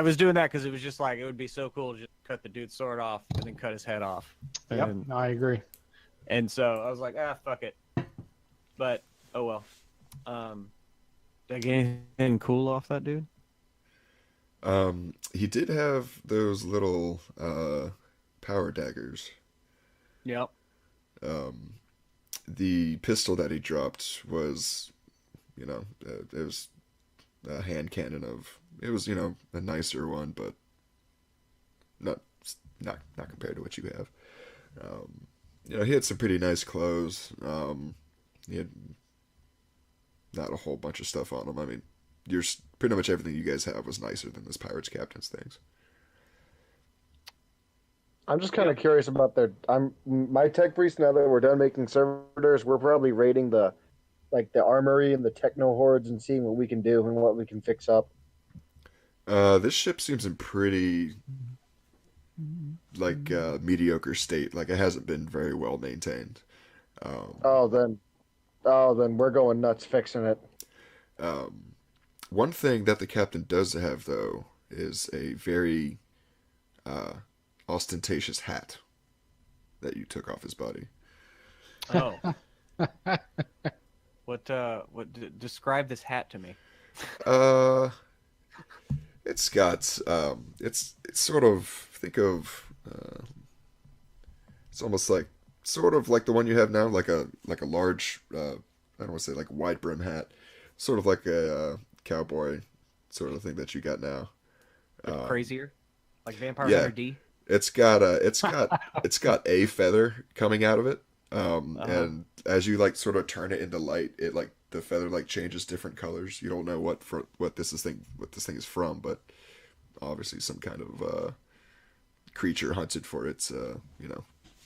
was doing that because it was just like it would be so cool to just cut the dude's sword off and then cut his head off. Yep. And, No, I agree. and so I was like, fuck it. But oh well. Did I get anything cool off that dude? He did have those little power daggers. Yep. The pistol that he dropped was, it was a hand cannon of. It was, a nicer one, but not compared to what you have. He had some pretty nice clothes. He had not a whole bunch of stuff on him. I mean, pretty much everything you guys have was nicer than this pirate's captain's things. I'm just kind of curious about my tech priest. Now that we're done making servitors, we're probably raiding the armory and the techno hordes and seeing what we can do and what we can fix up. This ship seems in pretty mediocre state. Like it hasn't been very well maintained. Then we're going nuts fixing it. One thing that the captain does have though is a very ostentatious hat that you took off his body. Oh. Describe this hat to me. It's got it's sort of think of it's almost like sort of like the one you have now, like a large I don't want to say like wide brim hat, sort of like a cowboy sort of thing that you got now. Crazier, like Vampire yeah. Hunter D. It's got a feather coming out of it, And as you like sort of turn it into light, it like the feather like changes different colors. You don't know what this thing is from, but obviously some kind of creature hunted for its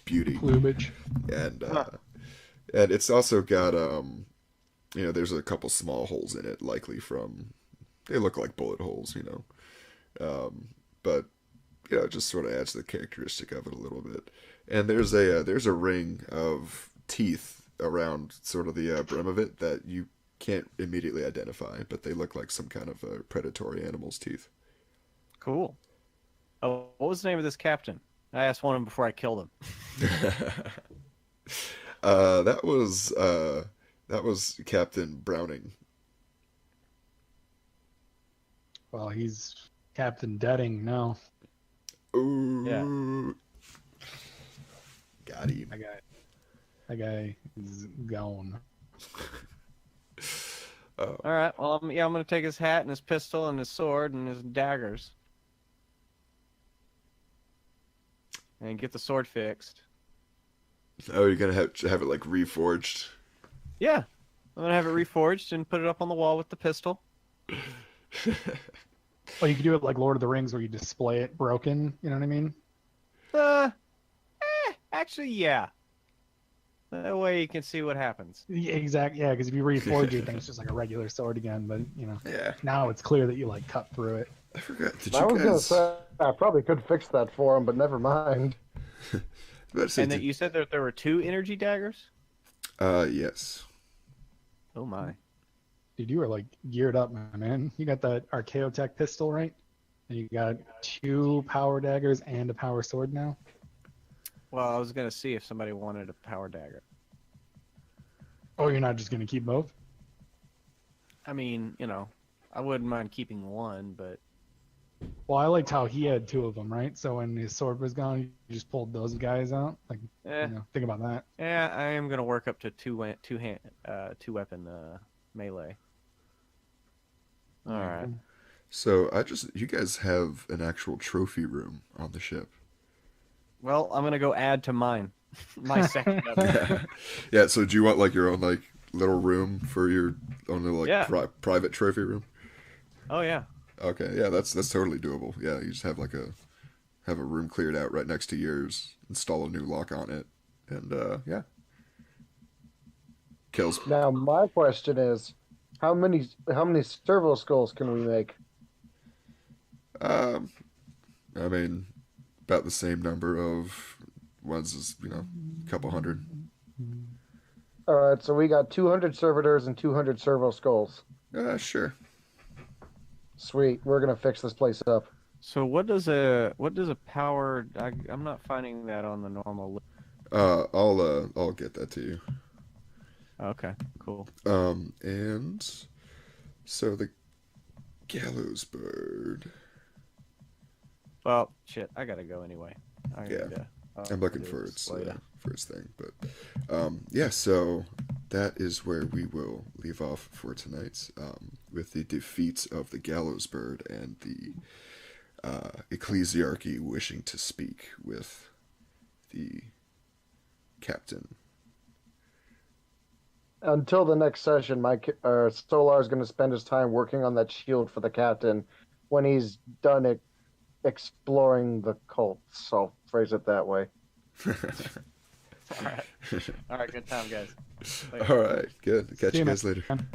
beauty. Plumage. And it's also got there's a couple small holes in it, likely from they look like bullet holes, but it just sort of adds to the characteristic of it a little bit. And there's a ring of teeth around sort of the brim of it that you can't immediately identify, but they look like some kind of predatory animal's teeth. Cool. Oh, what was the name of this captain? I asked one of them before I killed him. That was Captain Browning. Well, he's Captain Deading now. Ooh. Yeah. Got him. That guy is gone. All right. Well, I'm going to take his hat and his pistol and his sword and his daggers. And get the sword fixed. Oh, you're gonna have it like reforged. Yeah. I'm going to have it reforged and put it up on the wall with the pistol. Well, you could do it like Lord of the Rings where you display it broken, you know what I mean? Actually, yeah. That way you can see what happens. Yeah, exactly. Yeah, because if you reforge it, then it's just like a regular sword again. But Yeah. now it's clear that you like cut through it. I forgot. Did I you was gonna guys? say I probably could fix that for him, but never mind. And that you said that there were 2 energy daggers? Yes. Oh my. Dude, you are like geared up, man. You got that Archaeotech pistol, right? And you got 2 power daggers and a power sword now. Well, I was going to see if somebody wanted a power dagger. Oh, you're not just gonna keep both? I mean, I wouldn't mind keeping one, but Well, I liked how he had 2 of them, right? So when his sword was gone, you just pulled those guys out. Like, think about that. yeah, I am going to work up to two weapon melee. All right. So you guys have an actual trophy room on the ship. Well, I'm going to go add to mine. My second weapon. Yeah. So do you want like your own like little room for your own little, like private trophy room? Oh yeah. Okay. Yeah. That's totally doable. Yeah. You just have a room cleared out right next to yours. Install a new lock on it, and yeah. Kills. Now my question is, how many servo skulls can we make? I mean, about the same number of ones as a couple hundred. All right, so we got 200 servitors and 200 servo skulls. Sure. Sweet, we're gonna fix this place up. So what does a power? I'm not finding that on the normal list. I'll get that to you. Okay, cool. And so the gallows bird. Well, shit, I gotta go anyway. I'm looking for its thing, but yeah. So that is where we will leave off for tonight, with the defeat of the gallows bird and the ecclesiarchy wishing to speak with the captain. Until the next session, Solar is going to spend his time working on that shield for the captain when he's done exploring the cults. I'll phrase it that way. All right. All right. Good time, guys. Later. All right, good. Catch See you you, guys later. man.